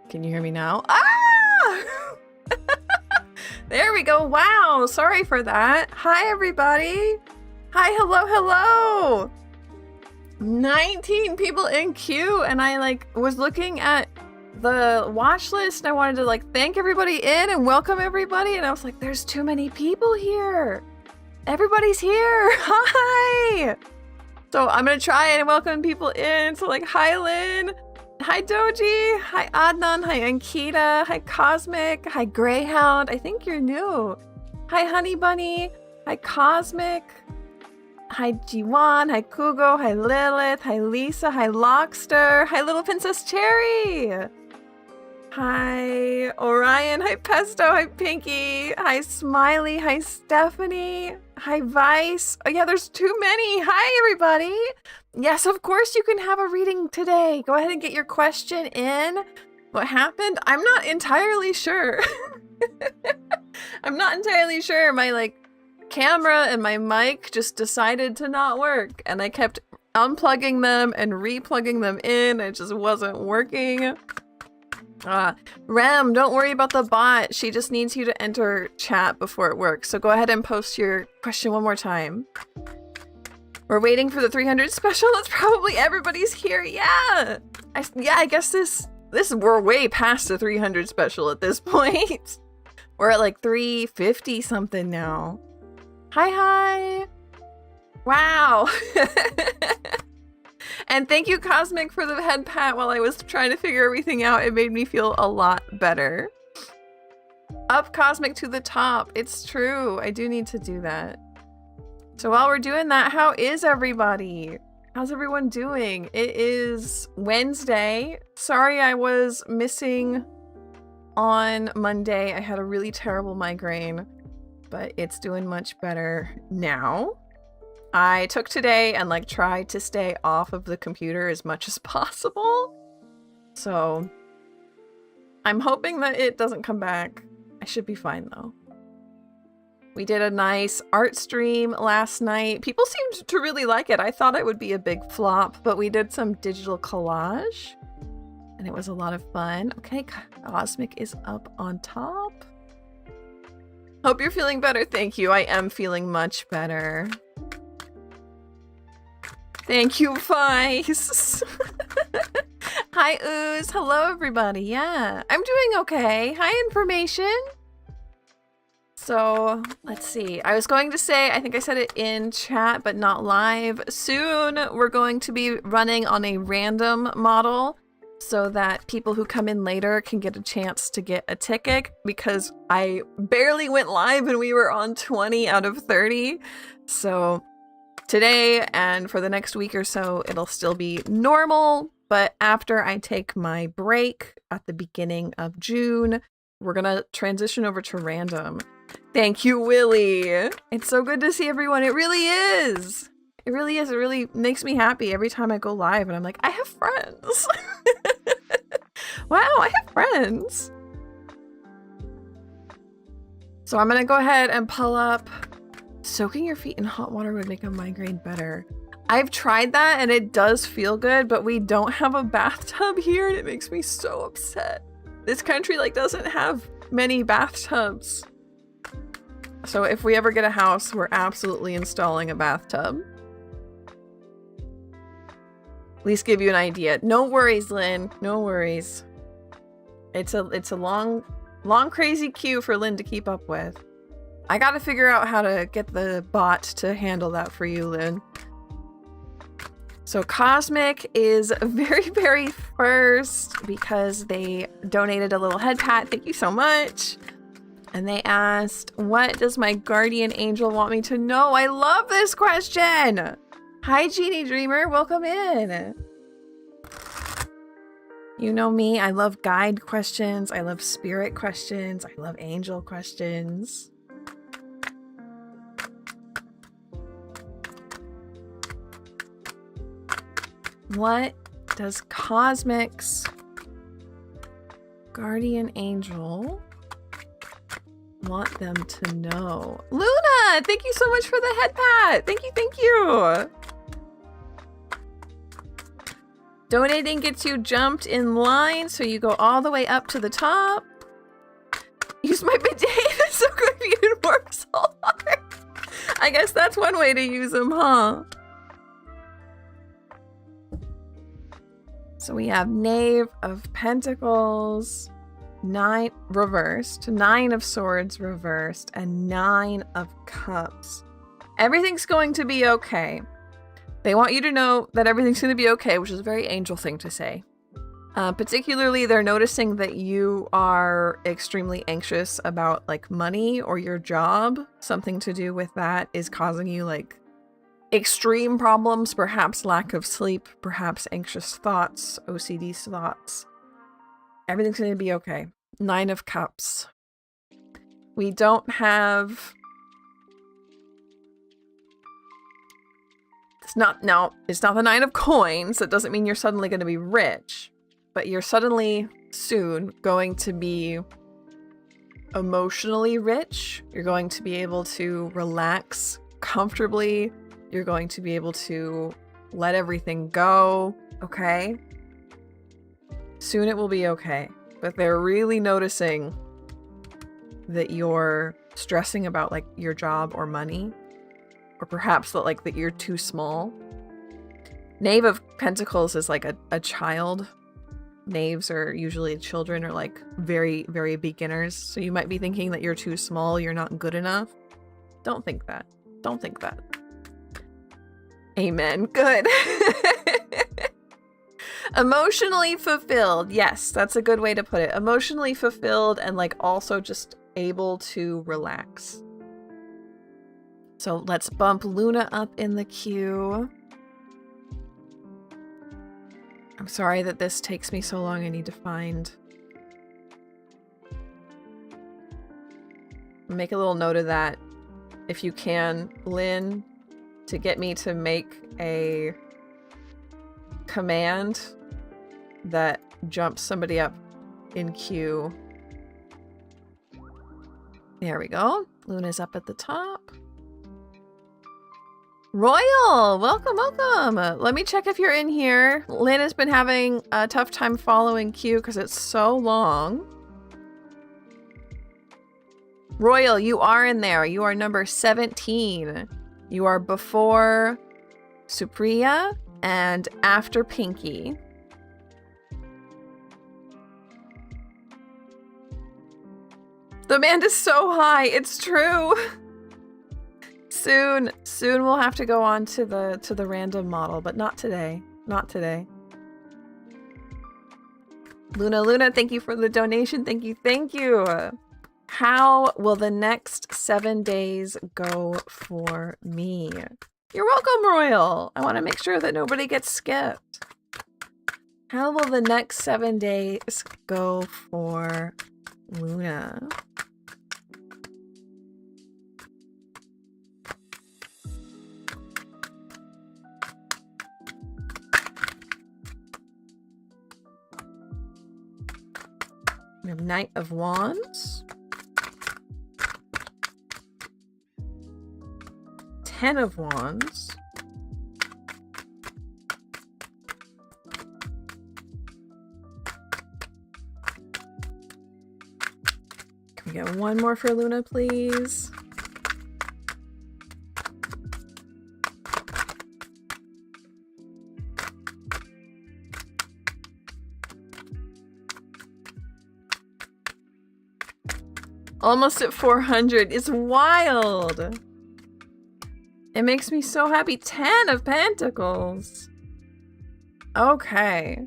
Can you hear me now? Ah! There we go. Wow. Sorry for that. Hi, everybody. Hi, hello, hello. 19 people in queue, and I was looking at the watch list and I wanted to thank everybody in and welcome everybody, and I was like, there's too many people here. Everybody's here. Hi. So I'm gonna try and welcome people in. So hi Lynn. Hi Doji. Hi Adnan. Hi Ankita. Hi Cosmic. Hi Greyhound. I think you're new. Hi Honey Bunny. Hi Cosmic. Hi Jiwan. Hi Kugo. Hi Lilith. Hi Lisa. Hi Lockster. Hi Little Princess Cherry. Hi Orion. Hi Pesto. Hi Pinky. Hi Smiley. Hi Stephanie. Hi Vice. Oh yeah, there's too many. Hi everybody. Yes, of course you can have a reading today. Go ahead and get your question in. What happened? I'm not entirely sure. I'm not entirely sure. My camera and my mic just decided to not work, and I kept unplugging them and replugging them in. It just wasn't working. Rem, don't worry about the bot. She just needs you to enter chat before it works. So go ahead and post your question one more time. We're waiting for the 300 special. That's probably everybody's here. Yeah. I guess this we're way past the 300 special at this point. We're at 350 something now. Hi. Wow. And thank you, Cosmic, for the head pat while I was trying to figure everything out. It made me feel a lot better. Up Cosmic to the top. It's true. I do need to do that. So while we're doing that, how is everybody? How's everyone doing? It is Wednesday. Sorry I was missing on Monday. I had a really terrible migraine, but it's doing much better now. I took today and tried to stay off of the computer as much as possible. So I'm hoping that it doesn't come back. I should be fine though. We did a nice art stream last night. People seemed to really like it. I thought it would be a big flop, but we did some digital collage and it was a lot of fun. Okay, Cosmic is up on top. Hope you're feeling better. Thank you. I am feeling much better. Thank you, Vice. Hi, Ooze. Hello, everybody. Yeah, I'm doing okay. Hi, Information. So, let's see. I was going to say, I think I said it in chat, but not live. Soon, we're going to be running on a random model so that people who come in later can get a chance to get a ticket, because I barely went live and we were on 20 out of 30. So today and for the next week or so, it'll still be normal. But after I take my break at the beginning of June, we're going to transition over to random. Thank you, Willie. It's so good to see everyone. It really is. It really is. It really makes me happy every time I go live and I'm like, I have friends. Wow, I have friends. So I'm going to go ahead and pull up. Soaking your feet in hot water would make a migraine better. I've tried that and it does feel good, but we don't have a bathtub here and it makes me so upset. This country doesn't have many bathtubs. So if we ever get a house, we're absolutely installing a bathtub. At least give you an idea. No worries, Lynn. No worries. It's a long crazy queue for Lynn to keep up with. I gotta figure out how to get the bot to handle that for you, Lynn. So Cosmic is very, very first because they donated a little head pat. Thank you so much. And they asked, what does my guardian angel want me to know? I love this question. Hi, Genie Dreamer. Welcome in. You know me. I love guide questions. I love spirit questions. I love angel questions. What does Cosmic's guardian angel want them to know? Luna, thank you so much for the head pat. Thank you, thank you. Donating gets you jumped in line, so you go all the way up to the top. Use my bidet. That's so good. You didn't work so hard. I guess that's one way to use them, huh? So we have Knave of Pentacles, 9 reversed, 9 of Swords reversed, and 9 of Cups. Everything's going to be okay. They want you to know that everything's going to be okay, which is a very angel thing to say. Particularly, they're noticing that you are extremely anxious about like money or your job. Something to do with that is causing you like extreme problems, perhaps lack of sleep, perhaps anxious thoughts, OCD thoughts. Everything's going to be okay. 9 of Cups. We don't have... It's not the 9 of Coins. That doesn't mean you're suddenly going to be rich. But you're suddenly, soon, going to be emotionally rich. You're going to be able to relax comfortably. You're going to be able to let everything go, okay? Soon it will be okay. But they're really noticing that you're stressing about, like, your job or money. Or perhaps that, like, that you're too small. Knave of Pentacles is like a child. Knaves are usually children or like very, very beginners. So you might be thinking that you're too small, you're not good enough. Don't think that. Don't think that. Amen. Good. Emotionally fulfilled. Yes, that's a good way to put it. Emotionally fulfilled and like also just able to relax. So let's bump Luna up in the queue. I'm sorry that this takes me so long. I need to find... Make a little note of that. If you can, Lynn, to get me to make a command that jumps somebody up in queue. There we go. Luna's up at the top. Royal, welcome, welcome. Let me check if you're in here. Lynn has been having a tough time following queue because it's so long. Royal, you are in there. You are number 17. You are before Supriya and after Pinky. The demand is so high. It's true. Soon we'll have to go on to the random model, but not today. Not today. Luna, thank you for the donation. Thank you. How will the next 7 days go for me? You're welcome, Royal. I want to make sure that nobody gets skipped. How will the next 7 days go for Luna? We have Knight of Wands. 10 of Wands. Can we get one more for Luna, please? Almost at 400. It's wild. It makes me so happy. 10 of Pentacles. Okay.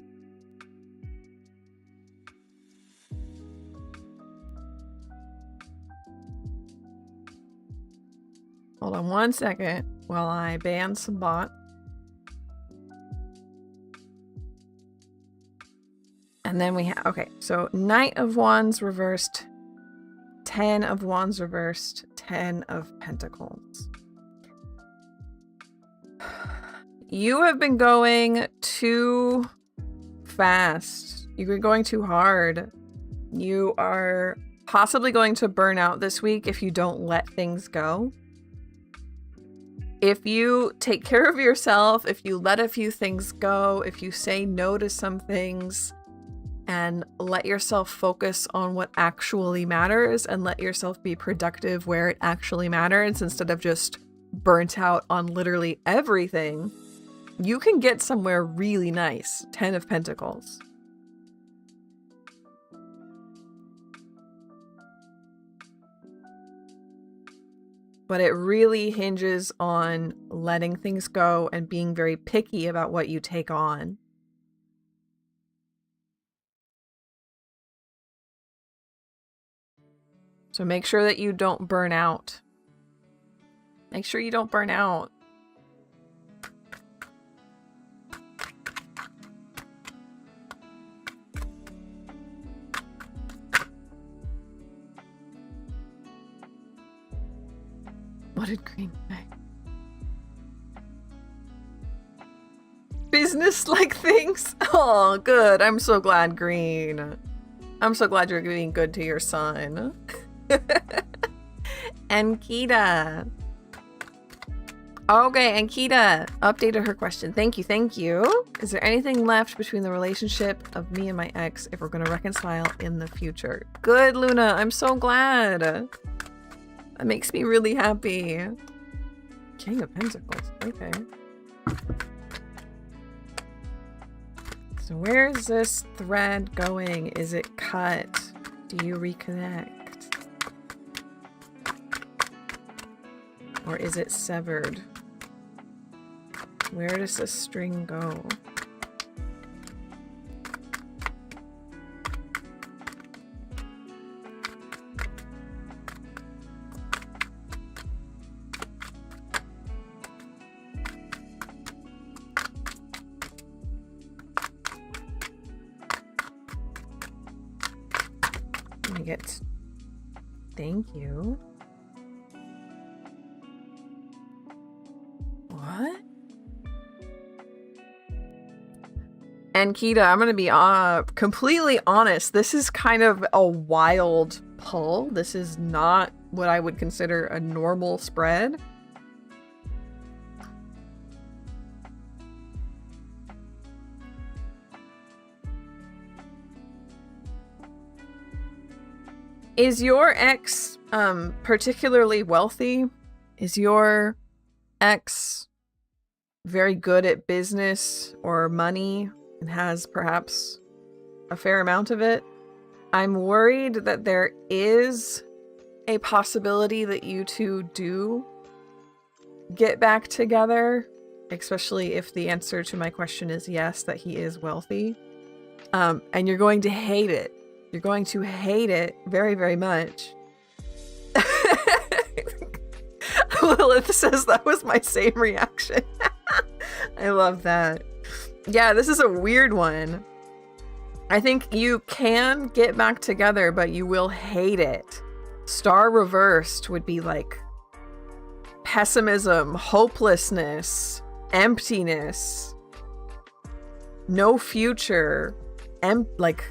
Hold on 1 second while I ban some bot. And then we have, okay, so Knight of Wands reversed, 10 of Wands reversed, 10 of Pentacles. You have been going too fast. You've been going too hard. You are possibly going to burn out this week if you don't let things go. If you take care of yourself, if you let a few things go, if you say no to some things and let yourself focus on what actually matters and let yourself be productive where it actually matters instead of just burnt out on literally everything, you can get somewhere really nice. 10 of Pentacles. But it really hinges on letting things go and being very picky about what you take on. So make sure that you don't burn out. Make sure you don't burn out. What did Green say? Business-like things? Oh, good. I'm so glad, Green. I'm so glad you're being good to your son. Ankita. Okay, Ankita updated her question. Thank you, thank you. Is there anything left between the relationship of me and my ex if we're going to reconcile in the future? Good, Luna. I'm so glad. That makes me really happy. King of Pentacles. Okay. So where's this thread going? Is it cut? Do you reconnect? Or is it severed? Where does this string go? Thank you. What? And Kita, I'm gonna be completely honest. This is kind of a wild pull. This is not what I would consider a normal spread. Is your ex particularly wealthy? Is your ex very good at business or money and has perhaps a fair amount of it? I'm worried that there is a possibility that you two do get back together, especially if the answer to my question is yes, that he is wealthy. And you're going to hate it. You're going to hate it very, very much. Lilith says that was my same reaction. I love that. Yeah, this is a weird one. I think you can get back together, but you will hate it. Star reversed would be like pessimism, hopelessness, emptiness, no future, like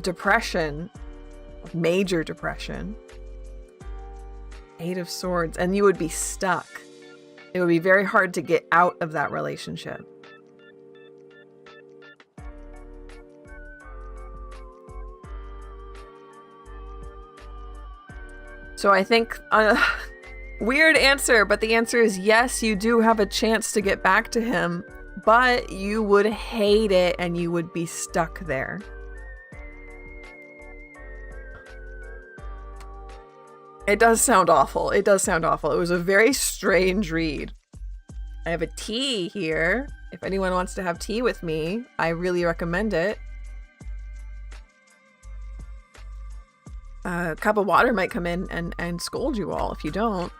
depression, major depression. 8 of Swords, and you would be stuck. It would be very hard to get out of that relationship. So I think, weird answer, but the answer is yes, you do have a chance to get back to him, but you would hate it and you would be stuck there. It does sound awful. It does sound awful. It was a very strange read. I have a tea here. If anyone wants to have tea with me, I really recommend it. A cup of water might come in and scold you all if you don't.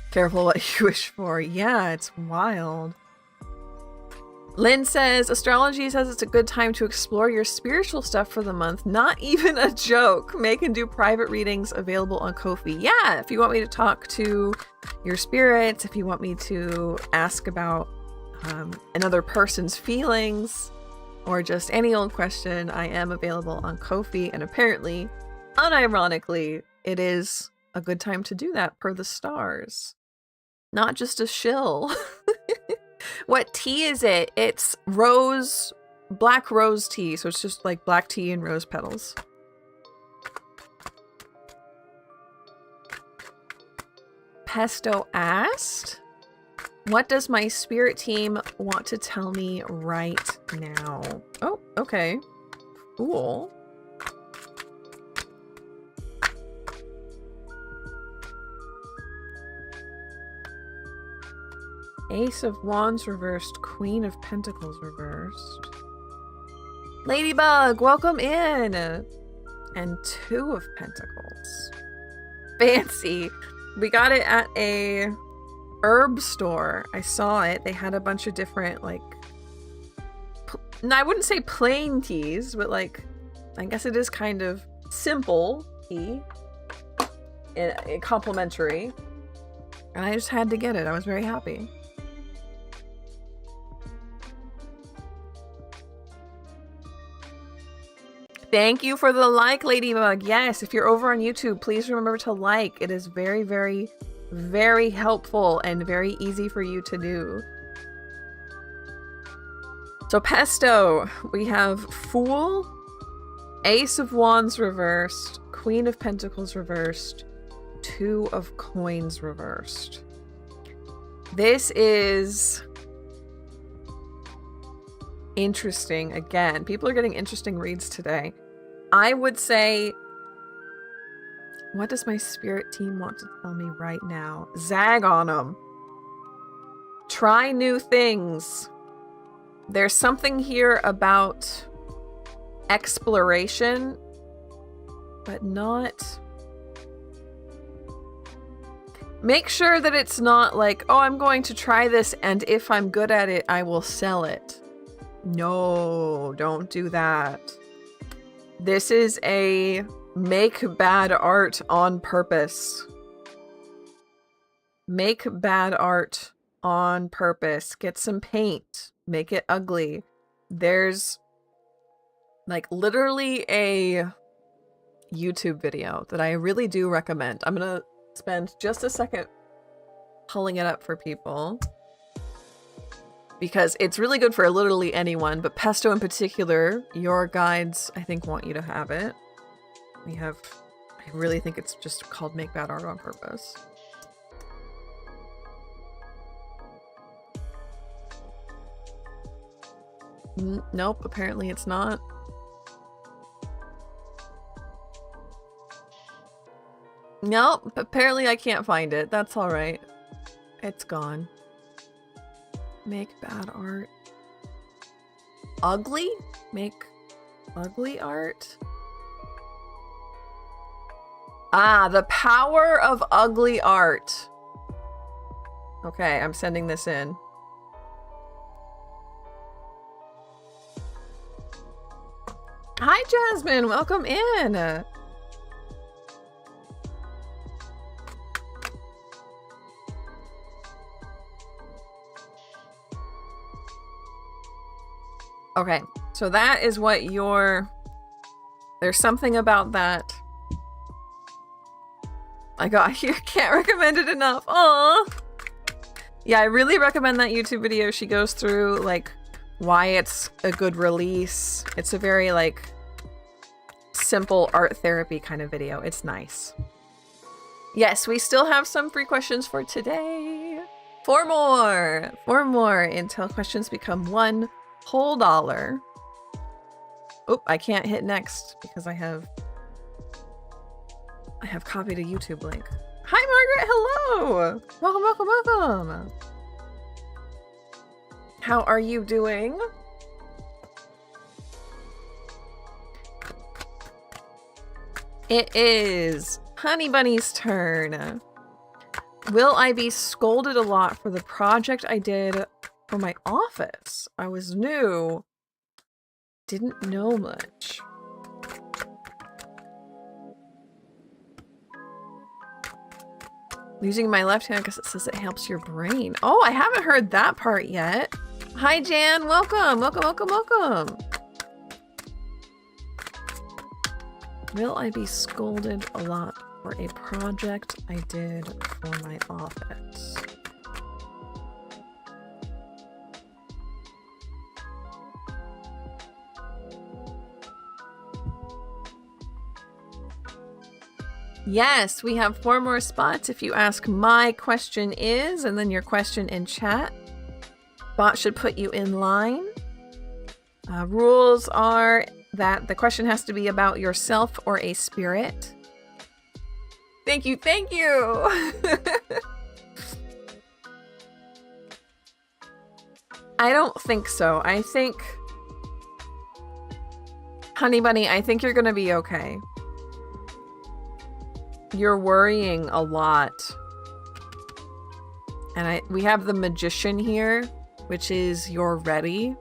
Careful what you wish for. Yeah, it's wild. Lynn says, astrology says it's a good time to explore your spiritual stuff for the month. Not even a joke. May can do private readings available on Ko-fi. Yeah, if you want me to talk to your spirits, if you want me to ask about another person's feelings, or just any old question, I am available on Ko-fi. And apparently, unironically, it is a good time to do that per the stars. Not just a shill. What tea is it? It's rose, black rose tea. So it's just like black tea and rose petals. Pesto asked, what does my spirit team want to tell me right now? Oh, okay. Cool. Ace of Wands reversed, Queen of Pentacles reversed. Ladybug, welcome in! And 2 of Pentacles. Fancy. We got it at a herb store. I saw it. They had a bunch of different, like... I wouldn't say plain teas, but like... I guess it is kind of simple tea. Complimentary. And I just had to get it. I was very happy. Thank you for the like, Ladybug. Yes, if you're over on YouTube, please remember to like. It is very, very, very helpful and very easy for you to do. So Pesto, we have Fool, Ace of Wands reversed, Queen of Pentacles reversed, 2 of Coins reversed. This is interesting. Again, people are getting interesting reads today. I would say, what does my spirit team want to tell me right now? Zag on them. Try new things. There's something here about exploration, but not... Make sure that it's not like, oh, I'm going to try this, and if I'm good at it, I will sell it. No, don't do that. This is a make bad art on purpose. Make bad art on purpose. Get some paint. Make it ugly. There's like literally a YouTube video that I really do recommend. I'm gonna spend just a second pulling it up for people, because it's really good for literally anyone, but Pesto in particular, your guides, I think, want you to have it. We have, I really think it's just called Make Bad Art on Purpose. Nope, apparently it's not. Nope, apparently I can't find it. That's alright. It's gone. Make bad art. Ugly? Make ugly art? Ah, the power of ugly art. Okay, I'm sending this in. Hi, Jasmine. Welcome in. Okay, so that is what there's something about that. I got you. Can't recommend it enough. Aww. Yeah, I really recommend that YouTube video. She goes through like why it's a good release. It's a very like simple art therapy kind of video. It's nice. Yes, we still have some free questions for today. 4 more until questions become $1 whole dollar. Oh, I can't hit next because I have copied a YouTube link. Hi, Margaret. Hello. Welcome, welcome, welcome. How are you doing? It is Honey Bunny's turn. Will I be scolded a lot for the project I did for my office? I was new. Didn't know much. Using my left hand because it says it helps your brain. Oh, I haven't heard that part yet. Hi, Jan. Welcome. Welcome, welcome, welcome. Will I be scolded a lot for a project I did for my office? Yes, we have 4 more spots if you ask my question is, and then your question in chat. Bot should put you in line. Rules are that the question has to be about yourself or a spirit. Thank you, thank you! I don't think so. I think... Honey Bunny, I think you're gonna be okay. You're worrying a lot. And we have the Magician here, which is you're ready.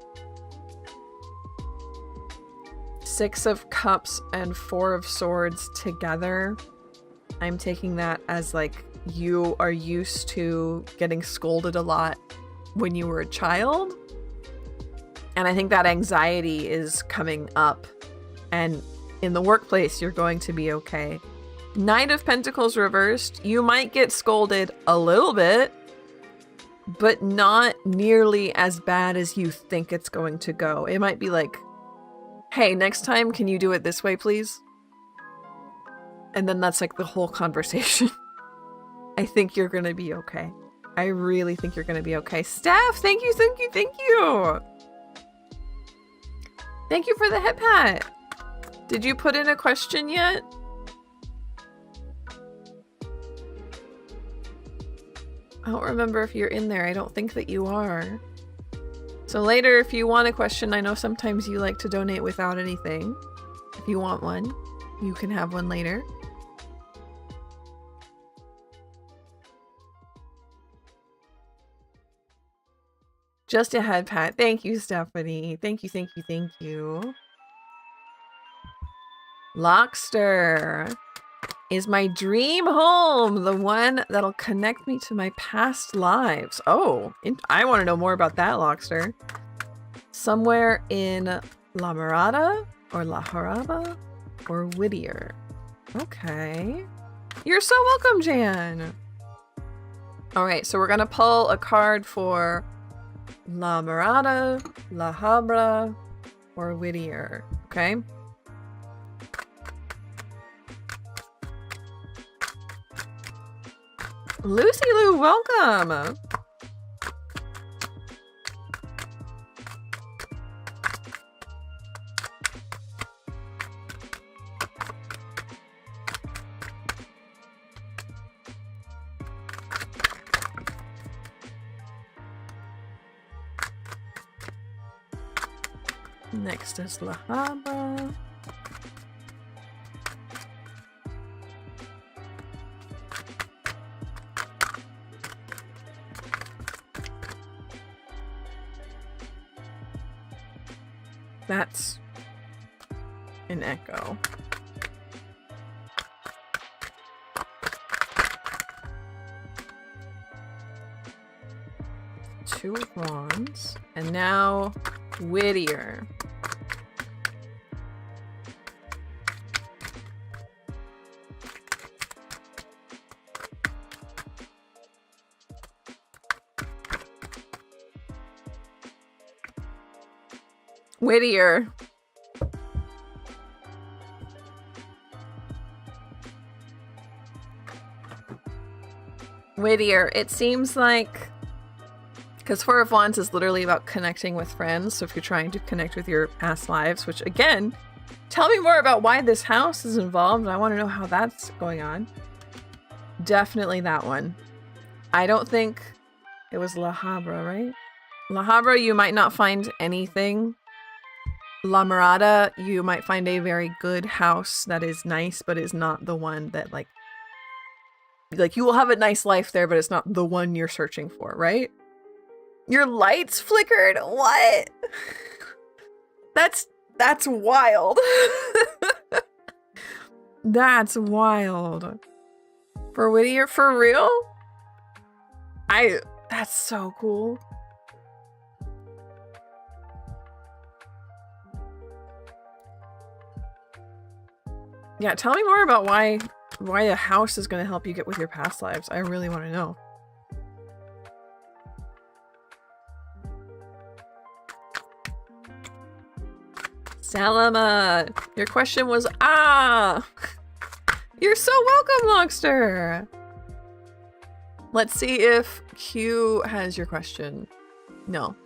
6 of Cups and 4 of Swords together. I'm taking that as like you are used to getting scolded a lot when you were a child. And I think that anxiety is coming up. And in the workplace, you're going to be okay. Knight of Pentacles reversed. You might get scolded a little bit, but not nearly as bad as you think it's going to go. It might be like, hey, next time, can you do it this way, please? And then that's like the whole conversation. I think you're going to be okay. I really think you're going to be okay. Steph, thank you, thank you, thank you. Thank you for the hip hat. Did you put in a question yet? I don't remember if you're in there. I don't think that you are. So later, if you want a question, I know sometimes you like to donate without anything. If you want one, you can have one later. Just a head pat. Thank you, Stephanie. Thank you, thank you, thank you. Lockster is my dream home, the one that'll connect me to my past lives. Oh, I want to know more about that, Lockster. Somewhere in La Mirada or La Jaraba or Whittier. Okay. You're so welcome, Jan. All right, so we're going to pull a card for La Mirada, La Habra, or Whittier. Okay. Lucy Lou, welcome! Next is La Habra. That's an echo. Two of Wands. And now Whittier. Whittier. Whittier, it seems like, because Four of Wands is literally about connecting with friends, so if you're trying to connect with your past lives, which again, tell me more about why this house is involved. I want to know how that's going on. Definitely that one. I don't think it was La Habra, right? La Habra, you might not find anything. La Mirada, you might find a very good house that is nice, but is not the one that like you will have a nice life there, but it's not the one you're searching for, right? Your lights flickered? What? That's wild. That's wild. For Whittier, for real? That's so cool. Yeah, tell me more about why a house is going to help you get with your past lives. I really want to know. Salama, your question was You're so welcome, Logster. Let's see if Q has your question. No.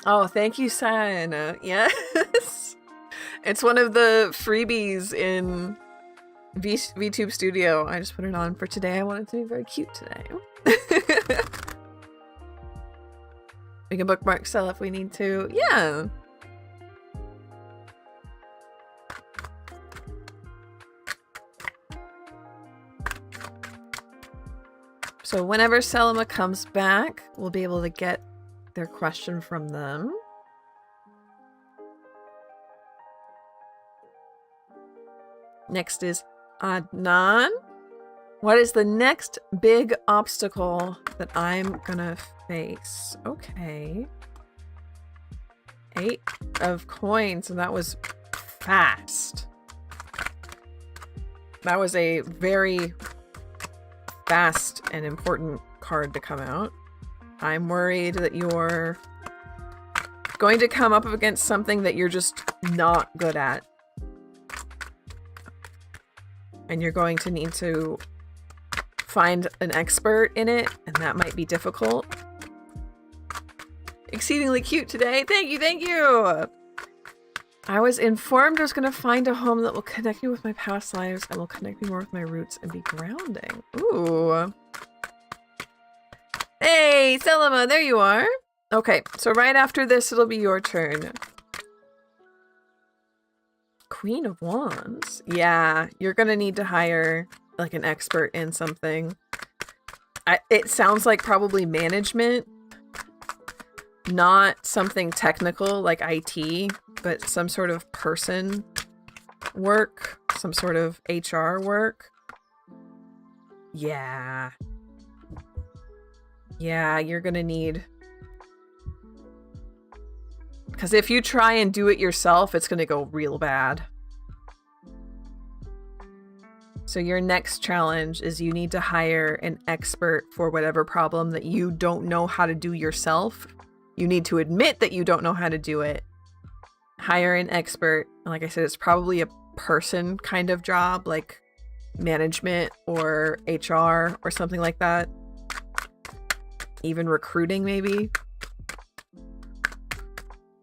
Oh, thank you, Sana. Yes. It's one of the freebies in VTube Studio. I just put it on for today. I want it to be very cute today. We can bookmark Stella if we need to. Yeah. So whenever Selma comes back, we'll be able to get their question from them. Next is Adnan. What is the next big obstacle that I'm gonna face? Okay. 8 of coins, and that was fast. That was a very fast and important card to come out. I'm worried that you're going to come up against something that you're just not good at. And you're going to need to find an expert in it, and that might be difficult. Exceedingly cute today. Thank you, thank you! I was informed I was going to find a home that will connect me with my past lives and will connect me more with my roots and be grounding. Ooh. Hey, Selma, there you are. Okay, so right after this, it'll be your turn. Queen of Wands. Yeah, you're gonna need to hire like an expert in something. It sounds like probably management, not something technical like IT, but some sort of person work, some sort of HR work. Yeah. Yeah, you're gonna need... Because if you try and do it yourself, it's gonna go real bad. So your next challenge is you need to hire an expert for whatever problem that you don't know how to do yourself. You need to admit that you don't know how to do it. Hire an expert. Like I said, it's probably a person kind of job, like management or HR or something like that. Even recruiting, maybe.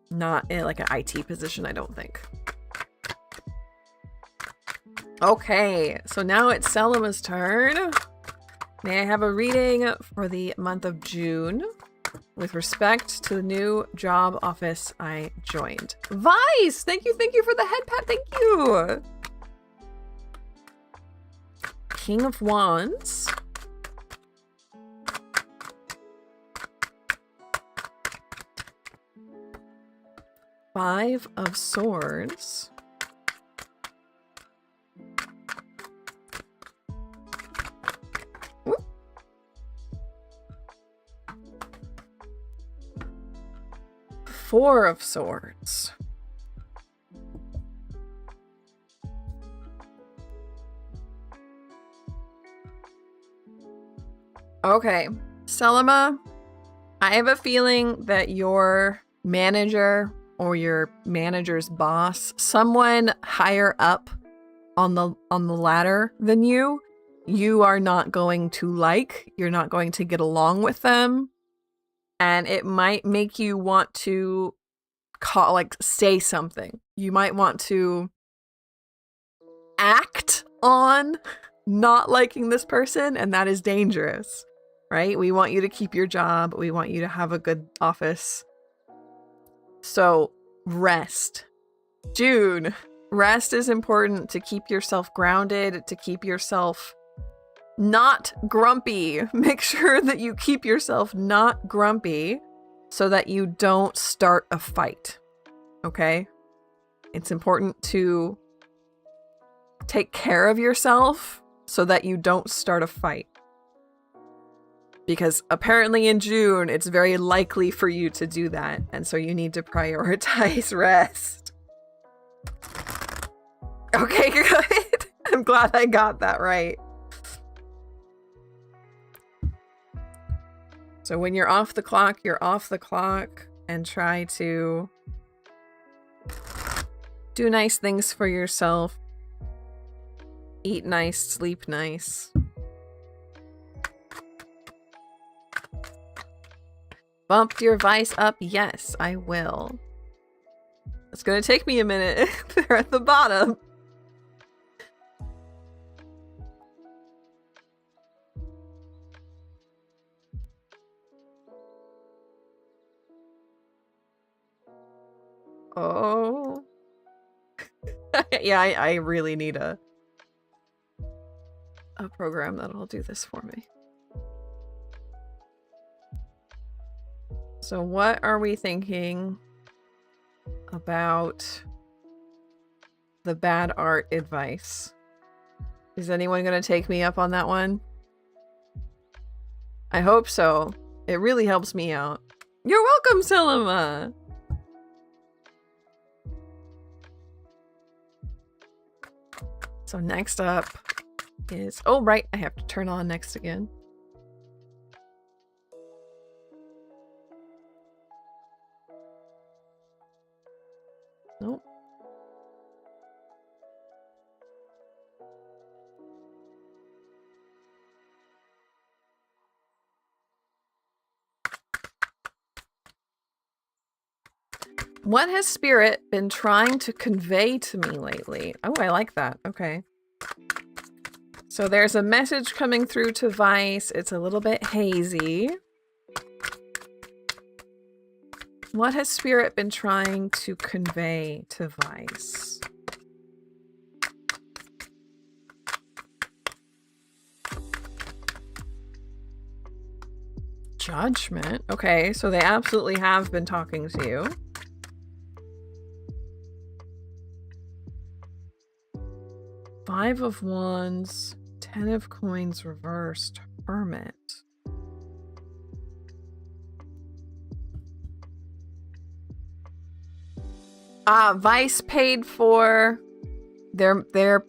Not in like an IT position, I don't think. Okay, so now it's Selma's turn. May I have a reading for the month of June with respect to the new job office I joined? Vice! Thank you for the head pat, thank you! King of Wands. Five of Swords. Whoop. Four of Swords. Okay, Selma, I have a feeling that your manager or your manager's boss, someone higher up on the ladder than you are not going to like. You're not going to get along with them. And it might make you want to say something. You might want to act on not liking this person, and that is dangerous, right? We want you to keep your job. We want you to have a good office. So rest. June, rest is important to keep yourself grounded, to keep yourself not grumpy. Make sure that you keep yourself not grumpy so that you don't start a fight. Okay? It's important to take care of yourself so that you don't start a fight. Because apparently in June, it's very likely for you to do that. And so you need to prioritize rest. Okay, good. I'm glad I got that right. So when you're off the clock, you're off the clock, and try to do nice things for yourself. Eat nice, sleep nice. Bump your vice up? Yes, I will. It's gonna take me a minute. They're at the bottom. Oh. Yeah, I really need a program that'll do this for me. So what are we thinking about the bad art advice? Is anyone going to take me up on that one? I hope so. It really helps me out. You're welcome, Selima! So next up is... Oh, right. I have to turn on next again. Nope. What has Spirit been trying to convey to me lately? Oh, I like that. Okay. So there's a message coming through to Vice. It's a little bit hazy. What has Spirit been trying to convey to Vice? Judgment. Okay, so they absolutely have been talking to you. Five of Wands, 10 of Coins reversed, Hermit. Vice paid for their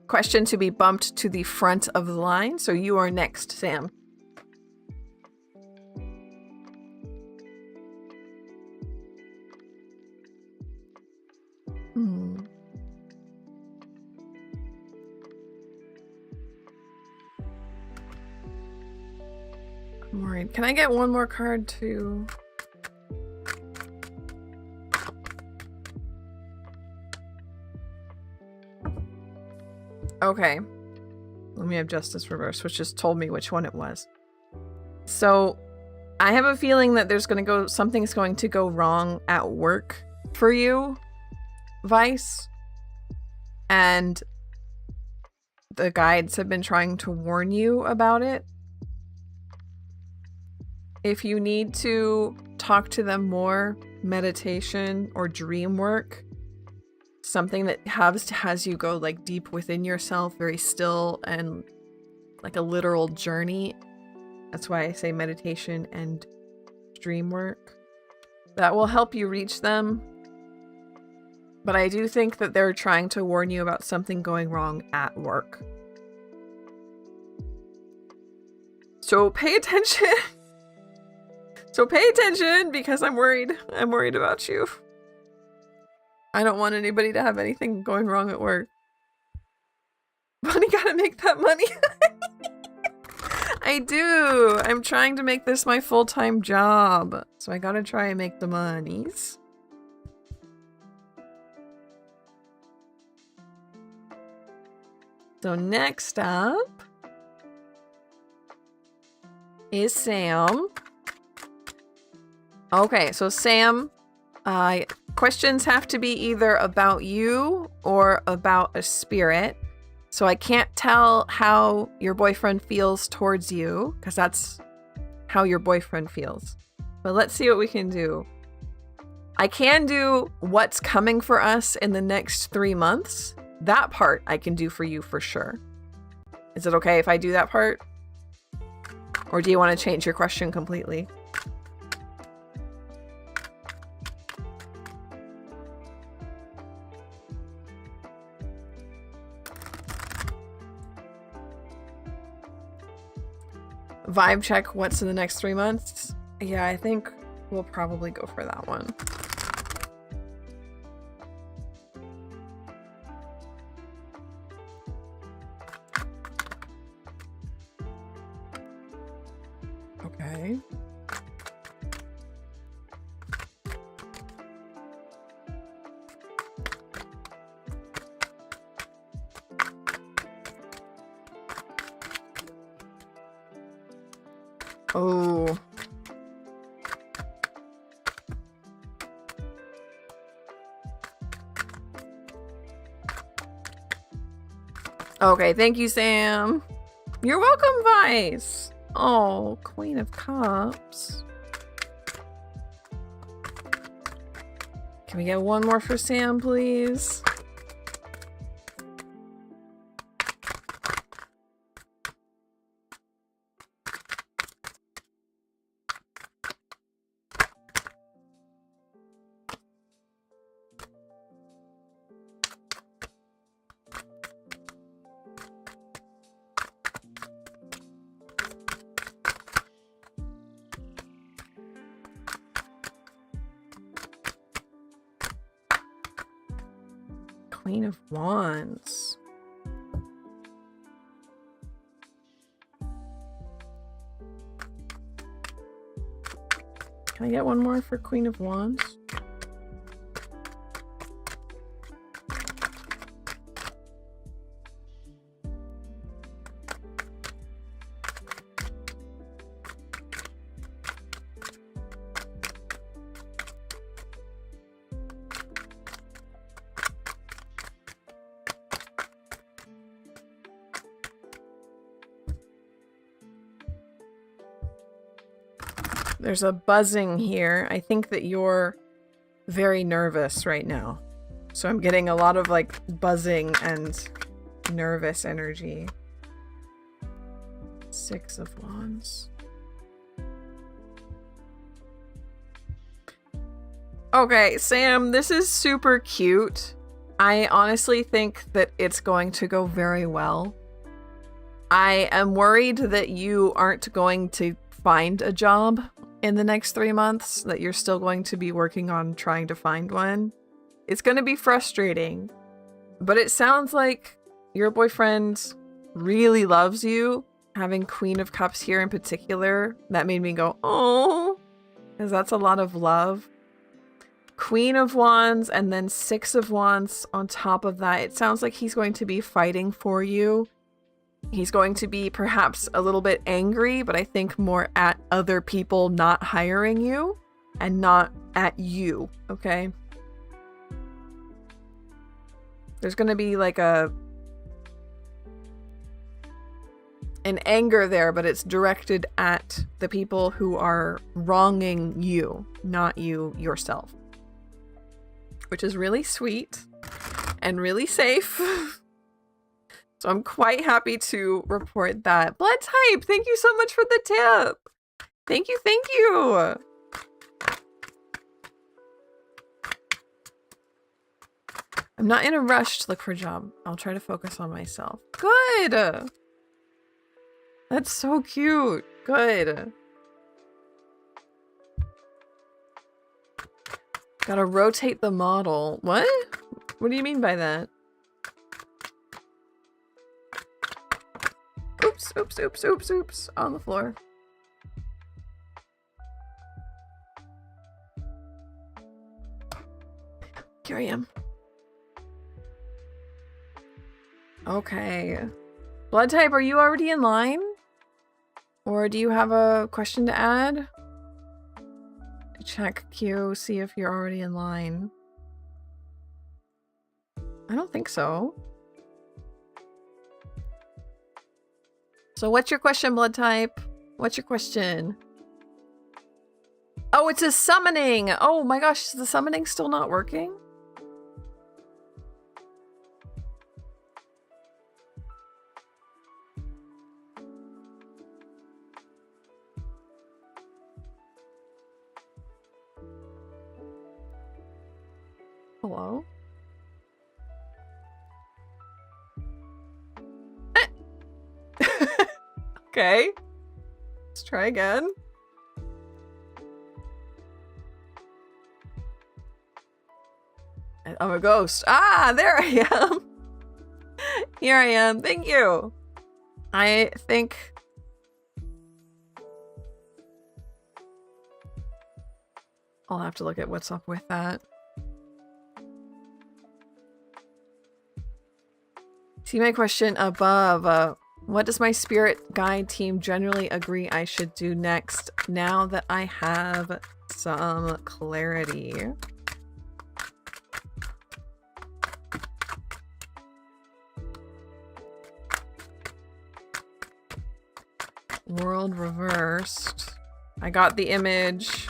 question to be bumped to the front of the line, so you are next, Sam. I'm worried. Can I get one more card to... Okay. Let me have Justice Reverse, which just told me which one it was. So, I have a feeling that there's going to go... Something's going to go wrong at work for you, Vice. And the guides have been trying to warn you about it. If you need to talk to them more, meditation or dream work, something that has you go like deep within yourself, very still and like a literal journey. That's why I say meditation and dream work. That will help you reach them. But I do think that they're trying to warn you about something going wrong at work. So pay attention. So pay attention because I'm worried. I'm worried about you. I don't want anybody to have anything going wrong at work. Bunny gotta make that money. I do. I'm trying to make this my full-time job. So I gotta try and make the monies. So next up is Sam. Okay, so Sam, questions have to be either about you or about a spirit. So I can't tell how your boyfriend feels towards you, because that's how your boyfriend feels. But let's see what we can do. I can do what's coming for us in the next 3 months. That part I can do for you for sure. Is it okay if I do that part? Or do you want to change your question completely? Vibe check, what's in the next 3 months? Yeah, I think we'll probably go for that one. Okay. Oh. Okay, thank you, Sam. You're welcome, Vice. Oh, Queen of Cups. Can we get one more for Sam, please? Queen of Wands. Can I get one more for Queen of Wands? There's a buzzing here. I think that you're very nervous right now. So I'm getting a lot of like buzzing and nervous energy. 6 of Wands. Okay, Sam, this is super cute. I honestly think that it's going to go very well. I am worried that you aren't going to find a job in the next 3 months, that you're still going to be working on trying to find one. It's going to be frustrating, but it sounds like your boyfriend really loves you. Having Queen of Cups here in particular, that made me go, oh, because that's a lot of love. Queen of Wands and then 6 of Wands on top of that. It sounds like he's going to be fighting for you. He's going to be perhaps a little bit angry, but I think more at other people not hiring you and not at you, okay? There's going to be like an anger there, but it's directed at the people who are wronging you, not you yourself. Which is really sweet and really safe. So I'm quite happy to report that. Blood type, thank you so much for the tip. Thank you, thank you. I'm not in a rush to look for a job. I'll try to focus on myself. Good. That's so cute. Good. Gotta rotate the model. What? What do you mean by that? Oops, oops, oops, oops, oops. On the floor. Here I am. Okay. Blood type, are you already in line? Or do you have a question to add? Check Q, see if you're already in line. I don't think so. So what's your question, blood type? What's your question? Oh, it's a summoning! Oh my gosh, is the summoning still not working? Hello? Okay. Let's try again. I'm a ghost. Ah, there I am. Here I am. Thank you. I think... I'll have to look at what's up with that. See my question above. What does my spirit guide team generally agree I should do next now that I have some clarity? World reversed. I got the image.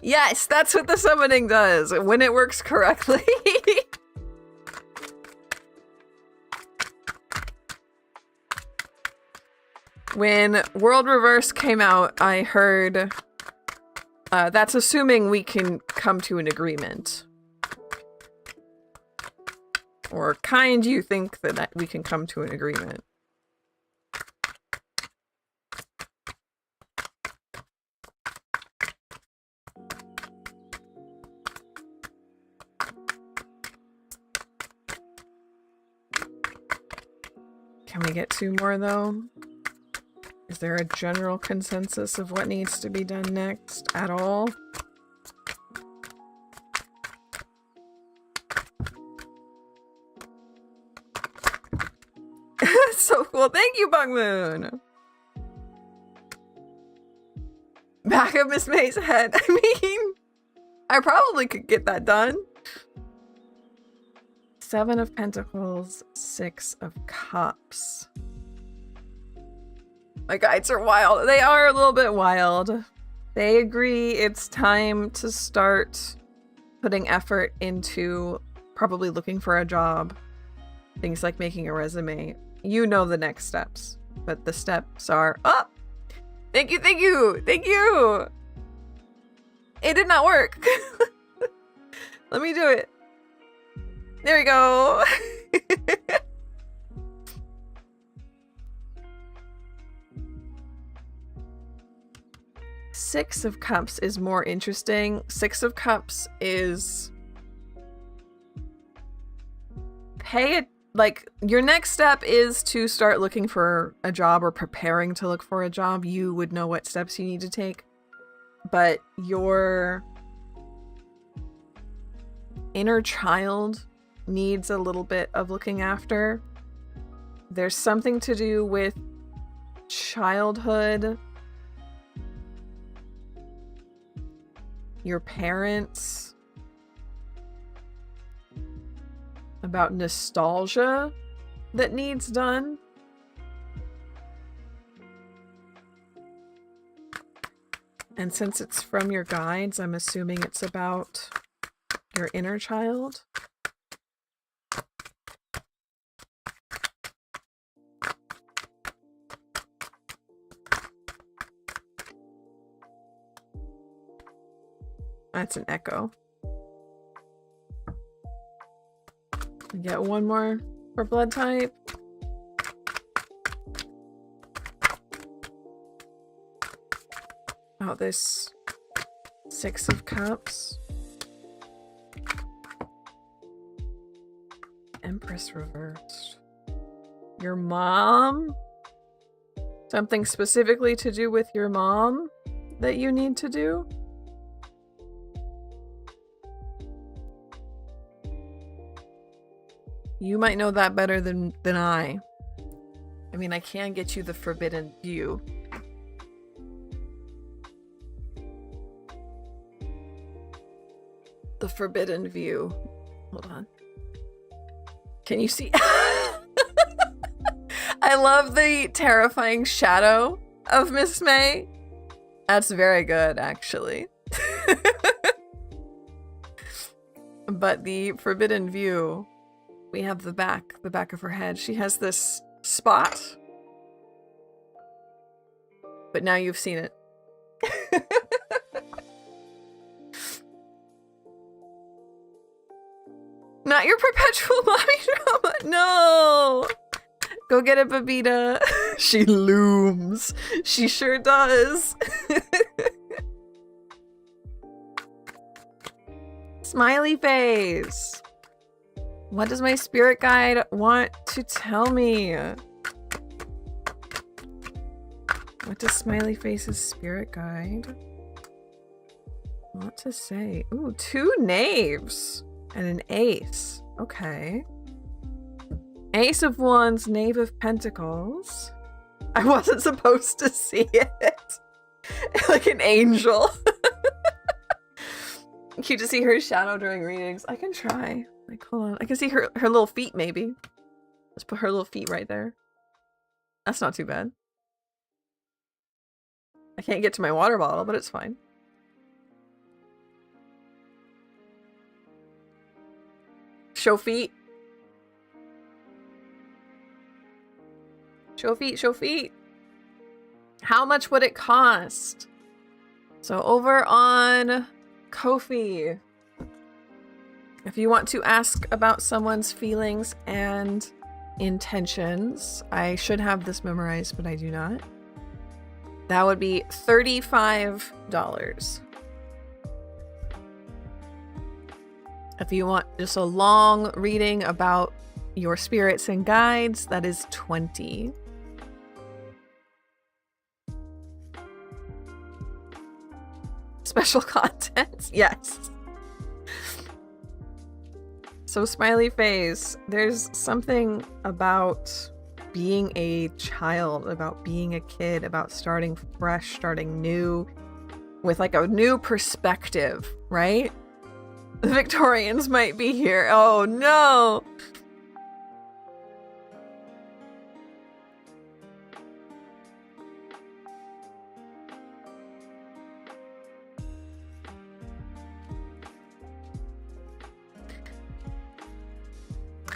Yes, that's what the summoning does when it works correctly. When World Reverse came out, I heard that's assuming we can come to an agreement. Or kind you think that we can come to an agreement. Can we get 2 more though? Is there a general consensus of what needs to be done next at all? So cool. Thank you, Bug Moon. Back of Miss May's head. I mean, I probably could get that done. 7 of Pentacles, 6 of Cups. My guides are wild. They are a little bit wild. They agree it's time to start putting effort into probably looking for a job. Things like making a resume. You know the next steps, but the steps are up. Thank you, thank you, thank you. It did not work. Let me do it. There we go. Six of Cups is more interesting. 6 of Cups is pay it. Like, your next step is to start looking for a job or preparing to look for a job. You would know what steps you need to take. But your inner child needs a little bit of looking after. There's something to do with childhood, your parents, about nostalgia that needs done. And since it's from your guides, I'm assuming it's about your inner child. That's an echo. Get 1 more for blood type. Oh, this 6 of Cups. Empress reversed. Your mom? Something specifically to do with your mom that you need to do? You might know that better than I. I mean, I can get you the forbidden view. The forbidden view. Hold on. Can you see? I love the terrifying shadow of Miss May. That's very good, actually. But the forbidden view, we have the back of her head. She has this spot. But now you've seen it. Not your perpetual mommy drama. No. Go get it, Babita. She looms. She sure does. Smiley face. What does my spirit guide want to tell me? What does Smiley Face's spirit guide want to say? Ooh, 2 knaves and an ace. Okay. Ace of Wands, Knave of Pentacles. I wasn't supposed to see it. Like an angel. Cute to see her shadow during readings. I can try. Like, hold on. I can see her little feet, maybe. Let's put her little feet right there. That's not too bad. I can't get to my water bottle, but it's fine. Show feet. Show feet, show feet. How much would it cost? So over on Ko-fi, if you want to ask about someone's feelings and intentions, I should have this memorized, but I do not. That would be $35. If you want just a long reading about your spirits and guides, that is $20. Special content, yes. So Smiley Face, there's something about being a child, about being a kid, about starting fresh, starting new, with like a new perspective, right? The Victorians might be here. Oh no!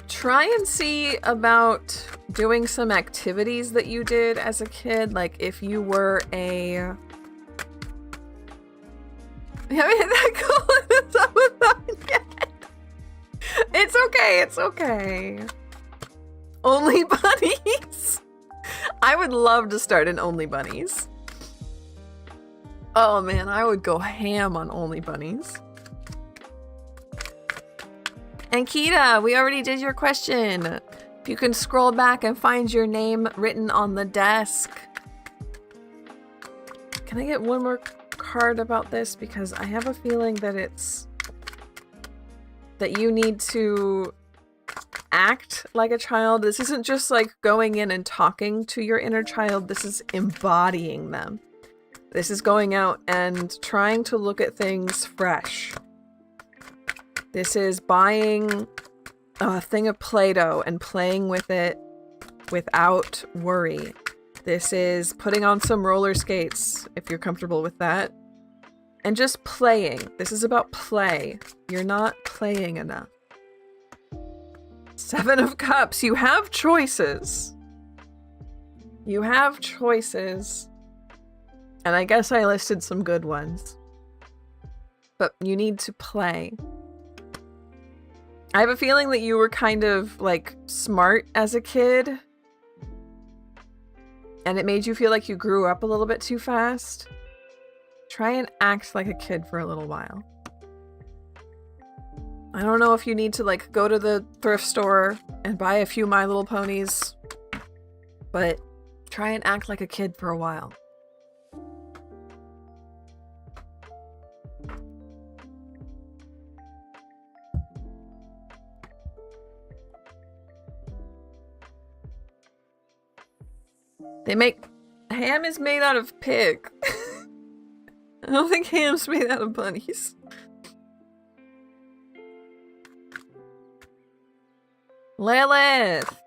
Try and see about doing some activities that you did as a kid, like if you were a... It's okay, it's okay. Only Bunnies? I would love to start an Only Bunnies. Oh man, I would go ham on Only Bunnies. And Kita, we already did your question. If you can scroll back and find your name written on the desk. Can I get one more card about this? Because I have a feeling that it's... that you need to act like a child. This isn't just like going in and talking to your inner child. This is embodying them. This is going out and trying to look at things fresh. This is buying a thing of Play-Doh and playing with it without worry. This is putting on some roller skates, if you're comfortable with that. And just playing. This is about play. You're not playing enough. 7 of Cups. You have choices. You have choices. And I guess I listed some good ones. But you need to play. I have a feeling that you were kind of, like, smart as a kid. And it made you feel like you grew up a little bit too fast. Try and act like a kid for a little while. I don't know if you need to, like, go to the thrift store and buy a few My Little Ponies. But try and act like a kid for a while. They make... Ham is made out of pig. I don't think ham's made out of bunnies. Lilith!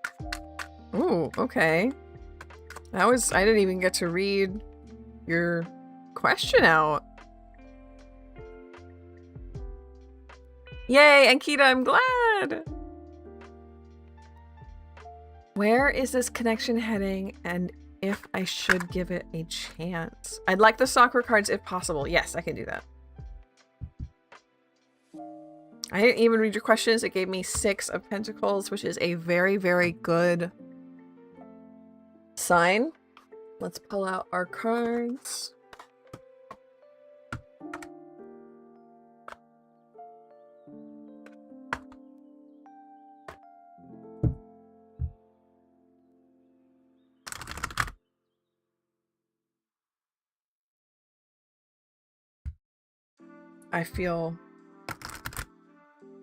Ooh, okay. I didn't even get to read your question out. Yay, Ankita, I'm glad! Where is this connection heading, and if I should give it a chance? I'd like the soccer cards if possible. Yes, I can do that. I didn't even read your questions. It gave me 6 of Pentacles, which is a very, very good sign. Let's pull out our cards. I feel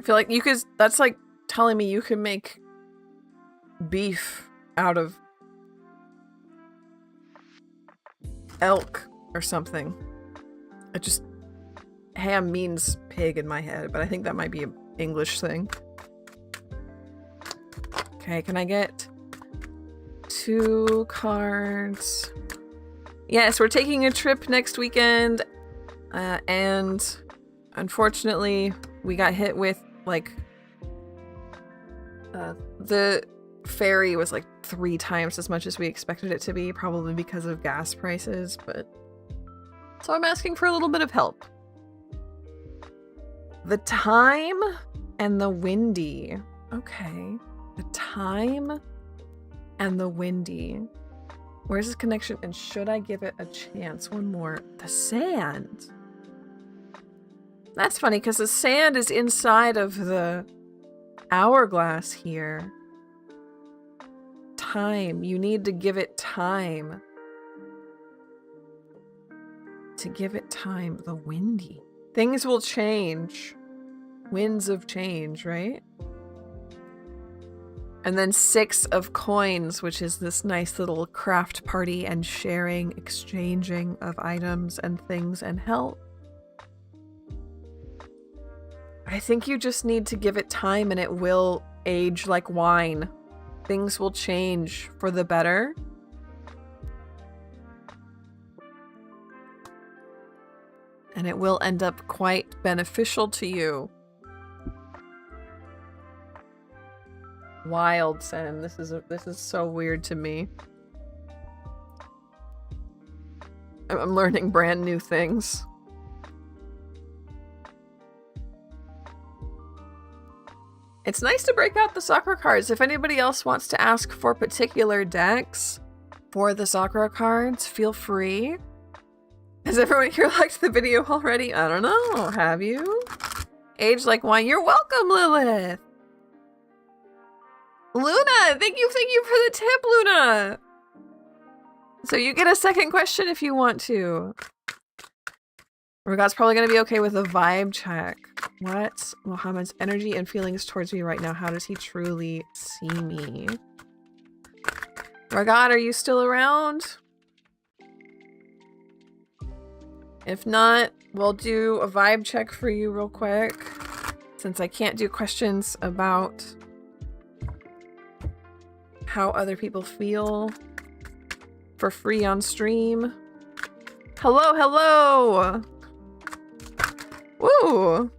like you could, that's like telling me you can make beef out of elk or something. It just, ham means pig in my head, but I think that might be an English thing. Okay, can I get 2 cards? Yes, we're taking a trip next weekend, and unfortunately, we got hit with, like, the ferry was like 3 times as much as we expected it to be, probably because of gas prices, but... So I'm asking for a little bit of help. The time and the windy. Okay. The time and the windy. Where's this connection? And should I give it a chance? One more. The sand. That's funny, because the sand is inside of the hourglass here. Time. You need to give it time. To give it time. The windy. Things will change. Winds of change, right? And then 6 of coins, which is this nice little craft party and sharing, exchanging of items and things and help. I think you just need to give it time and it will age like wine. Things will change for the better. And it will end up quite beneficial to you. Wild Sen. This is so weird to me. I'm learning brand new things. It's nice to break out the Sakura cards. If anybody else wants to ask for particular decks for the Sakura cards, feel free. Has everyone here liked the video already? I don't know. Have you? Age like wine. You're welcome, Lilith. Luna, thank you for the tip, Luna. So you get a second question if you want to. Ragat's probably going to be okay with a vibe check. What's Mohammed's energy and feelings towards me right now? How does he truly see me? Ragat, are you still around? If not, we'll do a vibe check for you real quick. Since I can't do questions about how other people feel for free on stream. Hello, hello! Woo!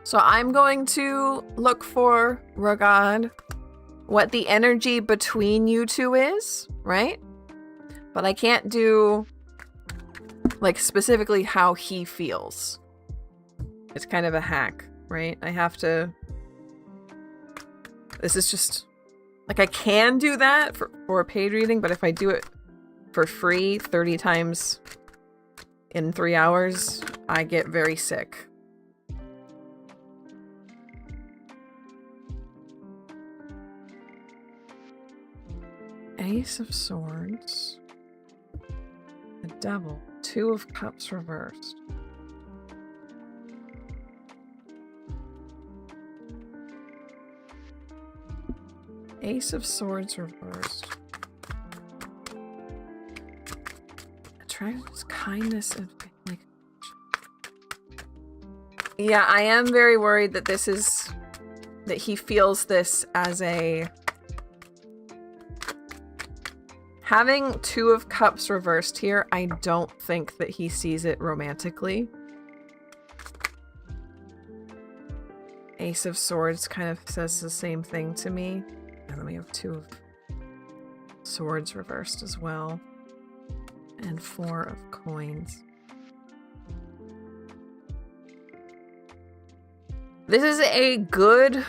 So I'm going to look for, Ragad, what the energy between you two is, right? But I can't do, like, specifically how he feels. It's kind of a hack, right? I have to... This is just... Like, I can do that for a paid reading, but if I do it for free 30 times in 3 hours, I get very sick. Ace of Swords. The Devil. 2 of Cups reversed. Ace of Swords reversed. Attracts kindness and like. Yeah, I am very worried that this is that he feels this as a having 2 of Cups reversed here. I don't think that he sees it romantically. Ace of Swords kind of says the same thing to me. And then we have 2 of Swords reversed as well. And 4 of Coins. This is a good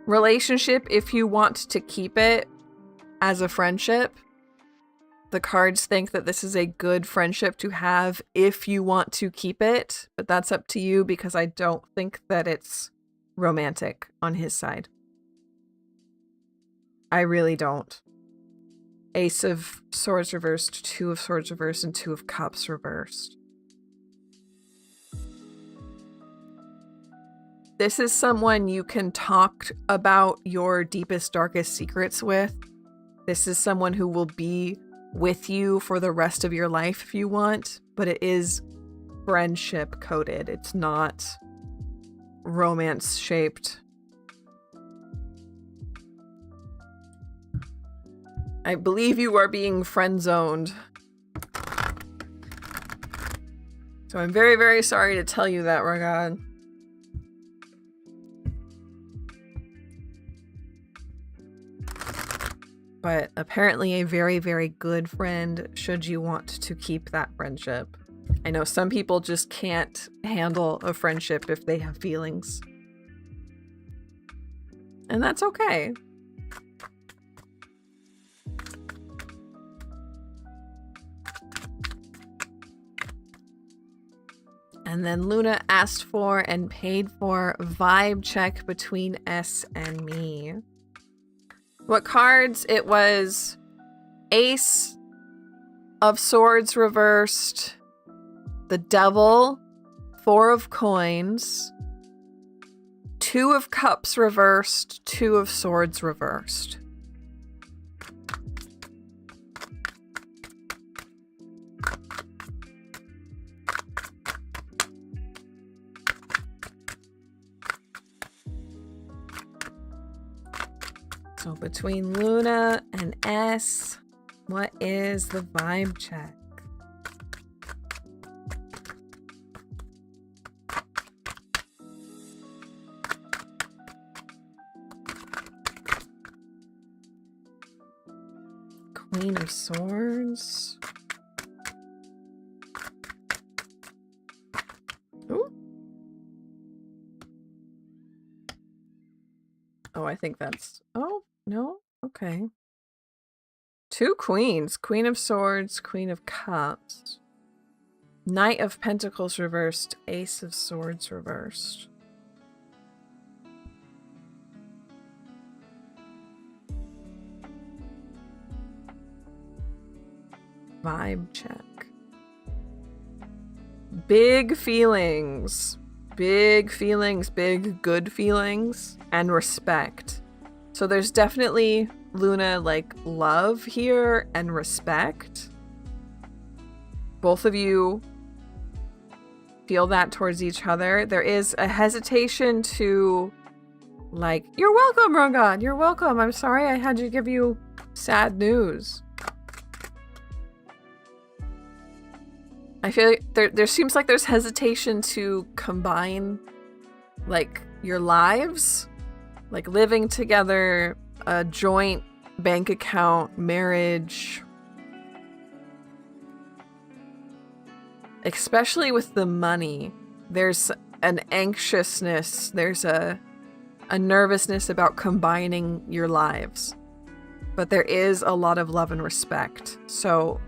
relationship if you want to keep it as a friendship. The cards think that this is a good friendship to have if you want to keep it, but that's up to you because I don't think that it's romantic on his side. I really don't. Ace of Swords reversed, Two of Swords reversed, and Two of Cups reversed. This is someone you can talk about your deepest, darkest secrets with. This is someone who will be with you for the rest of your life if you want, but it is friendship coded. It's not romance shaped. I believe you are being friend zoned. So I'm very, very sorry to tell you that, Ragad. But apparently a very, very good friend should you want to keep that friendship. I know some people just can't handle a friendship if they have feelings. And that's okay. And then Luna asked for and paid for vibe check between S and me. What cards? It was Ace of Swords reversed, the Devil, Four of Coins, Two of Cups reversed, Two of Swords reversed. So between Luna and S, what is the vibe check? Queen of Swords. Ooh. Oh, I think that's... Oh, no? Okay. Two queens. Queen of Swords, Queen of Cups. Knight of Pentacles reversed, Ace of Swords reversed. Vibe check. Big feelings. Big feelings, big good feelings, and respect. So there's definitely, Luna, like, love here and respect. Both of you feel that towards each other. There is a hesitation to, like, you're welcome, Ragad, you're welcome. I'm sorry I had to give you sad news. I feel like there seems like there's hesitation to combine, like, your lives, like living together, a joint bank account, marriage. Especially with the money, there's an anxiousness, there's a nervousness about combining your lives. But there is a lot of love and respect. So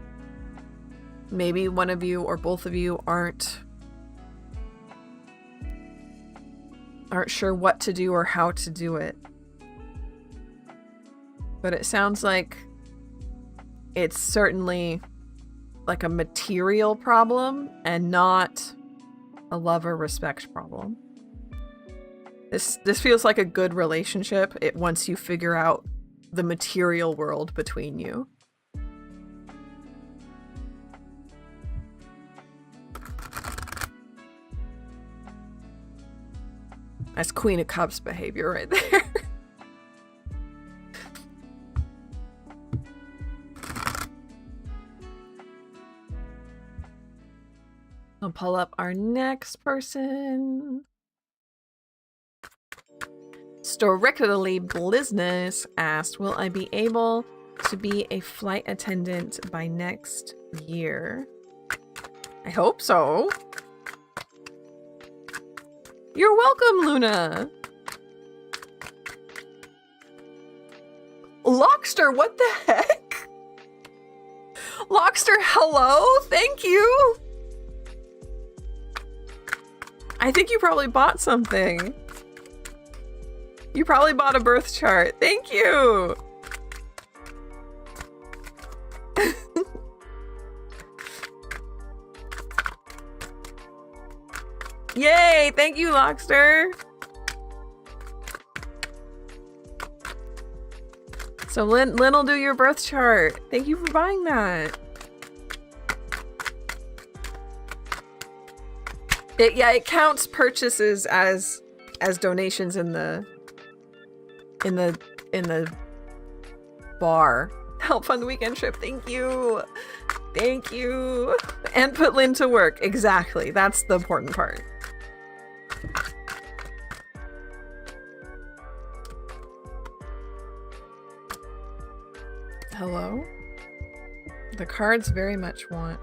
maybe one of you or both of you aren't sure what to do or how to do it. But it sounds like it's certainly like a material problem and not a love or respect problem. This feels like a good relationship once you figure out the material world between you. That's Queen of Cups behavior right there. I'll pull up our next person. Strictly Business asked, will I be able to be a flight attendant by next year? I hope so. You're welcome, Luna. Lockster, what the heck? Lockster, hello? Thank you. I think you probably bought something. You probably bought a birth chart. Thank you. Yay! Thank you, Lockster. So Lynn will do your birth chart. Thank you for buying that. It counts purchases as donations in the bar. Help fund the weekend trip. Thank you. Thank you. And put Lynn to work. Exactly. That's the important part. Hello? The cards very much want.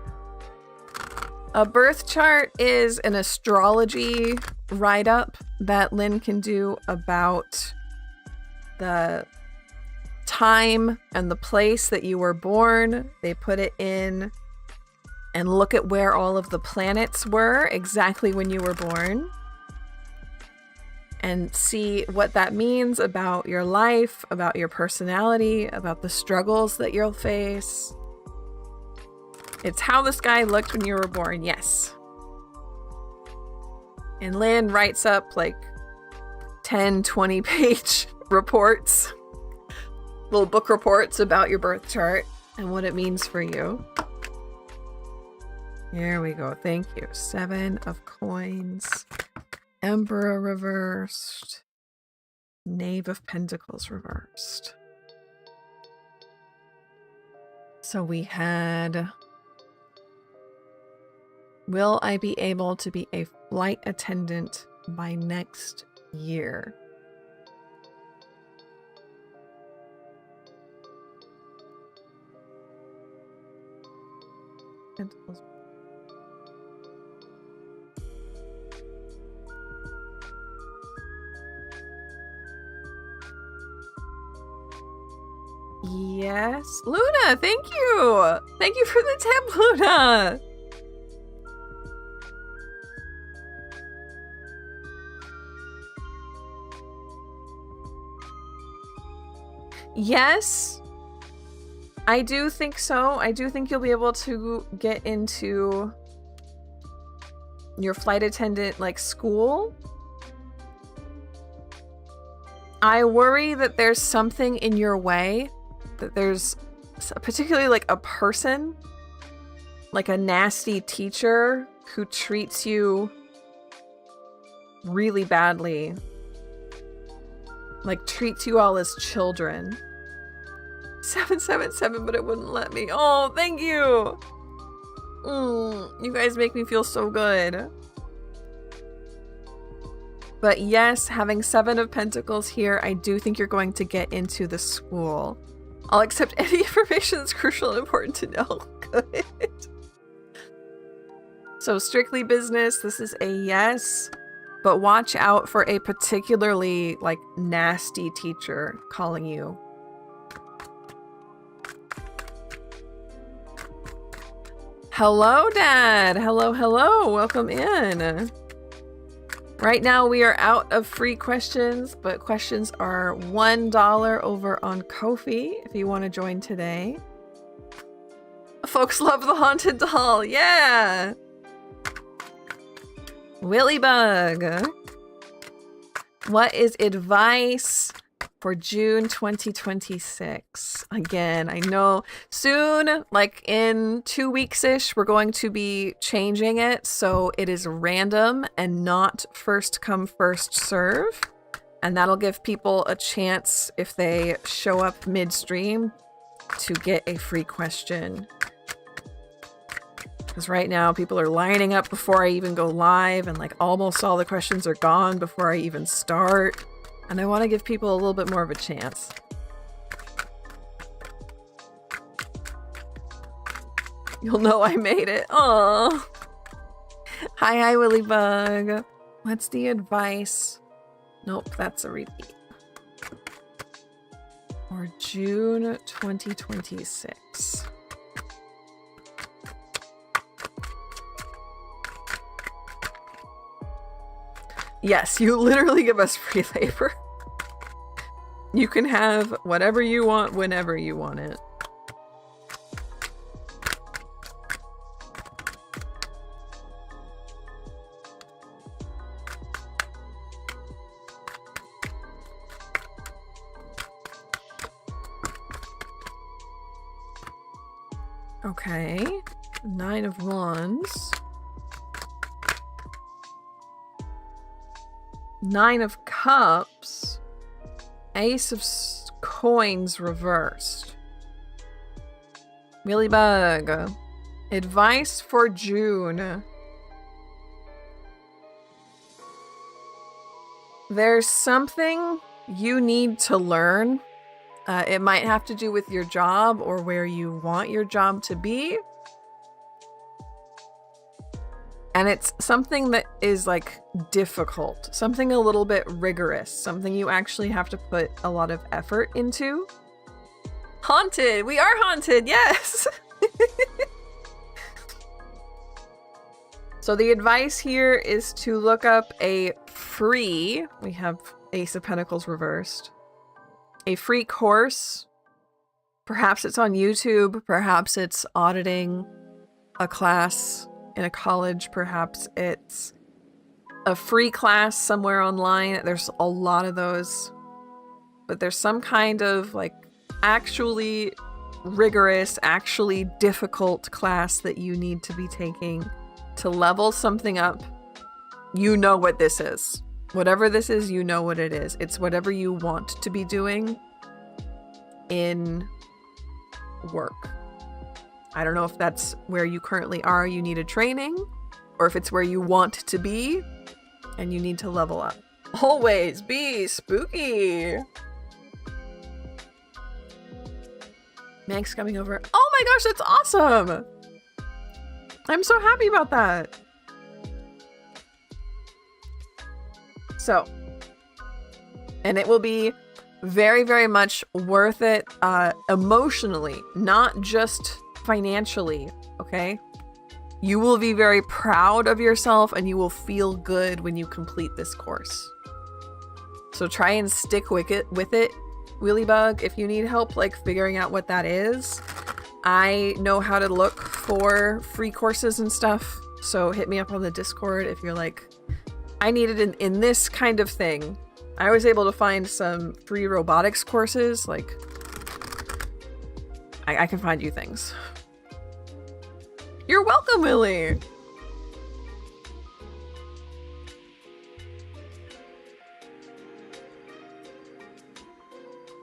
A birth chart is an astrology write-up that Lynn can do about the time and the place that you were born. They put it in and look at where all of the planets were exactly when you were born and see what that means about your life, about your personality, about the struggles that you'll face. It's how the sky looked when you were born, yes. And Lynn writes up like 10, 20 page reports, little book reports about your birth chart and what it means for you. Here we go. Thank you. 7 of coins. Emperor reversed. Knave of Pentacles reversed. So we had... Will I be able to be a flight attendant by next year? Pentacles. Yes. Luna, thank you. Thank you for the tip, Luna. Yes, I do think so. I do think you'll be able to get into your flight attendant, like, school. I worry that there's something in your way, that there's particularly like a person, like a nasty teacher who treats you really badly, like treats you all as children. 777, but it wouldn't let me. Oh, thank you. You guys make me feel so good. But yes, having 7 of Pentacles here, I do think you're going to get into the school. I'll accept any information that's crucial and important to know. Good. So strictly business, this is a yes. But watch out for a particularly, like, nasty teacher calling you. Hello, Dad. Hello, hello. Welcome in. Right now we are out of free questions, but questions are $1 over on Ko-fi if you want to join today. Folks love the haunted doll. Yeah. Willybug. What is advice for June 2026? Again, I know soon, like in 2 weeks-ish, we're going to be changing it so it is random and not first come, first serve. And that'll give people a chance, if they show up midstream, to get a free question. Because right now people are lining up before I even go live, and like almost all the questions are gone before I even start. And I want to give people a little bit more of a chance. You'll know I made it. Aww. Hi, Willybug. What's the advice? Nope, that's a repeat. Or June 2026. Yes, you literally give us free labor. You can have whatever you want whenever you want it. Okay, 9 of Wands. 9 of Cups. Ace of Coins reversed. Millibug. Advice for June. There's something you need to learn. It might have to do with your job or where you want your job to be. And it's something that is like difficult, something a little bit rigorous, something you actually have to put a lot of effort into. Haunted! We are haunted, yes! So the advice here is to look up a free, we have Ace of Pentacles reversed, a free course. Perhaps it's on YouTube, perhaps it's auditing a class in a college, perhaps it's a free class somewhere online. There's a lot of those, but there's some kind of like actually rigorous, actually difficult class that you need to be taking to level something up. You know what this is. Whatever this is, you know what it is. It's whatever you want to be doing in work. I don't know if that's where you currently are, you need a training, or if it's where you want to be and you need to level up. Always be spooky. Meg's coming over. Oh my gosh, that's awesome. I'm so happy about that. So, and it will be very, very much worth it emotionally, not just financially, okay? You will be very proud of yourself and you will feel good when you complete this course. So try and stick with it, Wheeliebug. If you need help like figuring out what that is, I know how to look for free courses and stuff. So hit me up on the Discord if you're like, I need it in this kind of thing. I was able to find some free robotics courses. Like, I can find you things. You're welcome, Willie.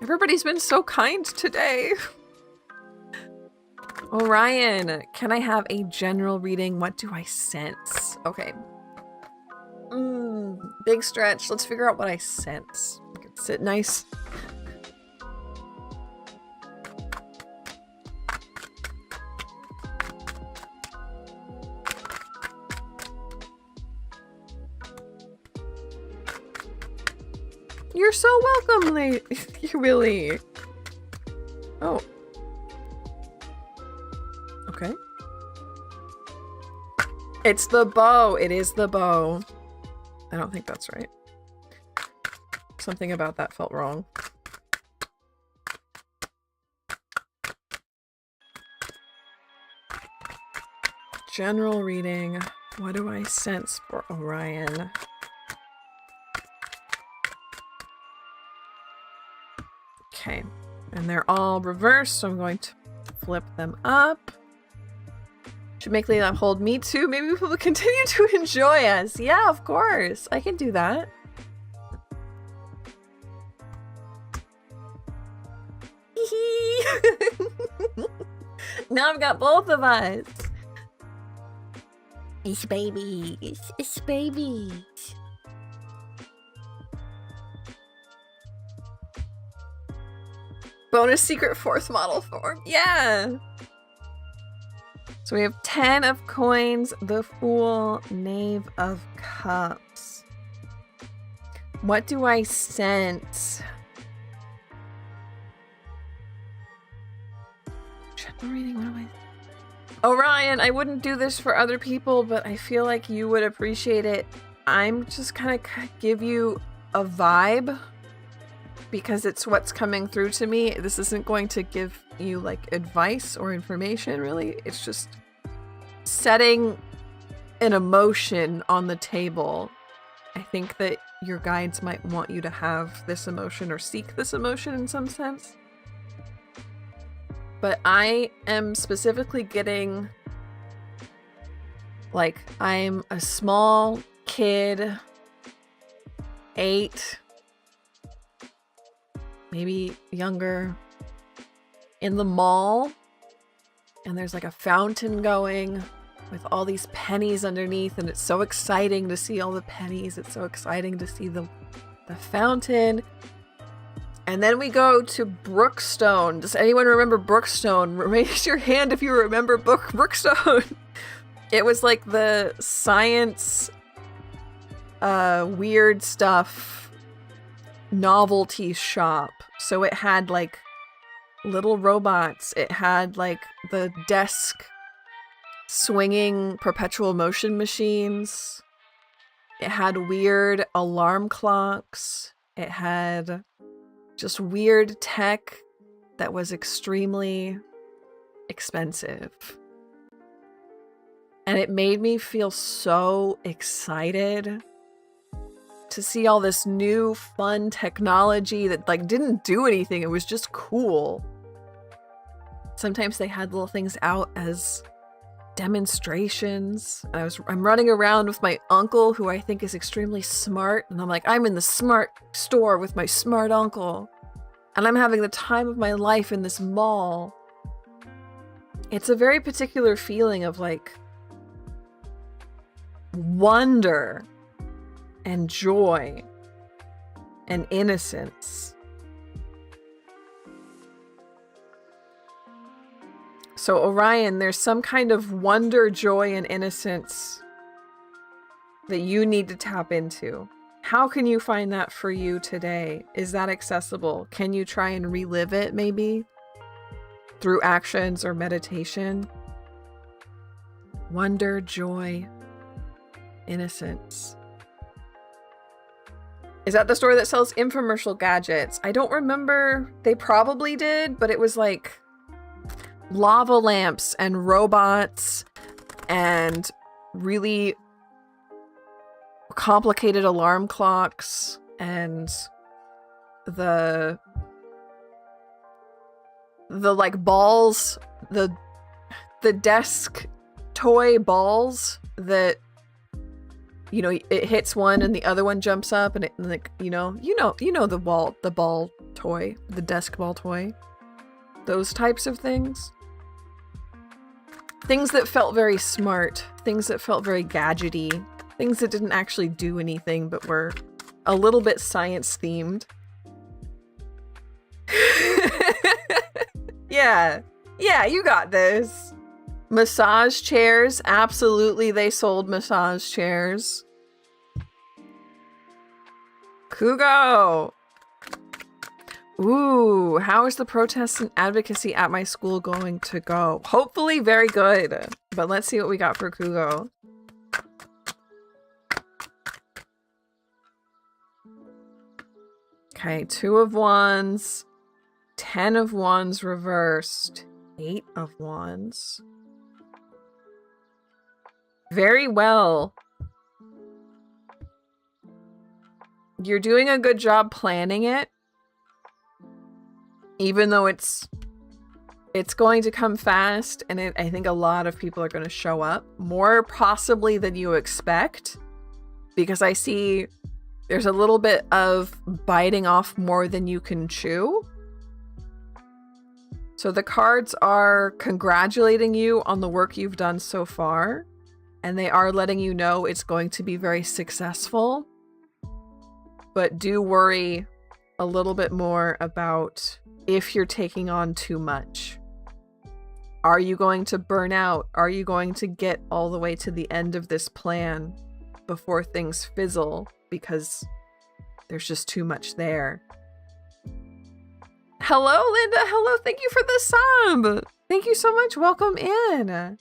Everybody's been so kind today. Orion, can I have a general reading? What do I sense? Okay. Big stretch. Let's figure out what I sense. I can sit nice. You're so welcome, Willie. Oh. Okay. It's the bow. It is the bow. I don't think that's right. Something about that felt wrong. General reading. What do I sense for Orion? Okay. And they're all reversed, so I'm going to flip them up. Should make Leila hold me too. Maybe people will continue to enjoy us. Yeah, of course. I can do that. Now I've got both of us. It's babies. It's babies. Bonus secret fourth model form. Yeah. So we have 10 of coins, the Fool, Knave of Cups. What do I sense? Reading, what am I? Orion, I wouldn't do this for other people, but I feel like you would appreciate it. I'm just gonna give you a vibe because it's what's coming through to me. This isn't going to give you like advice or information, really. It's just setting an emotion on the table. I think that your guides might want you to have this emotion or seek this emotion in some sense. But I am specifically getting, like, I'm a small kid, 8, maybe younger, in the mall, and there's like a fountain going with all these pennies underneath, and it's so exciting to see all the pennies. It's so exciting to see the fountain. And then we go to Brookstone. Does anyone remember Brookstone? Raise your hand if you remember Brookstone. It was like the science, weird stuff novelty shop. So it had like little robots. It had like the desk swinging perpetual motion machines. It had weird alarm clocks. It had just weird tech that was extremely expensive. And it made me feel so excited to see all this new fun technology that like didn't do anything. It was just cool. Sometimes they had little things out as demonstrations. I'm running around with my uncle, who I think is extremely smart, and I'm like, I'm in the smart store with my smart uncle, and I'm having the time of my life in this mall. It's a very particular feeling of like wonder and joy and innocence. So Orion, there's some kind of wonder, joy, and innocence that you need to tap into. How can you find that for you today? Is that accessible? Can you try and relive it maybe through actions or meditation? Wonder, joy, innocence. Is that the store that sells infomercial gadgets? I don't remember. They probably did, but it was like lava lamps and robots and really complicated alarm clocks and the like balls, the desk toy balls that, you know, it hits one and the other one jumps up, and it, like, you know the ball toy, the desk ball toy, those types of things. Things that felt very smart, things that felt very gadgety, things that didn't actually do anything but were a little bit science themed. Yeah, you got this. Massage chairs, absolutely they sold massage chairs. Kugo! Ooh, how is the protests and advocacy at my school going to go? Hopefully very good, but let's see what we got for Kugo. Okay, 2 of Wands, 10 of Wands reversed, 8 of Wands. Very well. You're doing a good job planning it. Even though it's going to come fast, and I think a lot of people are going to show up, more possibly than you expect, because I see there's a little bit of biting off more than you can chew. So the cards are congratulating you on the work you've done so far, and they are letting you know it's going to be very successful, but do worry a little bit more about if you're taking on too much. Are you going to burn out? Are you going to get all the way to the end of this plan before things fizzle because there's just too much there. Hello, Linda. Hello. Thank you for the sub. Thank you so much. Welcome in.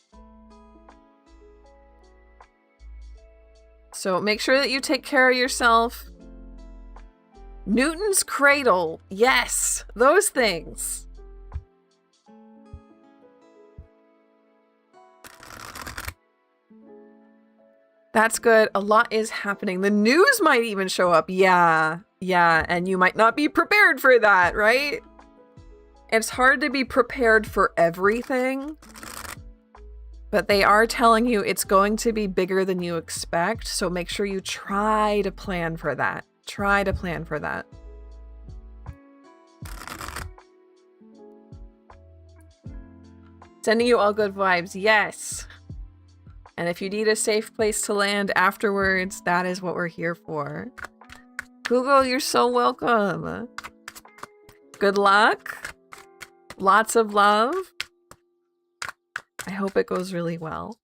So make sure that you take care of yourself. Newton's cradle. Yes, those things. That's good. A lot is happening. The news might even show up. Yeah, and you might not be prepared for that, right? It's hard to be prepared for everything, but they are telling you it's going to be bigger than you expect, so make sure you try to plan for that. Try to plan for that. Sending you all good vibes. Yes. And if you need a safe place to land afterwards, that is what we're here for. Google, you're so welcome. Good luck. Lots of love. I hope it goes really well.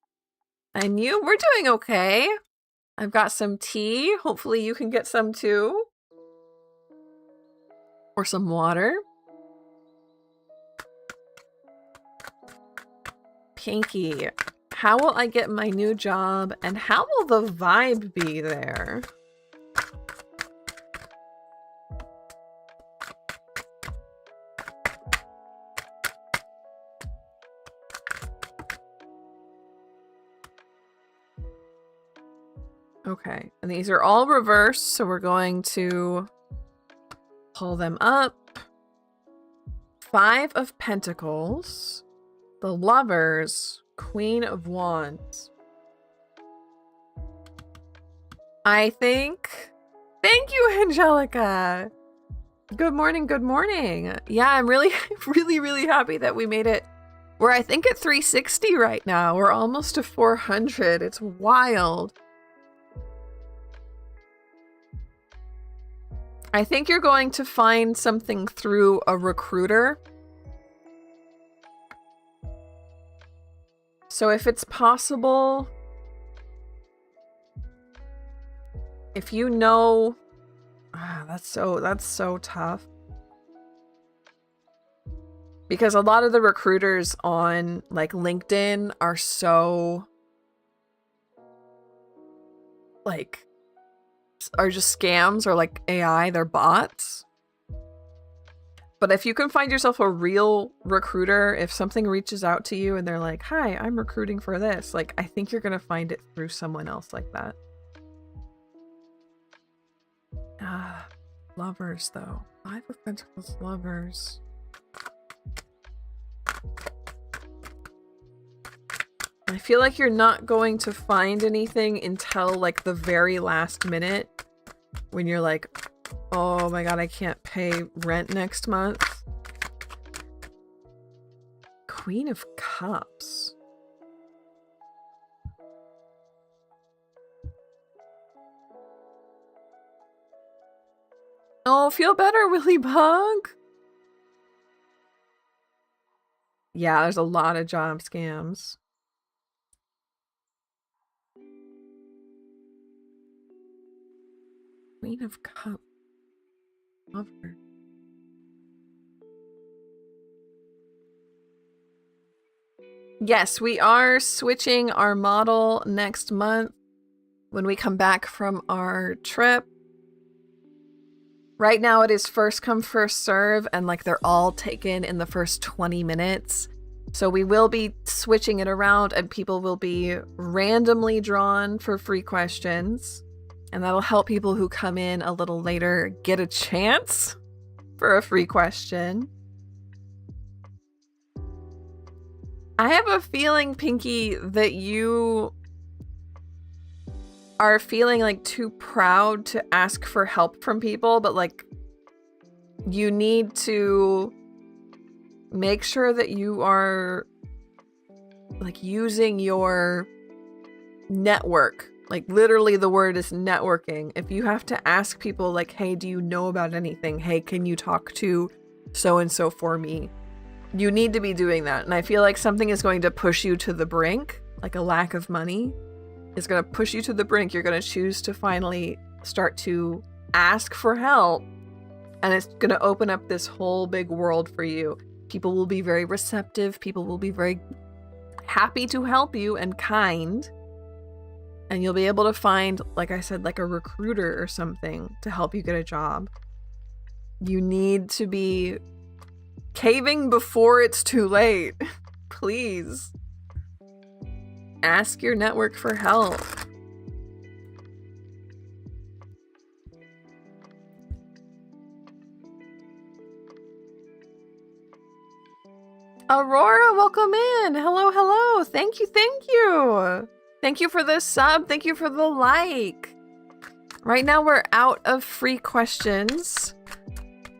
And you, we're doing okay. I've got some tea. Hopefully you can get some too. Or some water. Pinky. How will I get my new job, and how will the vibe be there? Okay, and these are all reversed, so we're going to pull them up. 5 of Pentacles, the Lovers, Queen of Wands. I think... Thank you, Angelica! Good morning, good morning. Yeah, I'm really, really happy that we made it. We're, I think, at 360 right now. We're almost to 400. It's wild. I think you're going to find something through a recruiter. So if it's possible, if you know, that's so tough. Because a lot of the recruiters on like LinkedIn are so like, are just scams or like AI, they're bots. But if you can find yourself a real recruiter, if something reaches out to you and they're like, hi, I'm recruiting for this, like, I think you're going to find it through someone else like that. Lovers, though. 5 of Pentacles, Lovers. I feel like you're not going to find anything until, like, the very last minute when you're like, oh my god, I can't pay rent next month. Queen of Cups. Oh, feel better, Willy Bug. Yeah, there's a lot of job scams. Queen of Cups. Lover. Yes, we are switching our model next month when we come back from our trip. Right now it is first come, first serve, and like they're all taken in the first 20 minutes. So we will be switching it around and people will be randomly drawn for free questions. And that'll help people who come in a little later get a chance for a free question. I have a feeling, Pinky, that you are feeling like too proud to ask for help from people, but like you need to make sure that you are like using your network. Like literally the word is networking. If you have to ask people like, hey, do you know about anything? Hey, can you talk to so-and-so for me? You need to be doing that. And I feel like something is going to push you to the brink, like a lack of money is going to push you to the brink. You're going to choose to finally start to ask for help, and it's going to open up this whole big world for you. People will be very receptive. People will be very happy to help you and kind. And you'll be able to find, like I said, like a recruiter or something to help you get a job. You need to be caving before it's too late. Please. Ask your network for help. Aurora, welcome in. Hello, hello. Thank you, thank you. Thank you for the sub. Thank you for the like. Right now we're out of free questions.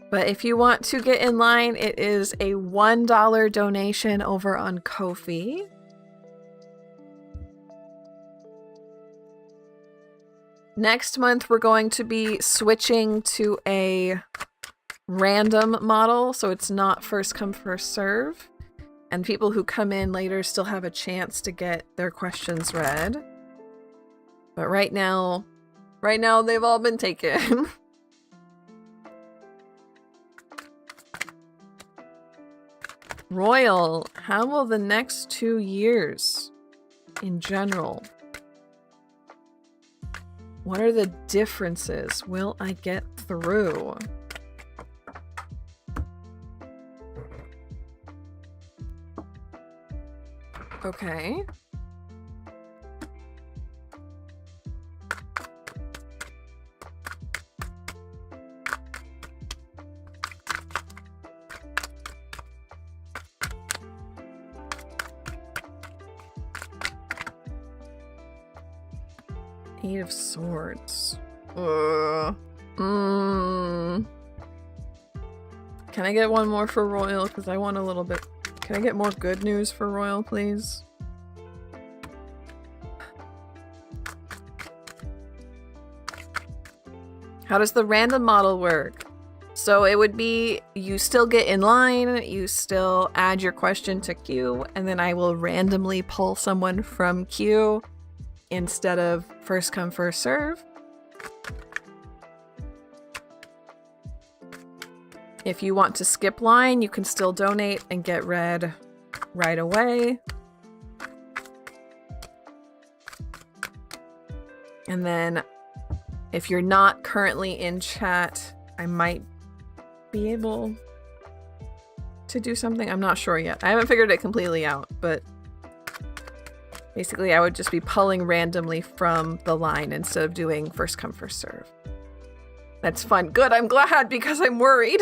But if you want to get in line, it is a $1 donation over on Ko-fi. Next month, we're going to be switching to a random model, so it's not first come, first serve. And people who come in later still have a chance to get their questions read. But right now they've all been taken. Royal, how will the next 2 years in general? What are the differences? Will I get through? Okay. Eight of Swords. Can I get one more for Royal? Because I want a little bit. Can I get more good news for Royal, please? How does the random model work? So it would be, you still get in line, you still add your question to queue, and then I will randomly pull someone from queue instead of first come, first serve. If you want to skip line, you can still donate and get read right away. And then if you're not currently in chat, I might be able to do something. I'm not sure yet. I haven't figured it completely out, but basically I would just be pulling randomly from the line instead of doing first come, first serve. That's fun. Good, I'm glad, because I'm worried.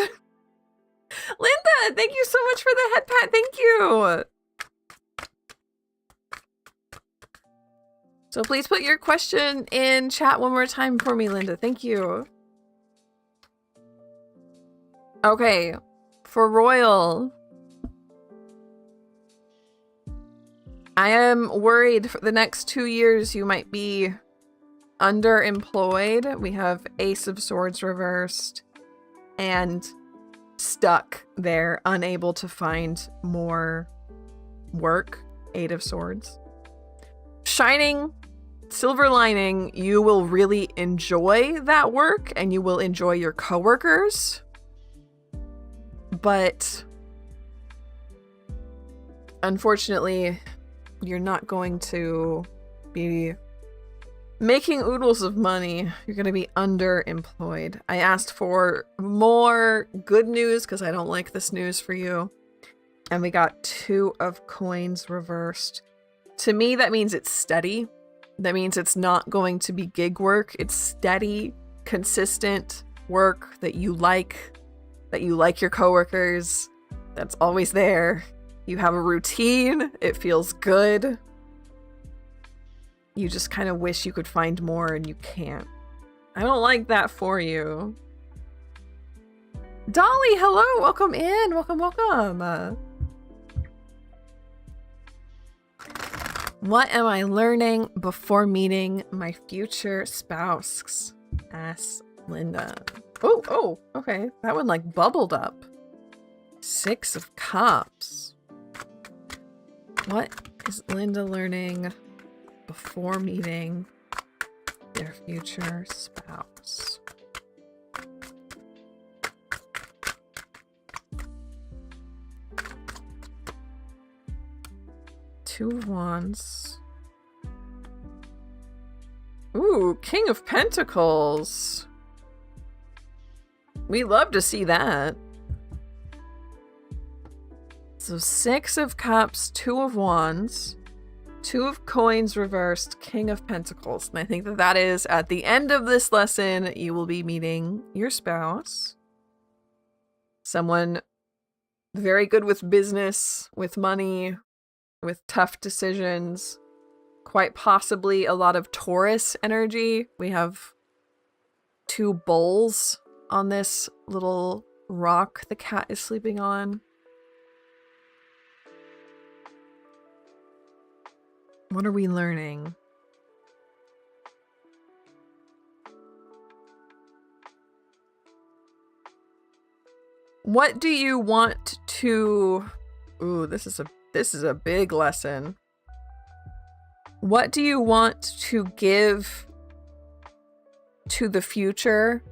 Linda, thank you so much for the head pat. Thank you. So please put your question in chat one more time for me, Linda. Thank you. Okay, for Royal. I am worried for the next 2 years you might be underemployed. We have Ace of Swords reversed and stuck there, unable to find more work. Eight of Swords. Shining, silver lining, you will really enjoy that work and you will enjoy your coworkers. But unfortunately, you're not going to be making oodles of money. You're going to be underemployed. I asked for more good news because I don't like this news for you. And we got 2 of coins reversed. To me, that means it's steady. That means it's not going to be gig work. It's steady, consistent work that you like your coworkers. That's always there. You have a routine. It feels good. You just kind of wish you could find more and you can't. I don't like that for you. Dolly, hello. Welcome in. Welcome, welcome. What am I learning before meeting my future spouse? Asks Linda. Oh, okay. That one like bubbled up. 6 of Cups. What is Linda learning before meeting their future spouse? Two of Wands. Ooh, King of Pentacles. We love to see that. So Six of Cups, Two of Wands, Two of Coins reversed, King of Pentacles. And I think that that is, at the end of this lesson, you will be meeting your spouse. Someone very good with business, with money, with tough decisions. Quite possibly a lot of Taurus energy. We have two bulls on this little rock the cat is sleeping on. What are we learning? What do you want to... Ooh, this is a big lesson. What do you want to give to the future?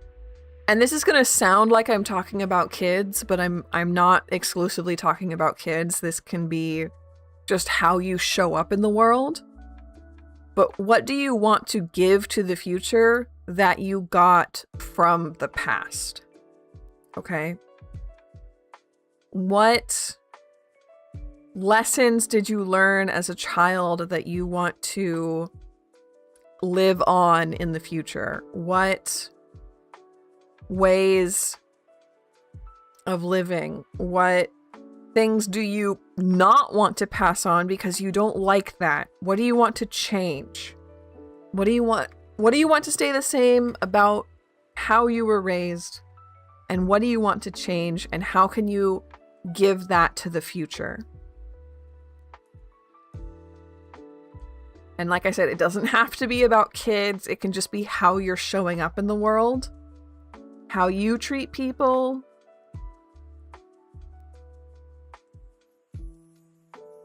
And this is going to sound like I'm talking about kids, but I'm not exclusively talking about kids. This can be just how you show up in the world. But what do you want to give to the future that you got from the past? Okay. What lessons did you learn as a child that you want to live on in the future? What ways of living? What things do you not want to pass on because you don't like that? What do you want to change? What do you want to stay the same about how you were raised? And what do you want to change? And how can you give that to the future? And like I said, it doesn't have to be about kids. It can just be how you're showing up in the world, how you treat people.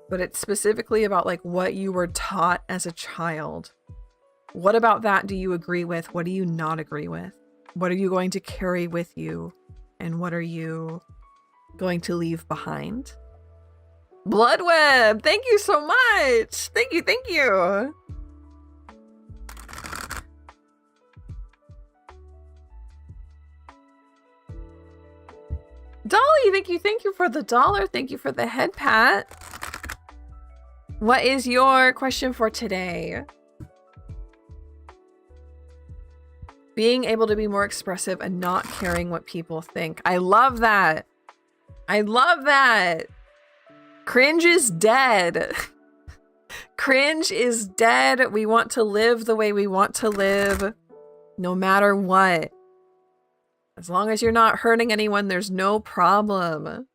But it's specifically about like what you were taught as a child. What about that do you agree with? What do you not agree with? What are you going to carry with you? And what are you going to leave behind? Bloodweb, thank you so much. Thank you, thank you. Dolly, thank you for the $1. Thank you for the head pat. What is your question for today? Being able to be more expressive and not caring what people think. I love that. I love that. Cringe is dead. Cringe is dead. We want to live the way we want to live, no matter what. As long as you're not hurting anyone, there's no problem.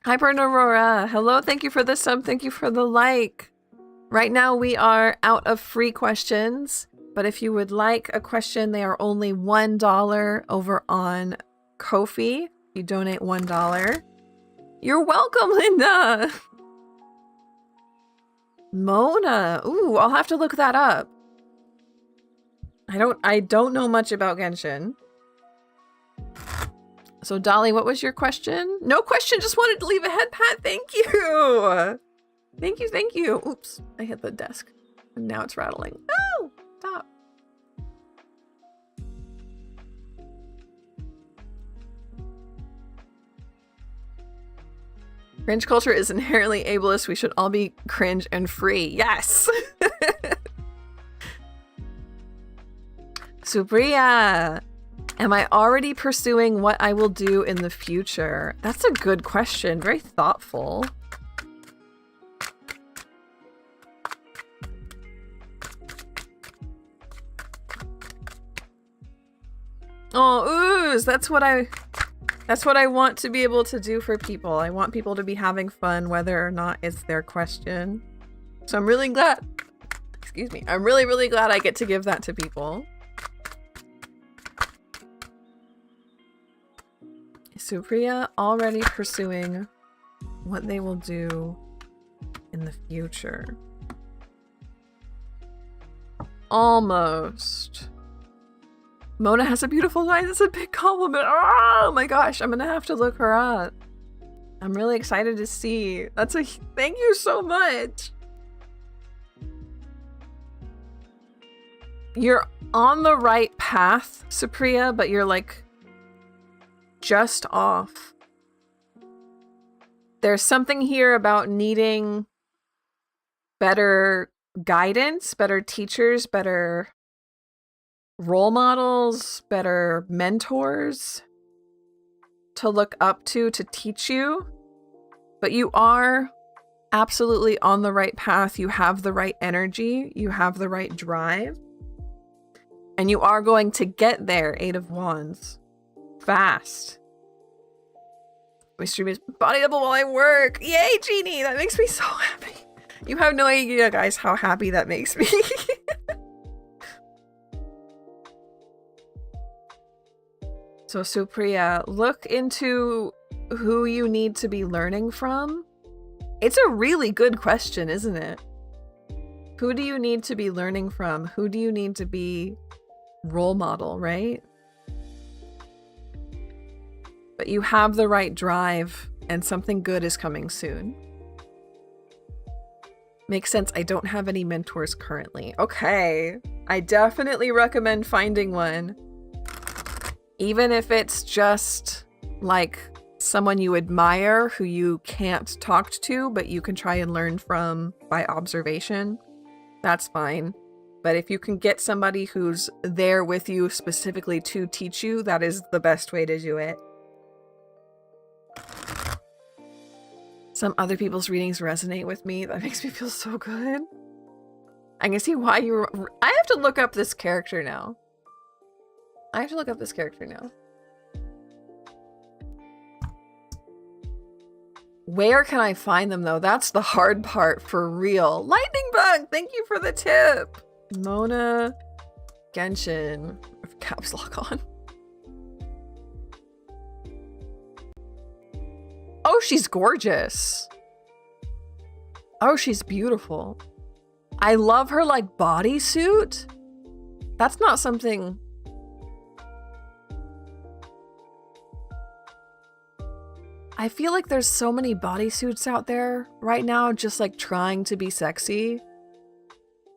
Hyper Aurora, hello, thank you for the sub, thank you for the like. Right now we are out of free questions, but if you would like a question, they are only $1 over on Ko-fi. You donate $1. You're welcome, Linda. Mona, ooh, I'll have to look that up. I don't know much about Genshin. So Dolly, what was your question? No question, just wanted to leave a head pat. Thank you. Thank you, thank you. Oops, I hit the desk and now it's rattling. No, stop. Cringe culture is inherently ableist. We should all be cringe and free. Yes. Supriya, am I already pursuing what I will do in the future? That's a good question. Very thoughtful. Oh, ooze, that's what I want to be able to do for people. I want people to be having fun, whether or not it's their question. So I'm really glad, excuse me, I'm really, really glad I get to give that to people. Supriya already pursuing what they will do in the future. Almost. Mona has a beautiful eyes. That's a big compliment. Oh my gosh, I'm gonna have to look her up. I'm really excited to see. That's a thank you so much. You're on the right path, Supriya, but you're like just off. There's something here about needing better guidance, better teachers, better role models, better mentors to look up to teach you. But you are absolutely on the right path. You have the right energy. You have the right drive. And you are going to get there, Eight of Wands. Fast. My stream is body double while I work. Yay, Jeannie! That makes me so happy. You have no idea, guys, how happy that makes me. So, Supriya, look into who you need to be learning from. It's a really good question, isn't it? Who do you need to be learning from? Who do you need to be role model, right? But you have the right drive and something good is coming soon. Makes sense. I don't have any mentors currently. Okay. I definitely recommend finding one. Even if it's just like someone you admire who you can't talk to, but you can try and learn from by observation, that's fine. But if you can get somebody who's there with you specifically to teach you, that is the best way to do it. Some other people's readings resonate with me. That makes me feel so good. I can see why you were... I have to look up this character now. Where can I find them, though? That's the hard part, for real. Lightning Bug, thank you for the tip. Mona Genshin. With caps lock on. Oh, she's gorgeous. Oh, she's beautiful. I love her, like, bodysuit. That's not something... I feel like there's so many bodysuits out there right now just like trying to be sexy.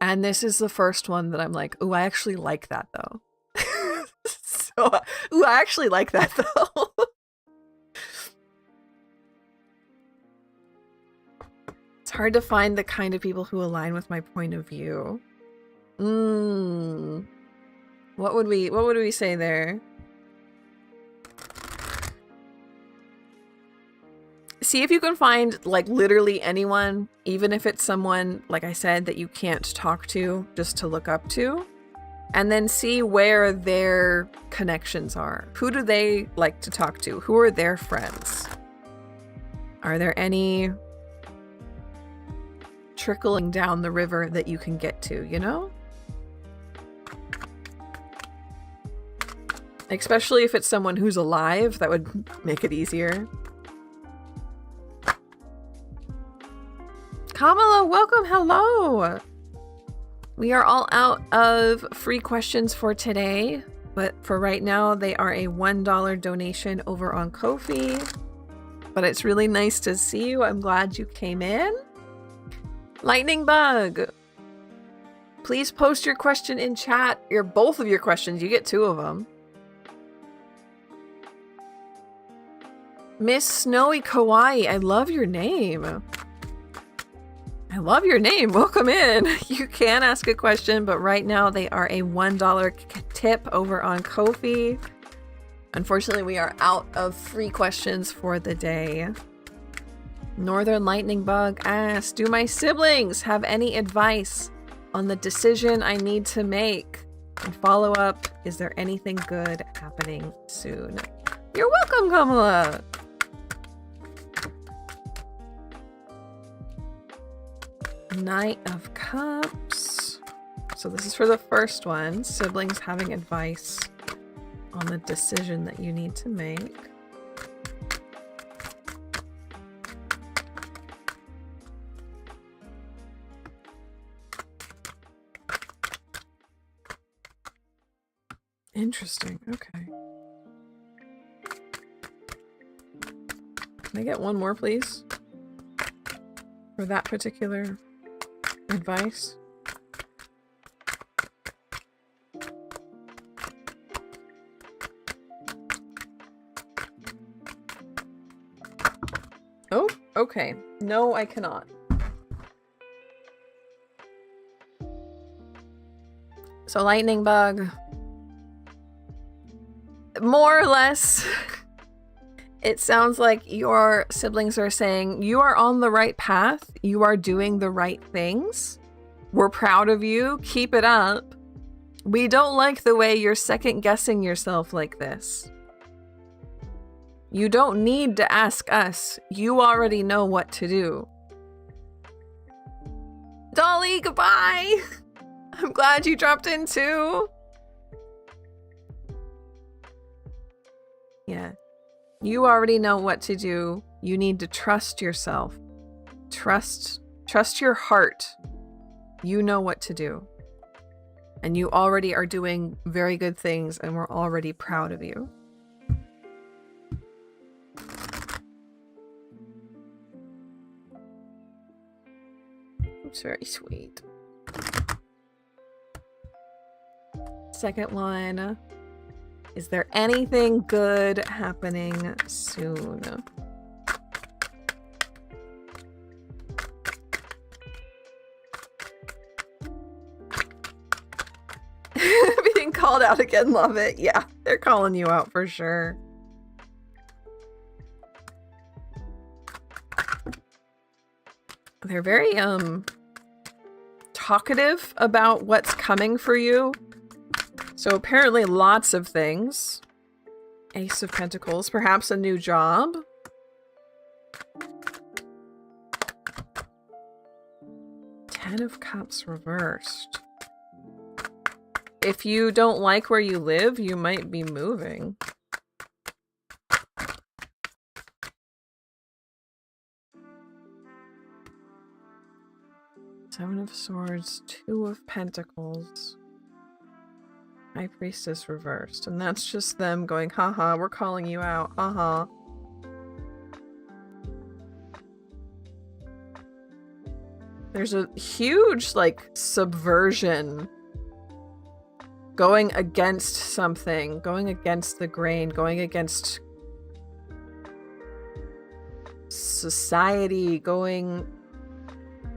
And this is the first one that I'm like, ooh, I actually like that though. Ooh, I actually like that though. It's hard to find the kind of people who align with my point of view. What would we say there? See if you can find, like, literally anyone, even if it's someone, like I said, that you can't talk to, just to look up to. And then see where their connections are. Who do they like to talk to? Who are their friends? Are there any trickling down the river that you can get to, you know? Especially if it's someone who's alive, that would make it easier. Kamala, welcome, hello! We are all out of free questions for today, but for right now, they are a $1 donation over on Ko-fi. But it's really nice to see you. I'm glad you came in. Lightning Bug, please post your question in chat. Both of your questions, you get 2 of them. Miss Snowy Kawaii, I love your name. I love your name. Welcome in. You can ask a question, but right now they are a $1 tip over on Ko-fi. Unfortunately, we are out of free questions for the day. Northern Lightning Bug asks, do my siblings have any advice on the decision I need to make? And follow up, is there anything good happening soon? You're welcome, Kamala. Knight of Cups. So this is for the first one. Siblings having advice on the decision that you need to make. Interesting. Okay. Can I get one more, please? For that particular advice? Oh, okay. No, I cannot. So lightning bug. More or less, it sounds like your siblings are saying, you are on the right path. You are doing the right things. We're proud of you. Keep it up. We don't like the way you're second guessing yourself like this. You don't need to ask us. You already know what to do. Dolly, goodbye. I'm glad you dropped in too. Yeah. You already know what to do. You need to trust yourself. Trust your heart. You know what to do. And you already are doing very good things, and we're already proud of you. It's very sweet. Second one. Is there anything good happening soon? Being called out again, love it. Yeah, they're calling you out for sure. They're very, talkative about what's coming for you. So apparently lots of things. Ace of Pentacles, perhaps a new job. Ten of Cups reversed. If you don't like where you live, you might be moving. Seven of Swords, Two of Pentacles. High Priestess reversed. And that's just them going, haha, we're calling you out. Haha. There's a huge, like, subversion. Going against something. Going against the grain. Going against society.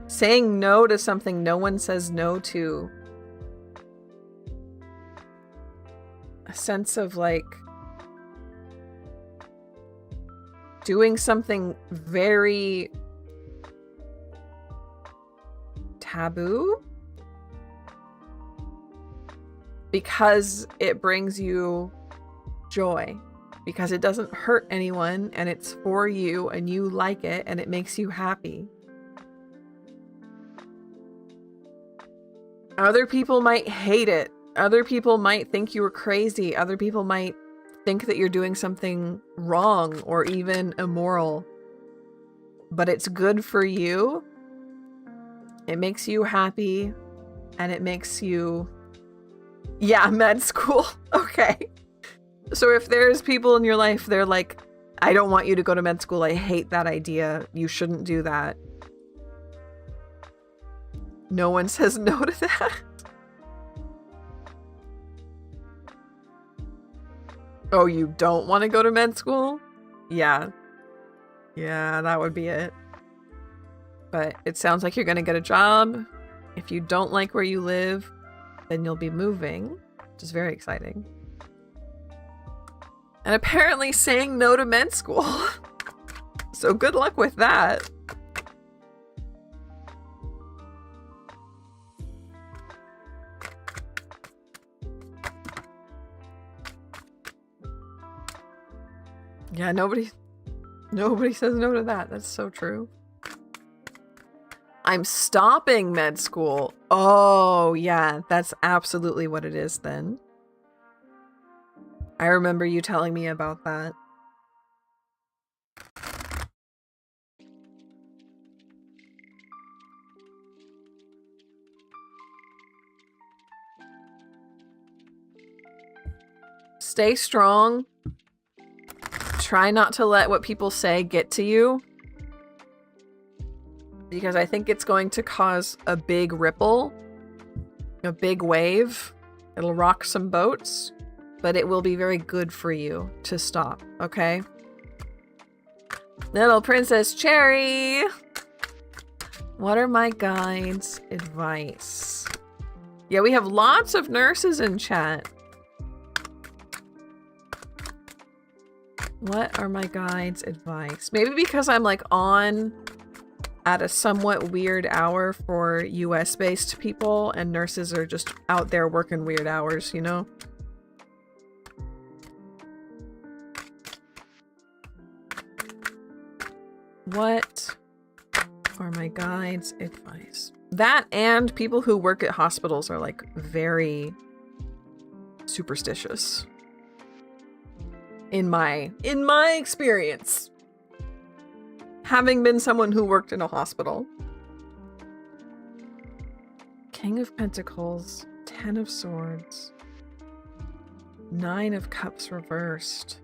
Saying no to something no one says no to. A sense of, like, doing something very taboo because it brings you joy, because it doesn't hurt anyone and it's for you and you like it and it makes you happy. Other people might hate it. Other people might think you were crazy. Other people might think that you're doing something wrong or even immoral. But it's good for you. It makes you happy. And it makes you... Yeah, med school. Okay. So if there's people in your life, they're like, I don't want you to go to med school. I hate that idea. You shouldn't do that. No one says no to that. Oh, you don't want to go to med school? Yeah. Yeah, that would be it. But it sounds like you're going to get a job. If you don't like where you live, then you'll be moving, which is very exciting. And apparently saying no to med school. So good luck with that. Yeah, nobody says no to that. That's so true. I'm stopping med school. Oh, yeah, that's absolutely what it is then. I remember you telling me about that. Stay strong. try not to let what people say get to you, because I think it's going to cause a big ripple, a big wave. It'll rock some boats, but it will be very good for you to stop, okay? Little Princess Cherry! What are my guides' advice? Yeah, we have lots of nurses in chat. What are my guides' advice? Maybe because I'm like on at a somewhat weird hour for US-based people, and nurses are just out there working weird hours, you know? What are my guides' advice? That and people who work at hospitals are like very superstitious. In my experience. Having been someone who worked in a hospital. King of Pentacles, 10 of Swords, 9 of Cups reversed.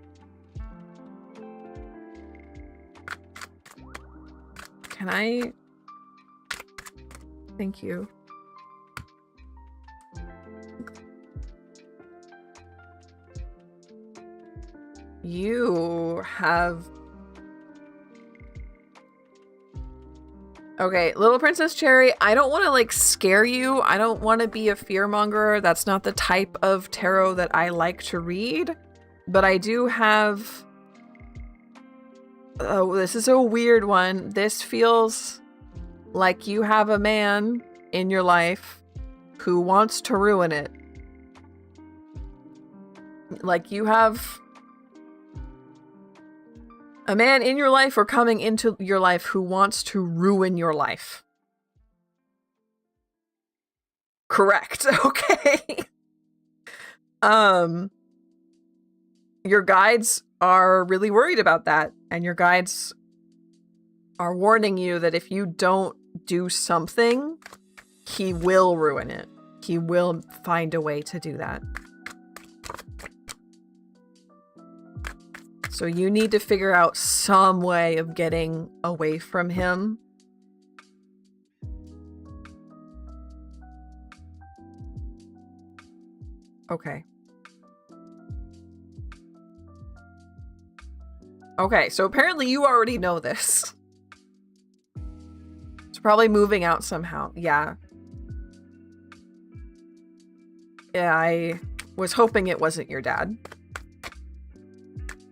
Can I? Thank you. You have... Okay, Little Princess Cherry, I don't want to like scare you. I don't want to be a fearmonger. That's not the type of tarot that I like to read. But I do have... Oh, this is a weird one. This feels like you have a man in your life who wants to ruin it. Like you have a man in your life or coming into your life who wants to ruin your life. Correct. Okay. Your guides are really worried about that, and your guides are warning you that if you don't do something, he will ruin it. He will find a way to do that. So you need to figure out some way of getting away from him. Okay. Okay, so apparently you already know this. It's probably moving out somehow. Yeah. Yeah, I was hoping it wasn't your dad.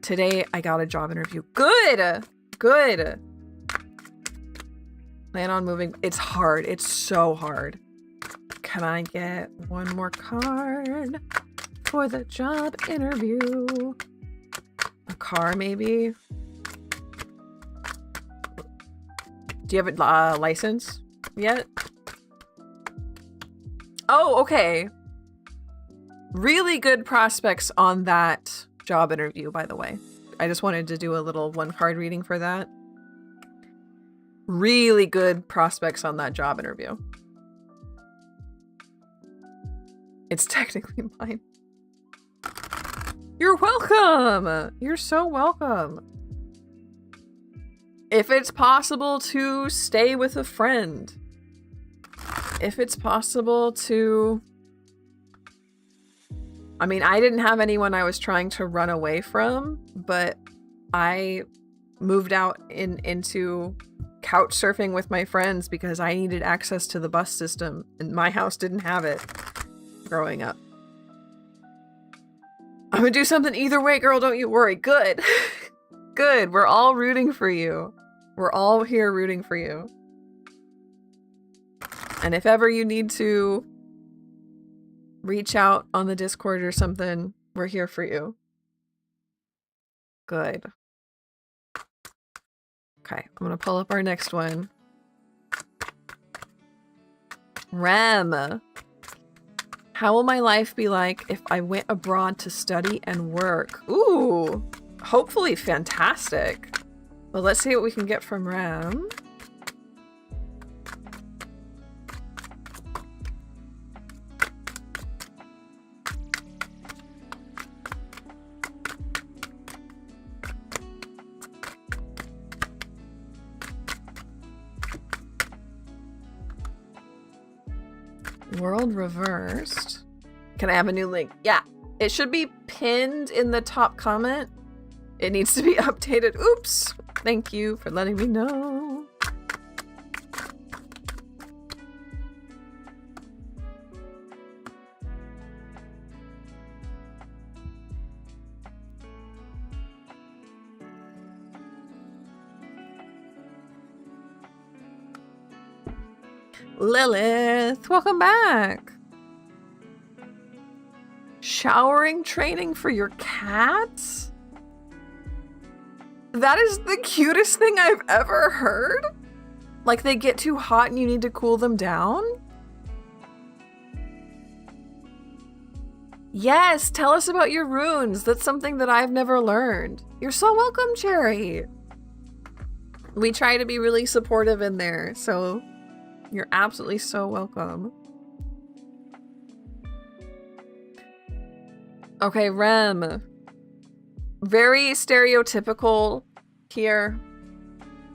Today, I got a job interview. Good! Good! Plan on moving. It's hard. It's so hard. Can I get one more card for the job interview? A car, maybe? Do you have a license yet? Oh, okay. Really good prospects on that job interview, by the way. I just wanted to do a little one card reading for that. Really good prospects on that job interview. It's technically mine. You're welcome! You're so welcome. If it's possible to stay with a friend. If it's possible to... I mean, I didn't have anyone I was trying to run away from, but I moved out into couch surfing with my friends because I needed access to the bus system, and my house didn't have it growing up. I'm gonna do something either way, girl, don't you worry. Good. Good. We're all rooting for you. We're all here rooting for you. And if ever you need to reach out on the Discord or something, we're here for you. Good. Okay, I'm gonna pull up our next one. Rem. How will my life be like if I went abroad to study and work? Ooh, hopefully fantastic. Well, let's see what we can get from Rem. World reversed. Can I have a new link? Yeah. It should be pinned in the top comment. It needs to be updated. Oops. Thank you for letting me know. Lilith, welcome back. Showering training for your cats? That is the cutest thing I've ever heard. Like they get too hot and you need to cool them down? Yes, tell us about your runes. That's something that I've never learned. You're so welcome, Cherry. We try to be really supportive in there, so you're absolutely so welcome. Okay, Rem. Very stereotypical here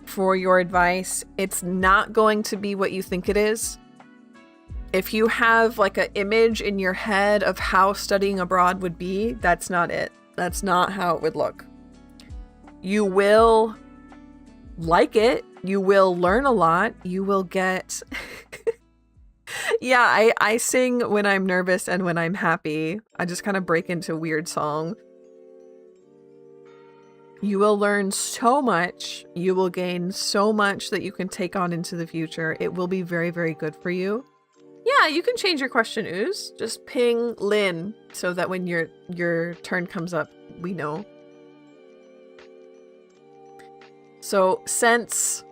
for your advice. It's not going to be what you think it is. If you have like an image in your head of how studying abroad would be, that's not it. That's not how it would look. You will like it. You will learn a lot. You will get... Yeah, I sing when I'm nervous and when I'm happy. I just kind of break into weird song. You will learn so much. You will gain so much that you can take on into the future. It will be very, very good for you. Yeah, you can change your question, Ooze. Just ping Lynn so that when your turn comes up, we know. So, since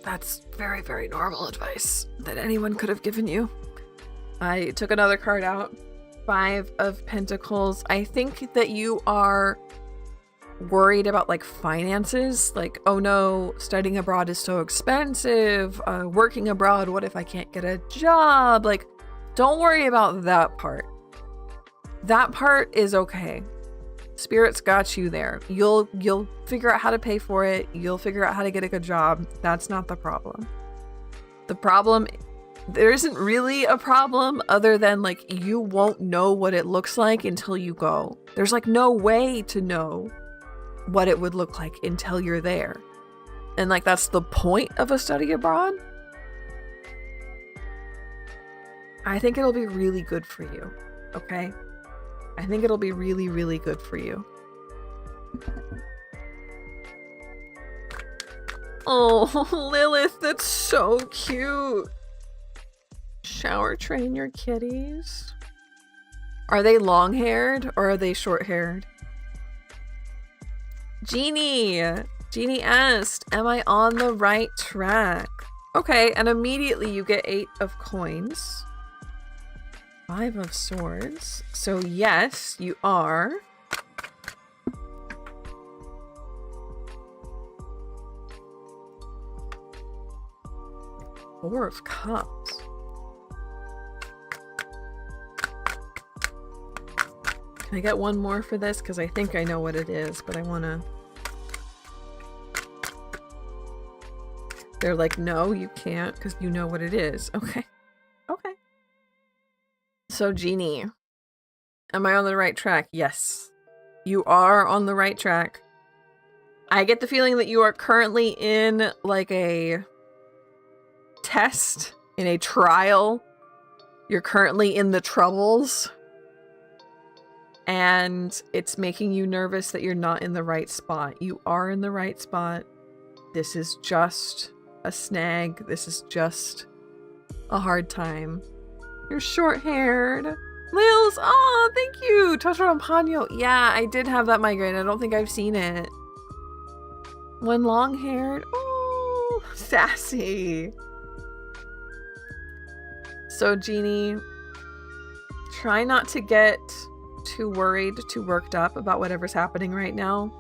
that's very, very normal advice that anyone could have given you, I took another card out. 5 of Pentacles. I think that you are worried about like finances, like, oh no, studying abroad is so expensive, working abroad, what if I can't get a job? Like, don't worry about that part. That part is okay. Spirit's got you there. You'll figure out how to pay for it. You'll figure out how to get a good job. That's not the problem. The problem, there isn't really a problem other than like you won't know what it looks like until you go. There's like no way to know what it would look like until you're there. And like that's the point of a study abroad. I think it'll be really good for you. Okay? I think it'll be really, really good for you. Oh, Lilith, that's so cute. Shower train your kitties. Are they long-haired or are they short-haired? Jeannie asked, am I on the right track? Okay, and immediately you get 8 of coins. 5 of swords. So yes, you are. Four of cups. Can I get one more for this? Because I think I know what it is, but I want to... They're like, no, you can't, because you know what it is. Okay. Okay. So, Jeannie, am I on the right track? Yes. You are on the right track. I get the feeling that you are currently in, like, a test, in a trial. You're currently in the troubles. And it's making you nervous that you're not in the right spot. You are in the right spot. This is just a snag. This is just a hard time. You're short-haired. Lils, oh, thank you. Totorompano. Yeah, I did have that migraine. I don't think I've seen it. When long-haired. Oh, sassy. So, Jeannie, try not to get too worried, too worked up about whatever's happening right now.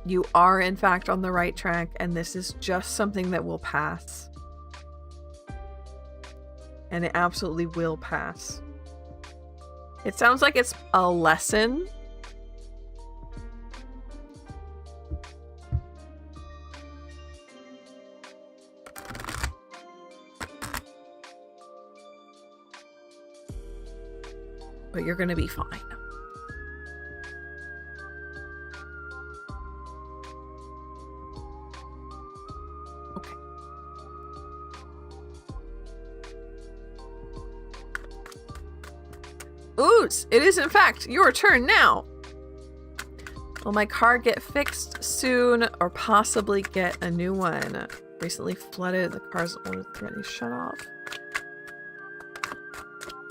You are, in fact, on the right track, and this is just something that will pass. And it absolutely will pass. It sounds like it's a lesson. but you're gonna be fine. Okay. Ooze, it is in fact your turn now. Will my car get fixed soon or possibly get a new one? Recently flooded, the car's already shut off.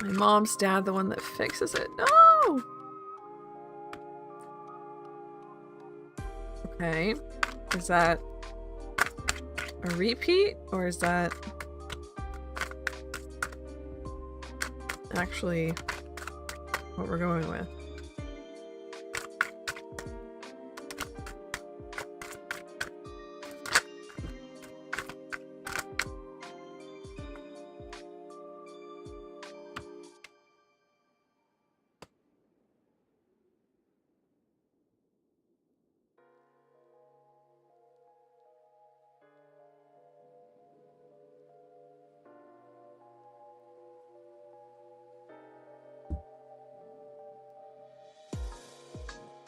My mom's dad, the one that fixes it. No! Okay. Is that a repeat or is that actually what we're going with?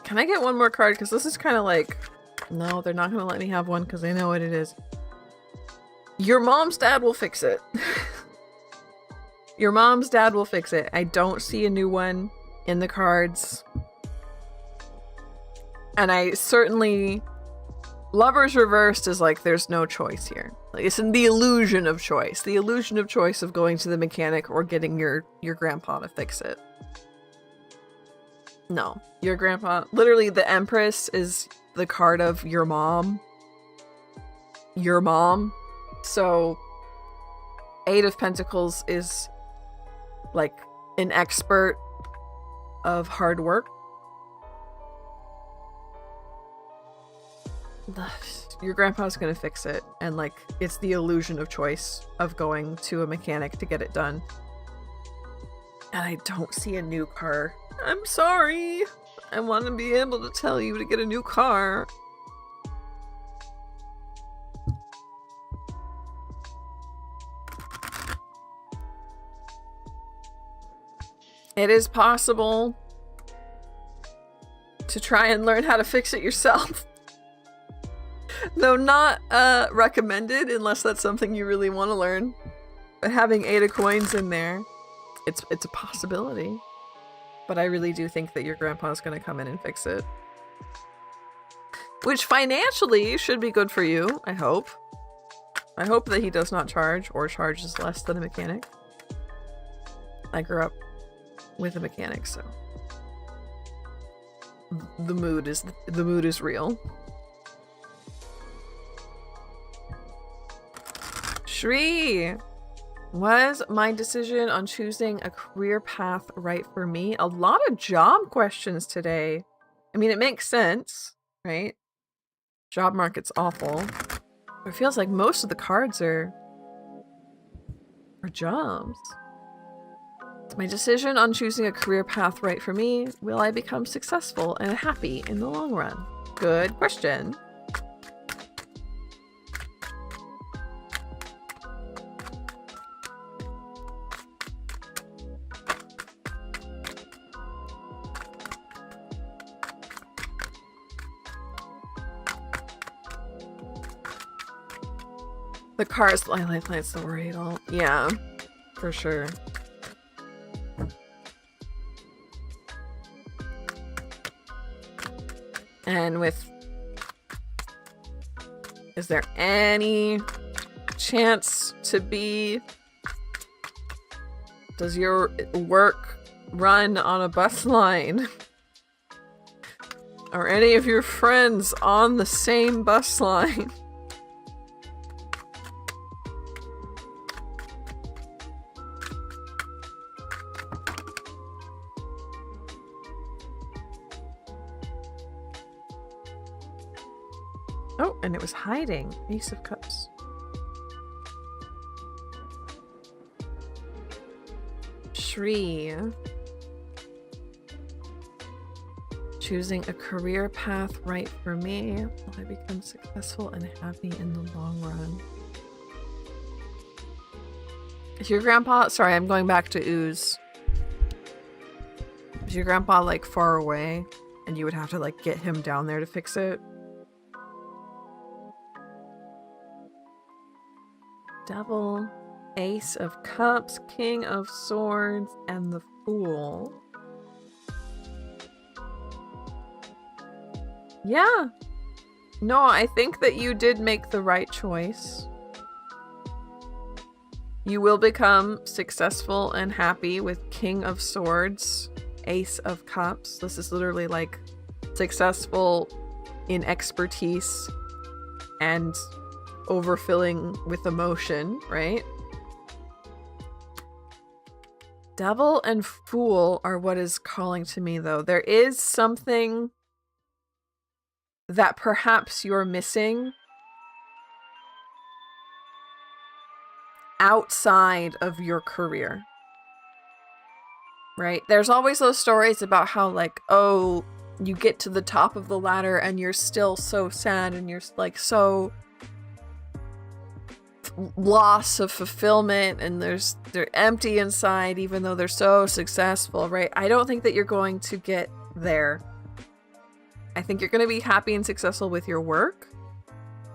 Can I get one more card? Because this is kind of like... No, they're not going to let me have one because they know what it is. Your mom's dad will fix it. Your mom's dad will fix it. I don't see a new one in the cards. And I certainly... Lovers Reversed is like, there's no choice here. Like, it's in the illusion of choice. The illusion of choice of going to the mechanic or getting your grandpa to fix it. No, your grandpa, literally the Empress is the card of your mom. Your mom. So, Eight of Pentacles is like an expert of hard work. Your grandpa's gonna fix it. And like, it's the illusion of choice of going to a mechanic to get it done. And I don't see a new car. I'm sorry. I want to be able to tell you to get a new car. It is possible to try and learn how to fix it yourself. Though not recommended unless that's something you really want to learn. But having 8 of coins in there, it's a possibility. But I really do think that your grandpa's going to come in and fix it. Which financially should be good for you, I hope. I hope that he does not charge or charges less than a mechanic. I grew up with a mechanic, so the mood is real. Shri! Was my decision on choosing a career path right for me? A lot of job questions today. I mean, it makes sense, right? Job market's awful. It feels like most of the cards are jobs. Is my decision on choosing a career path right for me? Will I become successful and happy in the long run? Good question. The car's lifelines the worry at all. Yeah, for sure. And with... Is there any chance to be... Does your work run on a bus line? Are any of your friends on the same bus line? Oh, and it was hiding. Ace of Cups. Shri. Choosing a career path right for me. Will I become successful and happy in the long run? Is your grandpa... Sorry, I'm going back to Ooze. Is your grandpa like far away and you would have to like get him down there to fix it? Devil, Ace of Cups, King of Swords, and the Fool. Yeah. No, I think that you did make the right choice. You will become successful and happy with King of Swords, Ace of Cups. This is literally like successful in expertise and overfilling with emotion, right? Devil and Fool are what is calling to me, though. There is something that perhaps you're missing outside of your career, right? There's always those stories about how like, oh, you get to the top of the ladder and you're still so sad and you're like so loss of fulfillment and they're empty inside even though they're so successful, right? I don't think that you're going to get there. I think you're going to be happy and successful with your work.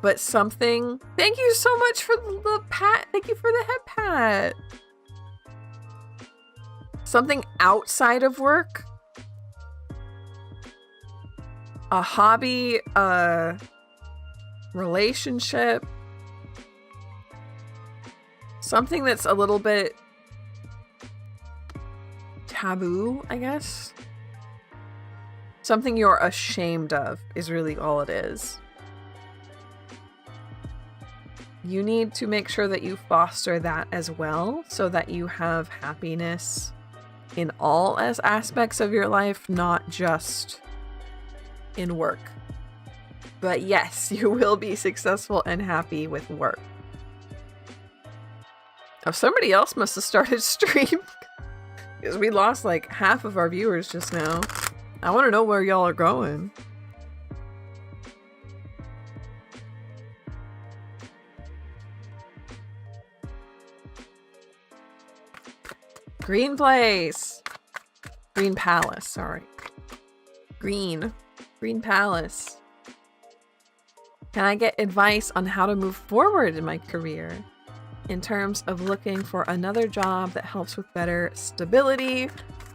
But something... Thank you so much for the pat. Thank you for the head pat. Something outside of work. A hobby, a relationship. Something that's a little bit taboo, I guess. Something you're ashamed of is really all it is. You need to make sure that you foster that as well so that you have happiness in all as aspects of your life, not just in work. But yes, you will be successful and happy with work. Oh, somebody else must have started stream because we lost like half of our viewers just now. I want to know where y'all are going. Green Place. Green Palace, sorry. Green Palace. Can I get advice on how to move forward in my career in terms of looking for another job that helps with better stability,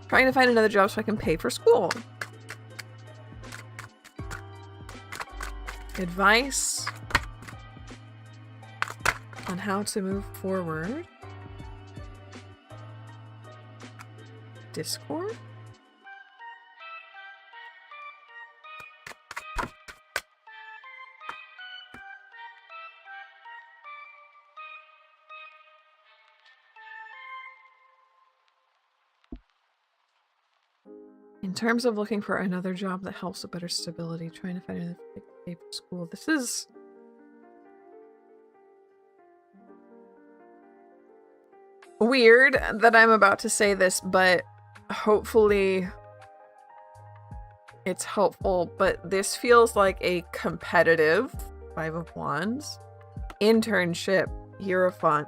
trying to find another job so I can pay for school? Advice on how to move forward. Discord? In terms of looking for another job that helps with better stability, trying to find another pay for school. This is weird that I'm about to say this, but hopefully it's helpful. But this feels like a competitive Five of Wands internship Hierophant,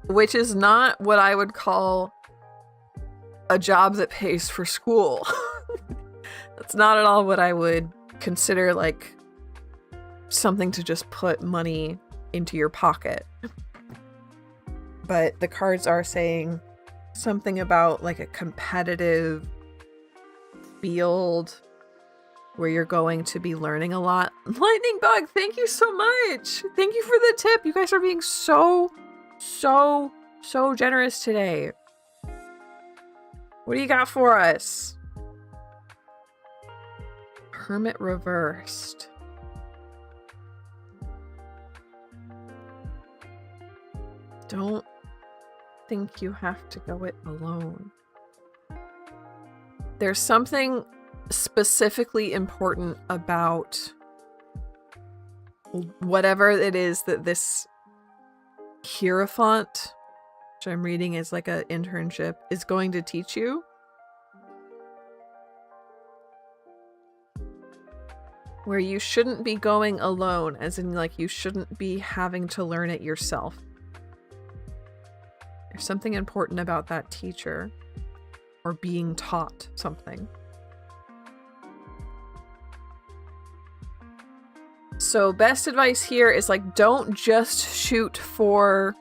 which is not what I would call a job that pays for school. That's not at all what I would consider like something to just put money into your pocket. But the cards are saying something about like a competitive field where you're going to be learning a lot. Lightning Bug, thank you so much. Thank you for the tip. You guys are being so generous today. What do you got for us? Hermit reversed. Don't think you have to go it alone. There's something specifically important about whatever it is that this Hierophant, which I'm reading as like an internship, is going to teach you. Where you shouldn't be going alone, as in like you shouldn't be having to learn it yourself. There's something important about that teacher. or being taught something. So best advice here is like, don't just shoot for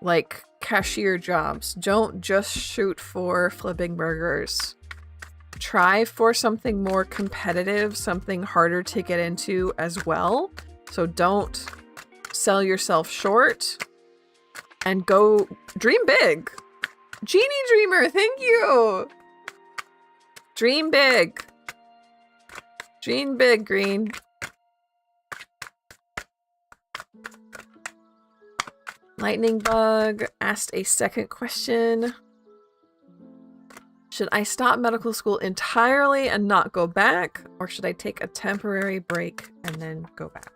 like cashier jobs. Don't just shoot for flipping burgers. Try for something more competitive, something harder to get into as well. So don't sell yourself short and go dream big. Genie Dreamer, thank you. Dream big. Dream big, Green. Lightning Bug asked a second question. Should I stop medical school entirely and not go back? Or should I take a temporary break and then go back?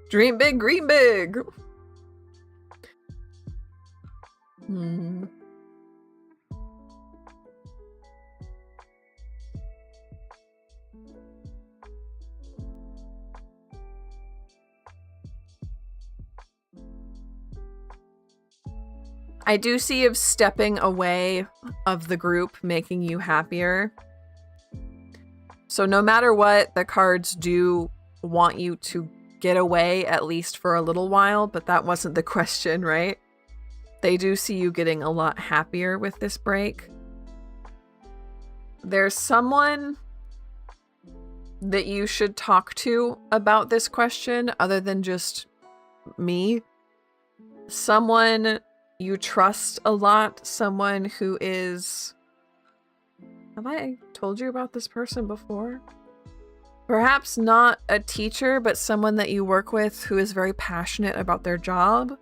Dream big, green big. I do see if stepping away of the group making you happier. So no matter what, the cards do want you to get away at least for a little while, but that wasn't the question, right? They do see you getting a lot happier with this break. There's someone that you should talk to about this question other than just me. Someone you trust a lot, someone who is... Have I told you about this person before? Perhaps not a teacher, but someone that you work with who is very passionate about their job.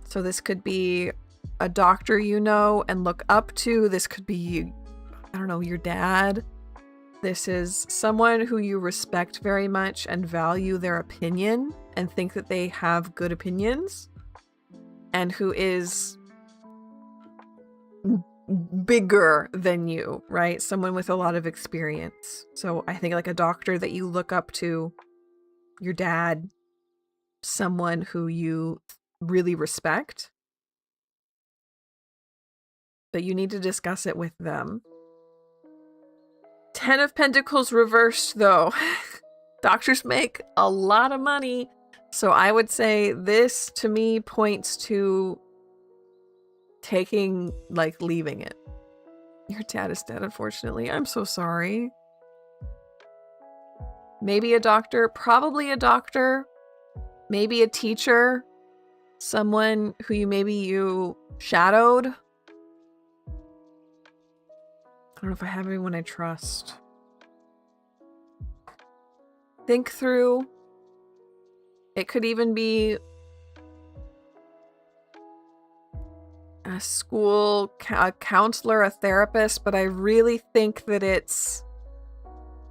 So this could be a doctor you know and look up to. This could be, I don't know, your dad. This is someone who you respect very much and value their opinion and think that they have good opinions, and who is bigger than you, right? Someone with a lot of experience. So I think like a doctor that you look up to, your dad, someone who you really respect. But you need to discuss it with them. 10 of Pentacles reversed, though. Doctors make a lot of money. So I would say this, to me, points to taking, like, leaving it. Your dad is dead, unfortunately. I'm so sorry. Maybe a doctor. Probably a doctor. Maybe a teacher. Someone who you shadowed. I don't know if I have anyone I trust. Think through. It could even be a school, a counselor, a therapist, but I really think that it's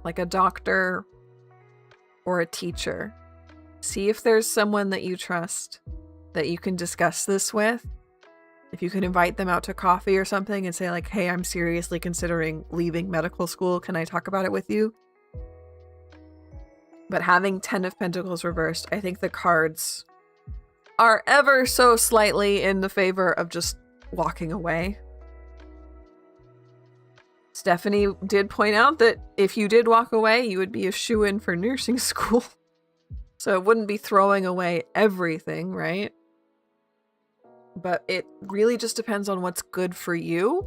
like a doctor or a teacher. See if there's someone that you trust that you can discuss this with. If you can invite them out to coffee or something and say like, hey, I'm seriously considering leaving medical school. Can I talk about it with you? But having 10 of Pentacles reversed, I think the cards are ever so slightly in the favor of just walking away. Stephanie did point out that if you did walk away, you would be a shoo-in for nursing school. So it wouldn't be throwing away everything, right? But it really just depends on what's good for you.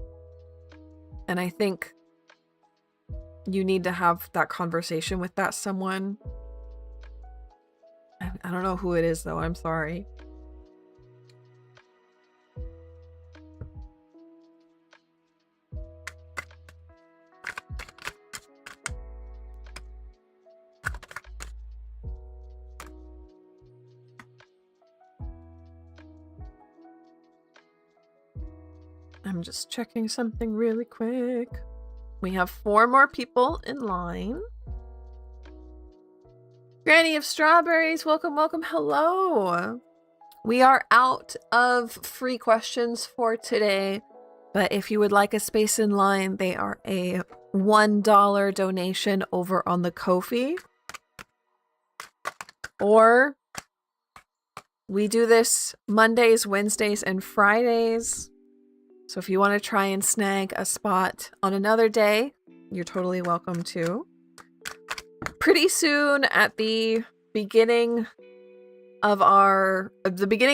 And I think you need to have that conversation with that someone. I don't know who it is, though. I'm sorry. I'm just checking something really quick. We have 4 more people in line. Granny of Strawberries, welcome, welcome, hello. We are out of free questions for today, but if you would like a space in line, they are a $1 donation over on the Ko-fi. Or we do this Mondays, Wednesdays, and Fridays. So if you want to try and snag a spot on another day, you're totally welcome to. Pretty soon at the beginning of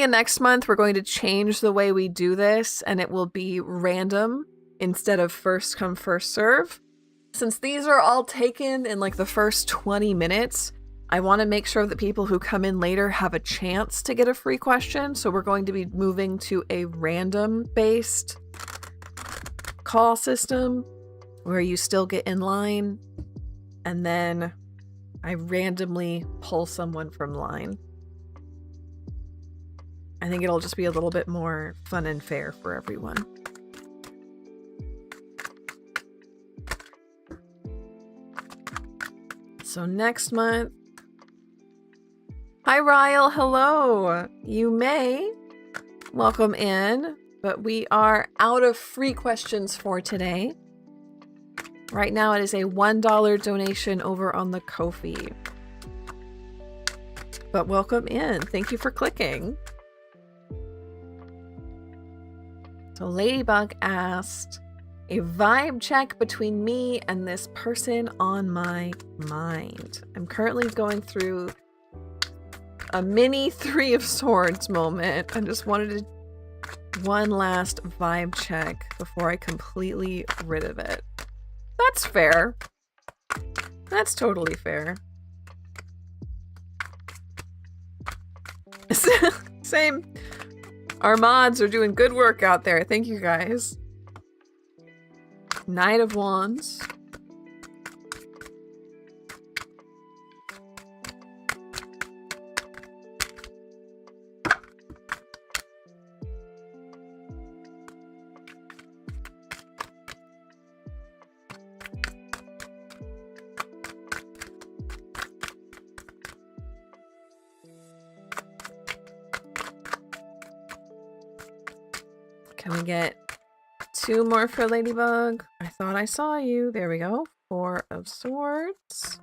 next month, we're going to change the way we do this, and it will be random instead of first come, first serve. Since these are all taken in like the first 20 minutes, I want to make sure that people who come in later have a chance to get a free question. So we're going to be moving to a random-based call system where you still get in line and then I randomly pull someone from line. I think it'll just be a little bit more fun and fair for everyone. So next month, hi Ryle, hello. You may welcome in, but we are out of free questions for today. Right now it is a $1 donation over on the Ko-fi. But welcome in. Thank you for clicking. So Ladybug asked, a vibe check between me and this person on my mind. I'm currently going through a mini 3 of Swords moment. I just wanted one last vibe check before I completely rid of it. That's fair. That's totally fair. Same. Our mods are doing good work out there. Thank you guys. Knight of Wands. Can we get 2 more for Ladybug? I thought I saw you. There we go. 4 of Swords.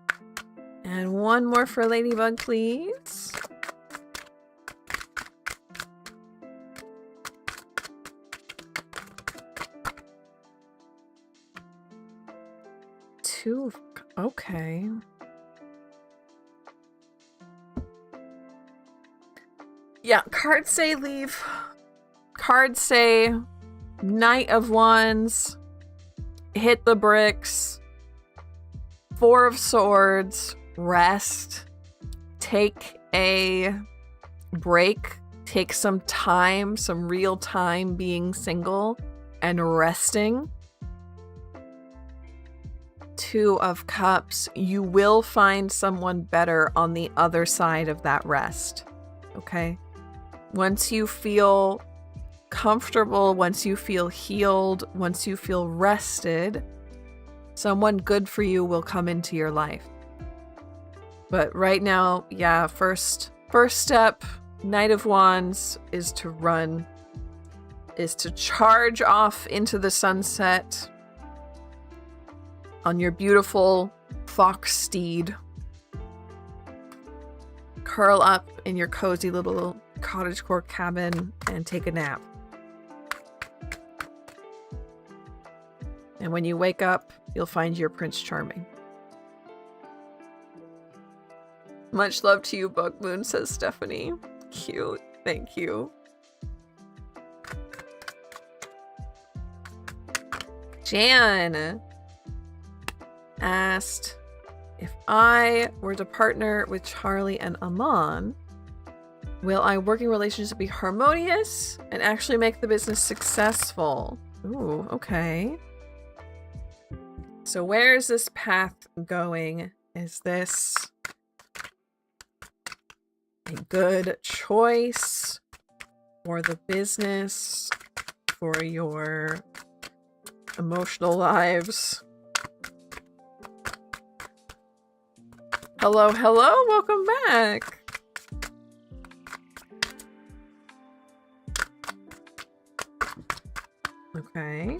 And 1 more for Ladybug, please. Two. Okay. Yeah, cards say leave. Cards say Knight of Wands, hit the bricks, 4 of Swords, rest, take a break, take some time, some real time being single and resting. 2 of Cups, you will find someone better on the other side of that rest, okay? Once you feel comfortable, once you feel healed, once you feel rested, someone good for you will come into your life. But right now, yeah, first step, Knight of Wands, is to run, is to charge off into the sunset on your beautiful fox steed. Curl up in your cozy little cottagecore cabin and take a nap. And when you wake up, you'll find your Prince Charming. Much love to you, Bug Moon, says Stephanie. Cute. Thank you. Jan asked, if I were to partner with Charlie and Aman, will our working relationship be harmonious and actually make the business successful? Ooh, okay. So where is this path going? Is this a good choice for the business, for your emotional lives? Hello, hello, welcome back. Okay.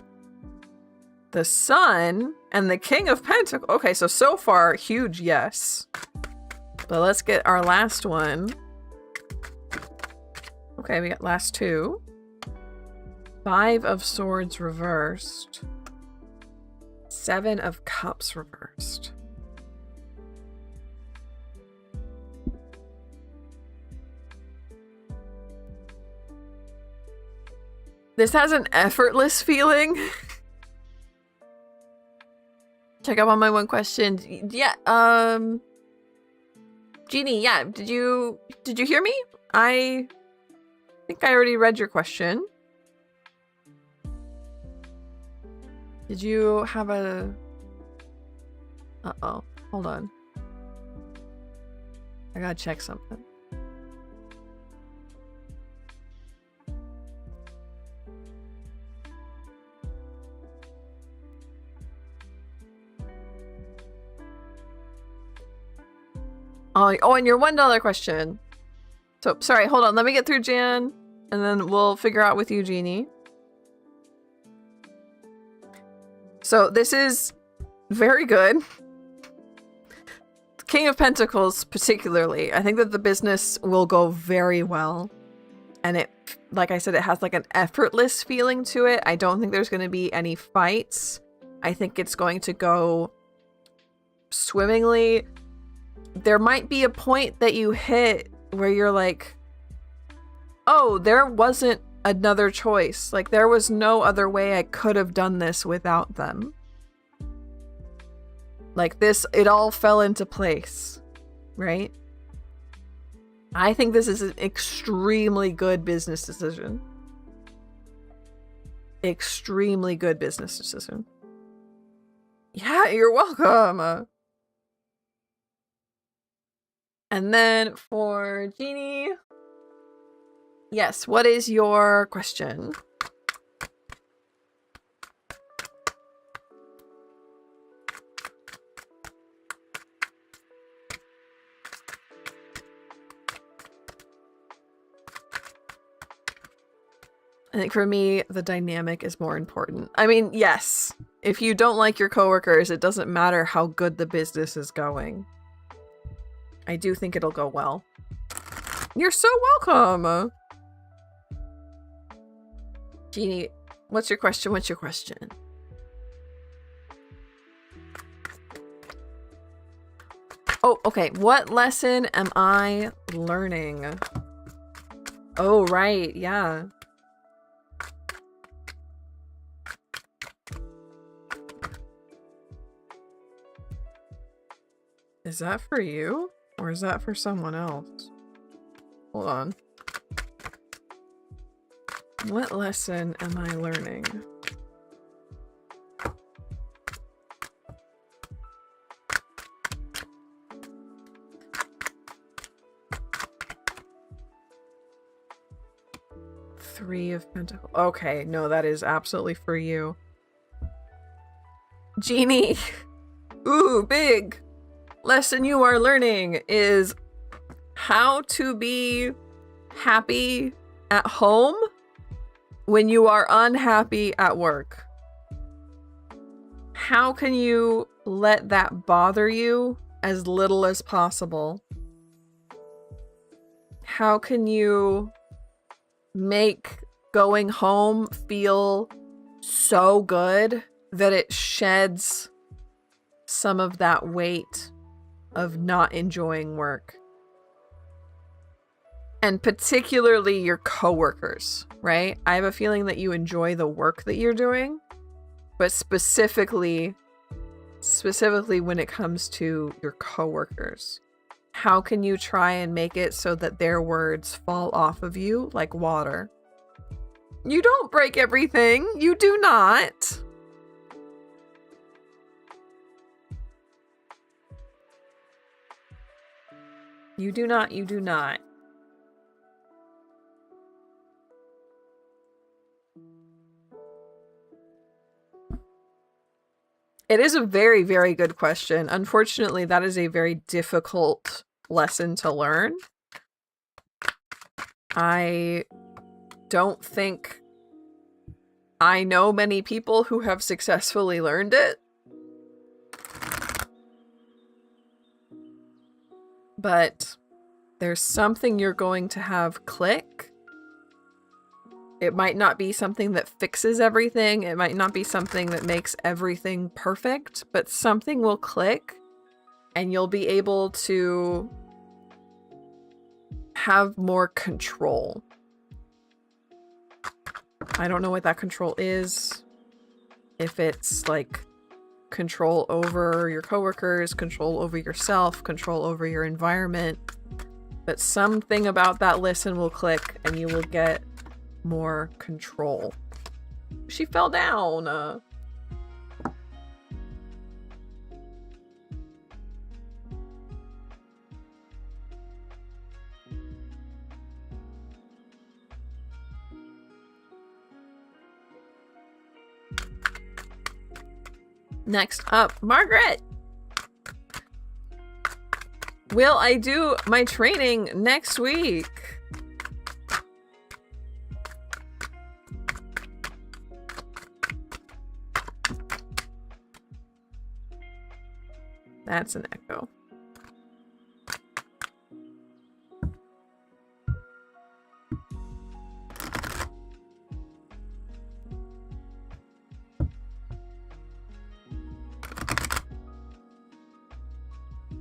The Sun and the King of Pentacles. Okay, so far, huge yes. But let's get our last one. Okay, we got last two. 5 of Swords reversed. 7 of Cups reversed. This has an effortless feeling. Check up on my one question. Yeah, Jeannie, yeah, did you hear me? I think I already read your question. Did you have a... Uh-oh, hold on. I gotta check something. Oh, and your $1 question. So, sorry, hold on. Let me get through Jan, and then we'll figure out with you, Jeannie. So, this is very good. King of Pentacles, particularly. I think that the business will go very well. And it, like I said, it has like an effortless feeling to it. I don't think there's going to be any fights. I think it's going to go swimmingly. There might be a point that you hit where you're like, oh, there wasn't another choice. Like, there was no other way I could have done this without them. Like, this, it all fell into place, right? I think this is an extremely good business decision. Extremely good business decision. Yeah, you're welcome. And then for Jeannie, yes, what is your question? I think for me, the dynamic is more important. I mean, yes, if you don't like your coworkers, it doesn't matter how good the business is going. I do think it'll go well. You're so welcome! Jeannie, what's your question? What's your question? Oh, okay. What lesson am I learning? Oh, right. Yeah. Is that for you? Or is that for someone else? Hold on. What lesson am I learning? Three of Pentacles. Okay, no, that is absolutely for you. Jeannie! Ooh, big! Lesson you are learning is how to be happy at home when you are unhappy at work. How can you let that bother you as little as possible? How can you make going home feel so good that it sheds some of that weight of not enjoying work? And particularly your coworkers, right? I have a feeling that you enjoy the work that you're doing, but specifically when it comes to your coworkers, how can you try and make it so that their words fall off of you like water? You don't break everything. You do not. You do not. You do not. It is a very, very good question. Unfortunately, that is a very difficult lesson to learn. I don't think I know many people who have successfully learned it. But there's something you're going to have click. It might not be something that fixes everything. It might not be something that makes everything perfect, but something will click and you'll be able to have more control. I don't know what that control is. If it's like control over your coworkers, control over yourself, control over your environment. But something about that listen will click and you will get more control. She fell down. Next up, Margaret. Will I do my training next week? That's an echo.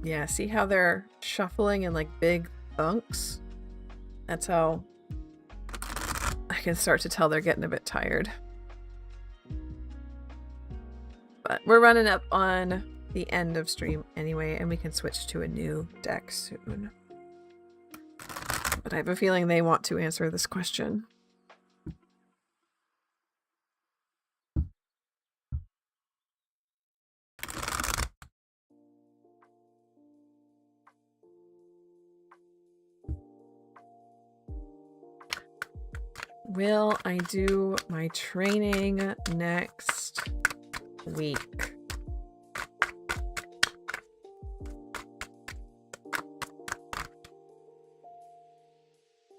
Yeah, see how they're shuffling in like big thunks? That's how I can start to tell they're getting a bit tired. But we're running up on the end of stream anyway, and we can switch to a new deck soon. But I have a feeling they want to answer this question. Will I do my training next week?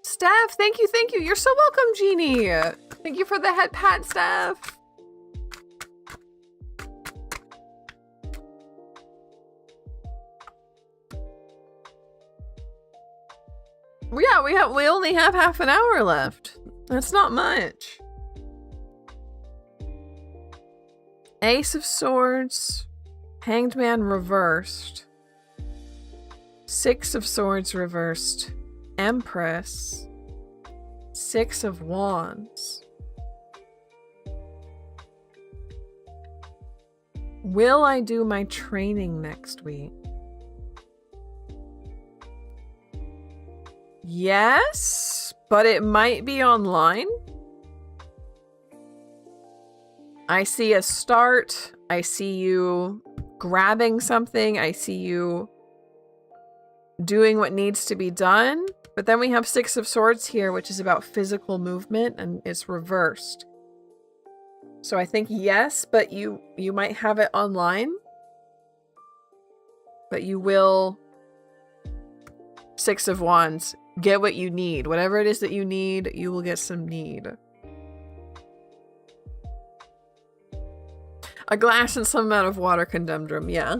Steph, thank you, thank you. You're so welcome, Jeannie. Thank you for the head pat, Steph. Yeah, we only have half an hour left. That's not much. Ace of Swords, Hanged Man reversed, Six of Swords reversed, Empress, Six of Wands. Will I do my training next week? Yes, but it might be online. I see a start. I see you grabbing something. I see you doing what needs to be done. But then we have Six of Swords here, which is about physical movement, and it's reversed. So I think yes, but you might have it online. But you will... Six of Wands. Get what you need. Whatever it is that you need, you will get some need. A glass and some amount of water conundrum, yeah.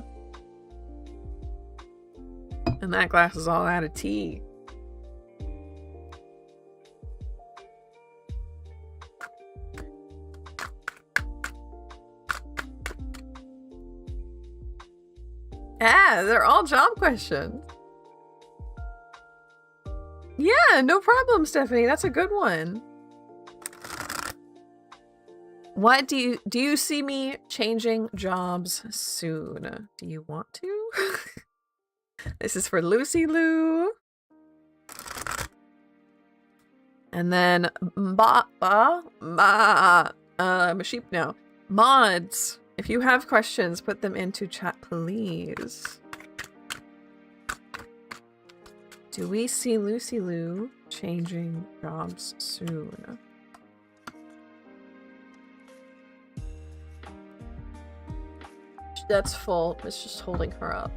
And that glass is all out of tea. Yeah, they're all job questions. Yeah, no problem, Stephanie. That's a good one. What do you see me changing jobs soon? Do you want to? This is for Lucy Lou. And then I'm a sheep now. Mods, if you have questions, put them into chat, please. Do we see Lucy Lou changing jobs soon? That's full. It's just holding her up.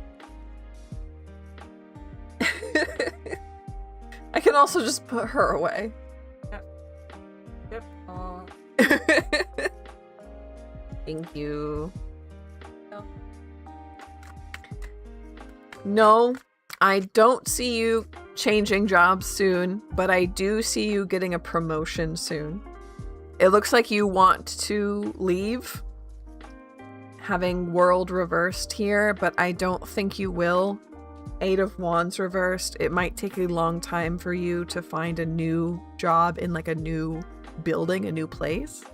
I can also just put her away. Yep. Thank you. No. No, I don't see you changing jobs soon, but I do see you getting a promotion soon. It looks like you want to leave, having world reversed here, but I don't think you will. 8 of Wands reversed. It might take a long time for you to find a new job in like a new building, a new place.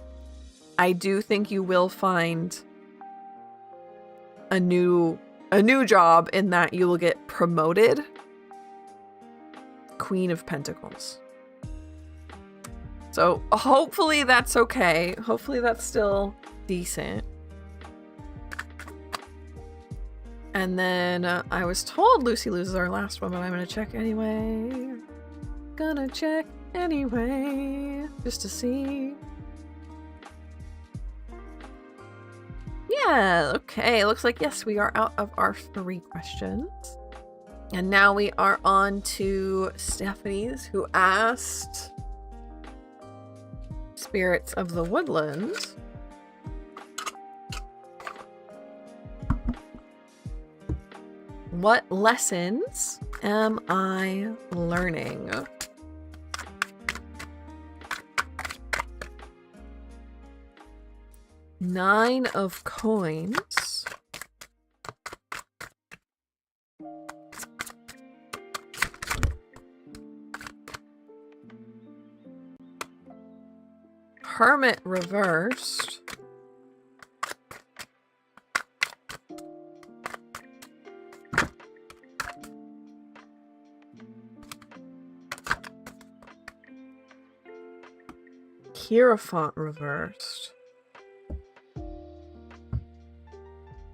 I do think you will find a new job in that you will get promoted. Queen of Pentacles. So hopefully that's okay. Hopefully that's still decent. And then I was told Lucy loses our last one, but I'm gonna check anyway. Gonna check anyway, just to see. Yeah, okay. Looks like, yes, we are out of our 3 questions. And now we are on to Stephanie's, who asked Spirits of the Woodland. What lessons am I learning? Nine of Coins. Hermit reversed. Hierophant reversed.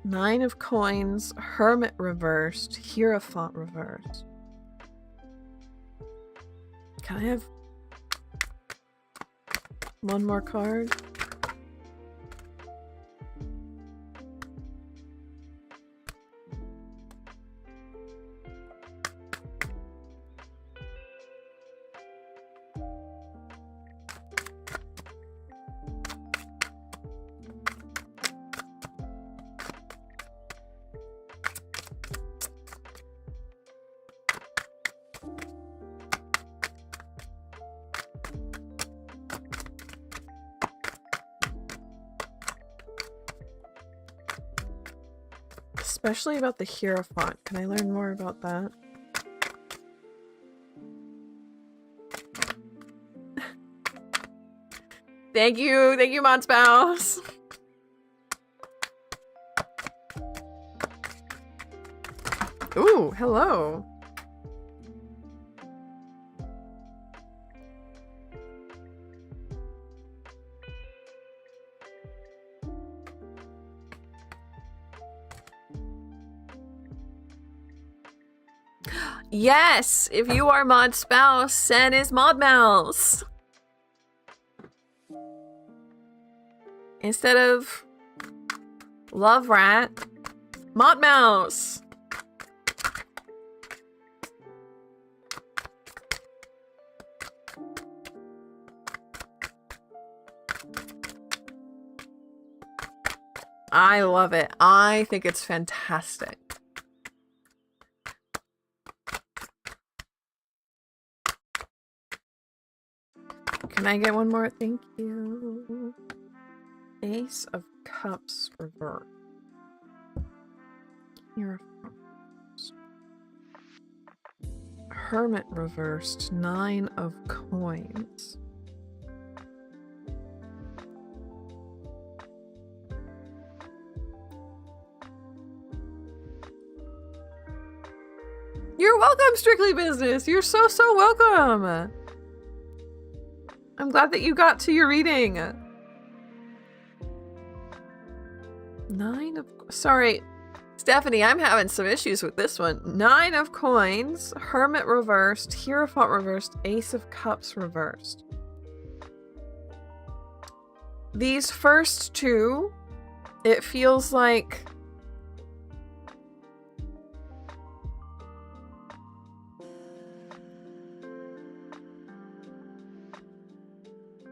9 of Coins, Hermit reversed, Hierophant reversed. Can I have one more card? Especially about the Hierophant. Can I learn more about that? Thank you, Mod Spouse. Ooh, hello. Yes, if you are Mod Spouse, Sen is Mod Mouse. Instead of Love Rat, Mod Mouse. I love it. I think it's fantastic. Can I get one more? Thank you. Ace of Cups reversed. Hermit reversed. 9 of Coins. You're welcome, Strictly Business. You're so welcome. I'm glad that you got to your reading. 9 of... Sorry, Stephanie, I'm having some issues with this one. 9 of Coins, Hermit reversed, Hierophant reversed, Ace of Cups reversed. These first two, it feels like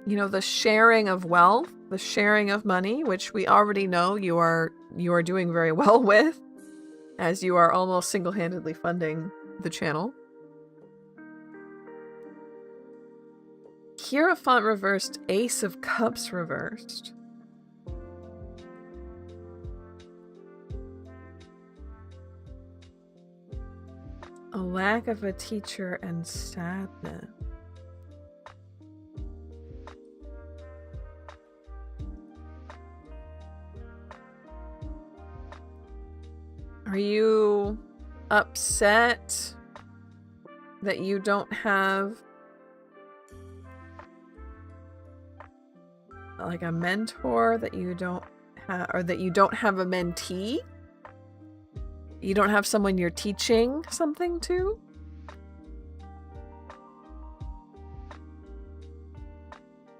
you know, the sharing of wealth, the sharing of money, which we already know you are doing very well with, as you are almost single-handedly funding the channel. Hierophant reversed, Ace of Cups reversed. A lack of a teacher and sadness. Are you upset that you don't have like a mentor, that you don't have, or that you don't have a mentee? You don't have someone you're teaching something to?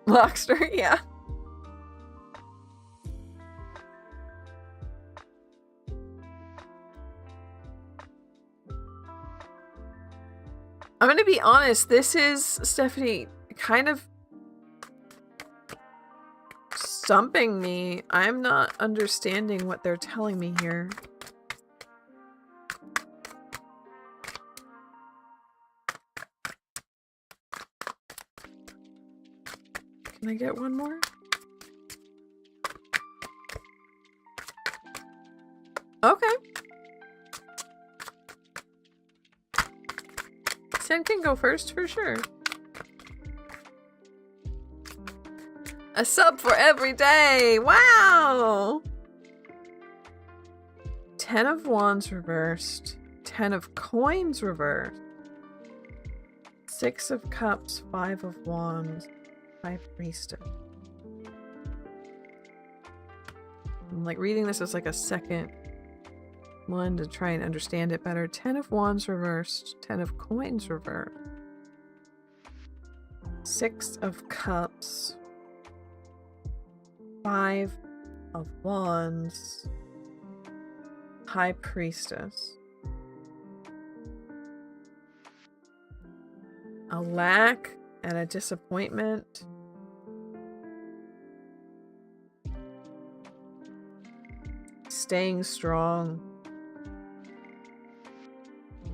Lockster, yeah. I'm gonna be honest, this is, Stephanie, kind of stumping me. I'm not understanding what they're telling me here. Can I get one more? Okay. Sen can go first for sure. A sub for every day! Wow! 10 of Wands reversed. 10 of Coins reversed. 6 of Cups, 5 of Wands, 5 Priestess. I'm like reading this as like a second one to try and understand it better. 10 of Wands reversed. 10 of Coins reversed. 6 of Cups. 5 of Wands. High Priestess. A lack and a disappointment. Staying strong.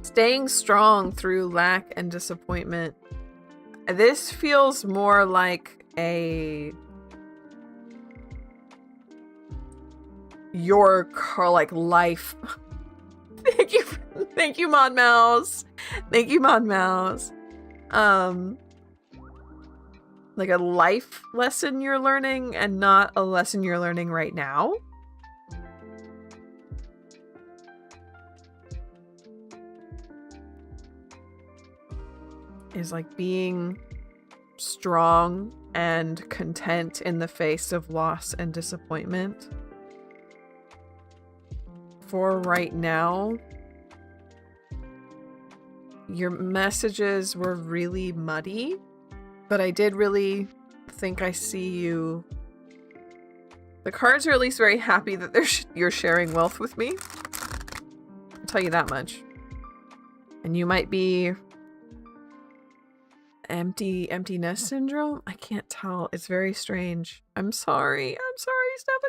Staying strong through lack and disappointment. This feels more like your car, like life. Thank you, Mod Mouse. Thank you, Mod Mouse. Like a life lesson you're learning and not a lesson you're learning right now. Is like being strong and content in the face of loss and disappointment. For right now, your messages were really muddy, but I did really think I see you. The cards are at least very happy that you're sharing wealth with me. I'll tell you that much. And you might be empty nest syndrome? I can't tell. It's very strange. I'm sorry, Stephanie.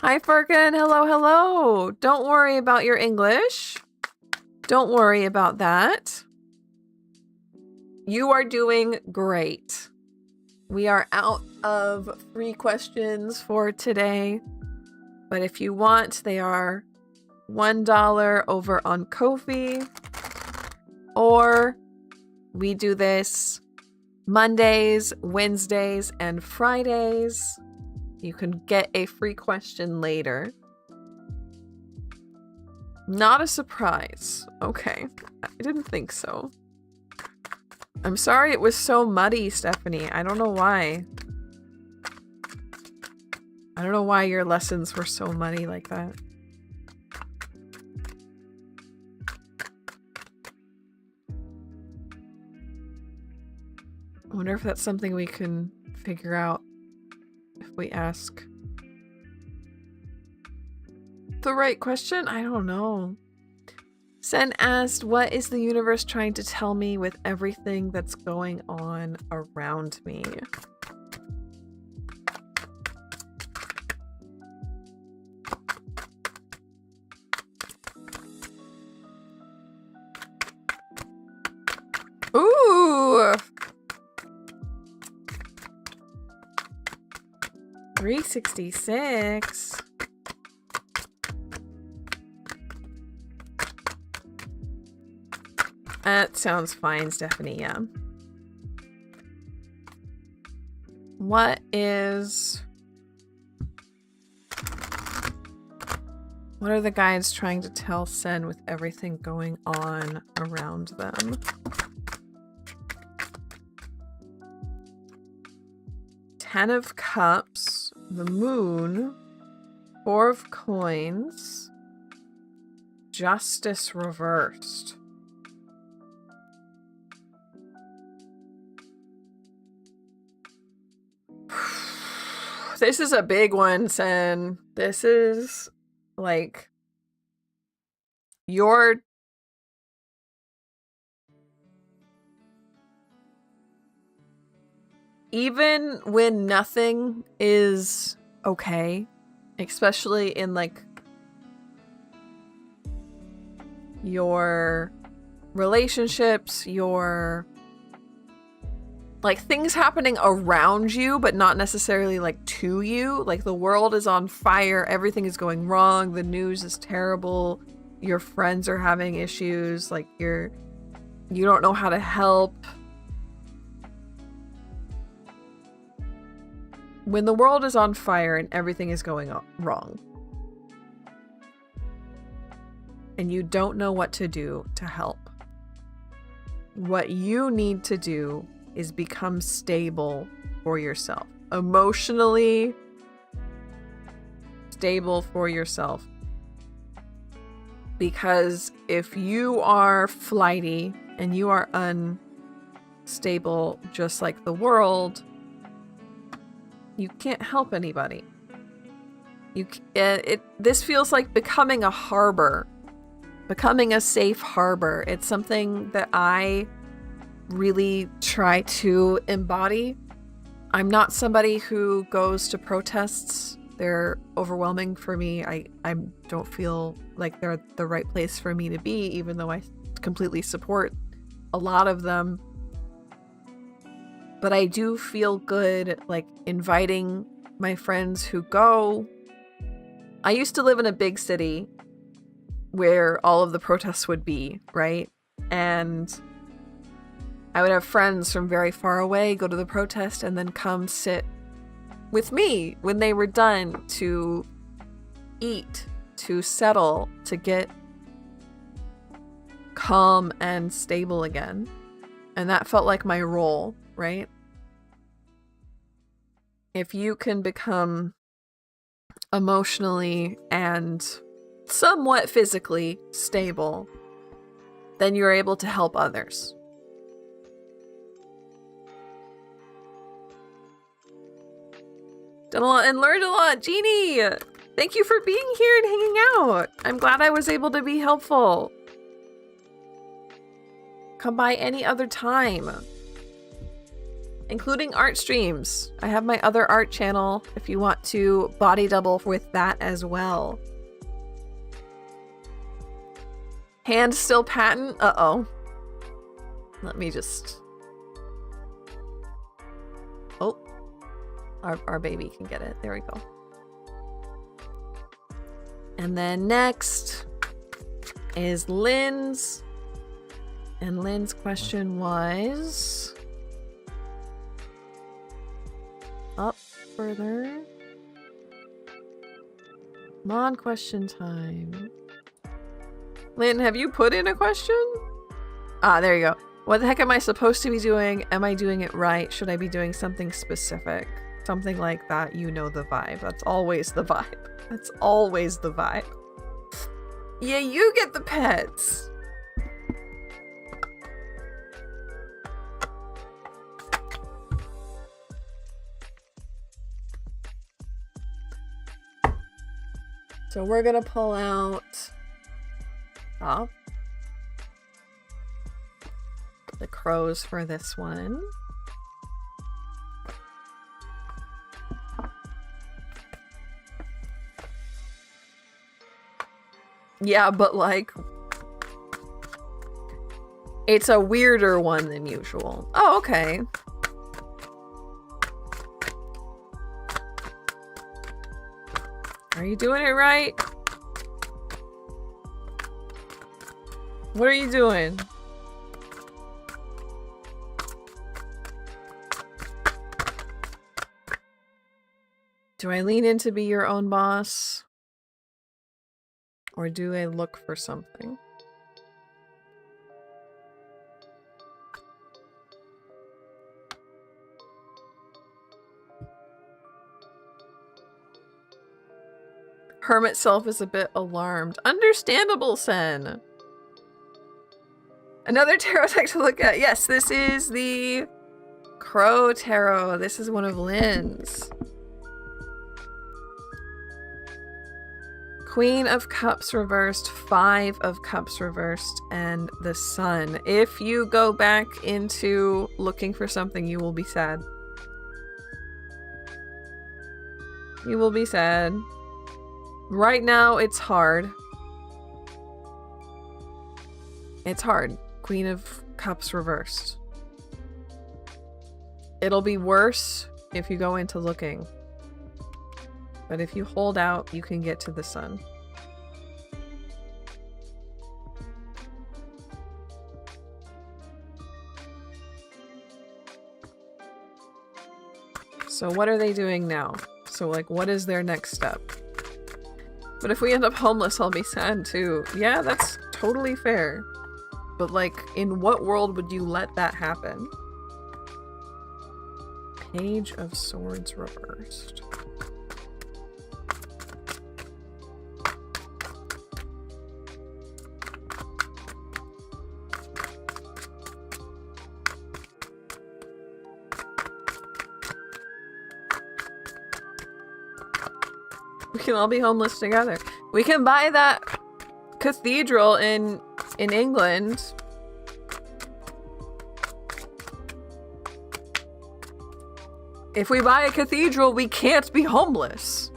Hi, Firkin. Hello. Don't worry about your English. Don't worry about that. You are doing great. We are out of free questions for today. But if you want, they are $1 over on Ko-fi. Or we do this Mondays, Wednesdays, and Fridays. You can get a free question later. Not a surprise. Okay. I didn't think so. I'm sorry it was so muddy, Stephanie. I don't know why. I don't know why your lessons were so muddy like that. I wonder if that's something we can figure out if we ask the right question. I don't know. Sen asked, what is the universe trying to tell me with everything that's going on around me? Ooh! 366. That sounds fine, Stephanie, yeah. What are the guides trying to tell Sen with everything going on around them? 10 of Cups, the Moon, 4 of Coins, Justice reversed. This is a big one, Sen. This is like your even when nothing is okay, especially in like your relationships, your like things happening around you, but not necessarily like to you. Like the world is on fire, everything is going wrong, the news is terrible, your friends are having issues, like you don't know how to help. When the world is on fire and everything is going wrong, and you don't know what to do to help, what you need to do is become stable for yourself. Emotionally stable for yourself. Because if you are flighty and you are unstable just like the world, you can't help anybody. This feels like becoming a harbor, becoming a safe harbor. It's something that I really try to embody. I'm not somebody who goes to protests. They're overwhelming for me. I don't feel like they're the right place for me to be, even though I completely support a lot of them. But I do feel good like inviting my friends who go. I used to live in a big city where all of the protests would be, right? And I would have friends from very far away go to the protest and then come sit with me when they were done to eat, to settle, to get calm and stable again. And that felt like my role, right? If you can become emotionally and somewhat physically stable, then you're able to help others. Done a lot and learned a lot. Jeannie, thank you for being here and hanging out. I'm glad I was able to be helpful. Come by any other time, including art streams. I have my other art channel if you want to body double with that as well. Hand still patent? Uh-oh. Let me just... Oh. Our baby can get it. There we go. And then next is Lynn's. And Lynn's question was... Up further. Come on, question time. Lynn, have you put in a question? Ah, there you go. What the heck am I supposed to be doing? Am I doing it right? Should I be doing something specific? Something like that, you know the vibe. That's always the vibe. That's always the vibe. Yeah, you get the pets. So we're gonna pull out top, crows for this one. Yeah, but like, it's a weirder one than usual. Oh, okay. Are you doing it right? What are you doing? Do I lean in to be your own boss? Or do I look for something? Hermit self is a bit alarmed. Understandable, Sen. Another tarot deck to look at. Yes, this is the Crow Tarot. This is one of Lynn's. Queen of Cups reversed, 5 of Cups reversed, and the Sun. If you go back into looking for something, you will be sad. You will be sad. Right now, it's hard. It's hard. Queen of Cups reversed. It'll be worse if you go into looking. But if you hold out, you can get to the Sun. So what are they doing now? So like, what is their next step? But if we end up homeless, I'll be sad too. Yeah, that's totally fair. But like, in what world would you let that happen? Page of Swords reversed. We can all be homeless together. We can buy that cathedral in England. If we buy a cathedral, we can't be homeless.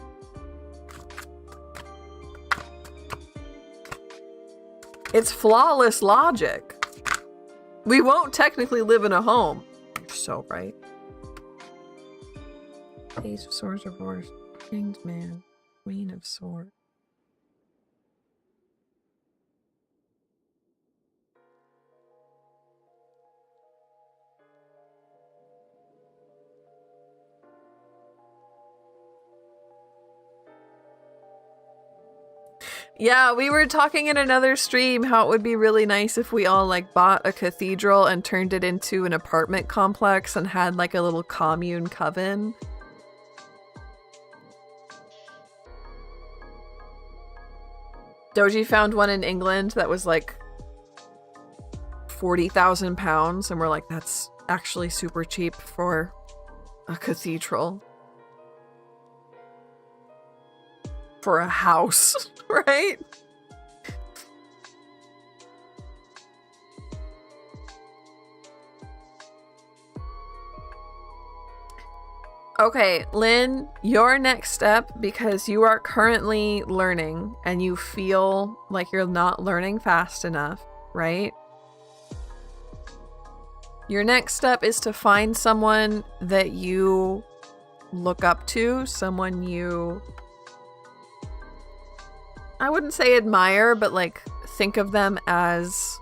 It's flawless logic. We won't technically live in a home. You're so right. Ace of Swords reversed. King's Man. Queen of Swords. Yeah, we were talking in another stream how it would be really nice if we all like bought a cathedral and turned it into an apartment complex and had like a little commune coven. Doji found one in England that was like 40,000 pounds, and we're like, that's actually super cheap for a cathedral. For a house, right? Okay, Lynn, your next step, because you are currently learning and you feel like you're not learning fast enough, right? Your next step is to find someone that you look up to, someone you, I wouldn't say admire, but like think of them as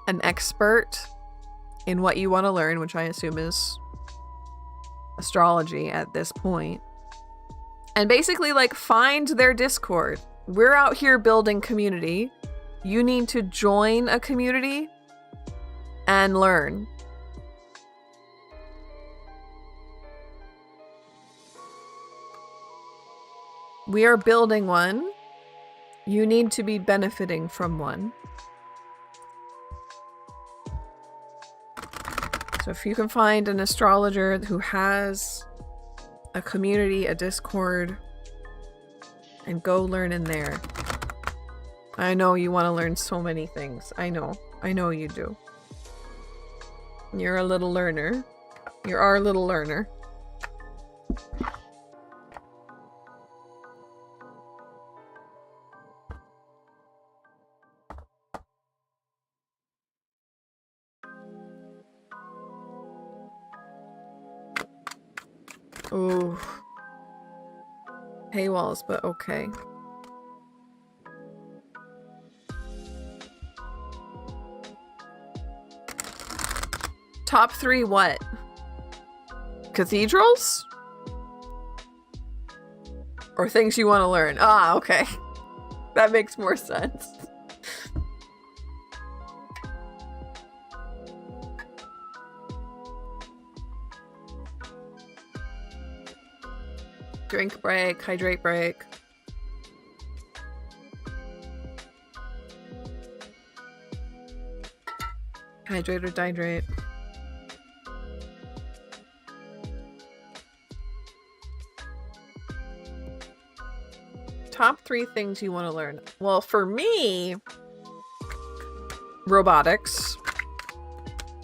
an expert in what you want to learn, which I assume is astrology at this point. And basically like find their Discord. We're out here building community. You need to join a community and learn. We are building one. You need to be benefiting from one. So if you can find an astrologer who has a community, a Discord, and go learn in there. I know you want to learn so many things. I know you do. You're a little learner. You're our little learner. Ooh. Paywalls, but okay. Top 3 what? Cathedrals? Or things you want to learn? Ah, okay. That makes more sense. Drink break, hydrate break. Hydrate or dihydrate. Top 3 things you want to learn. Well, for me, robotics.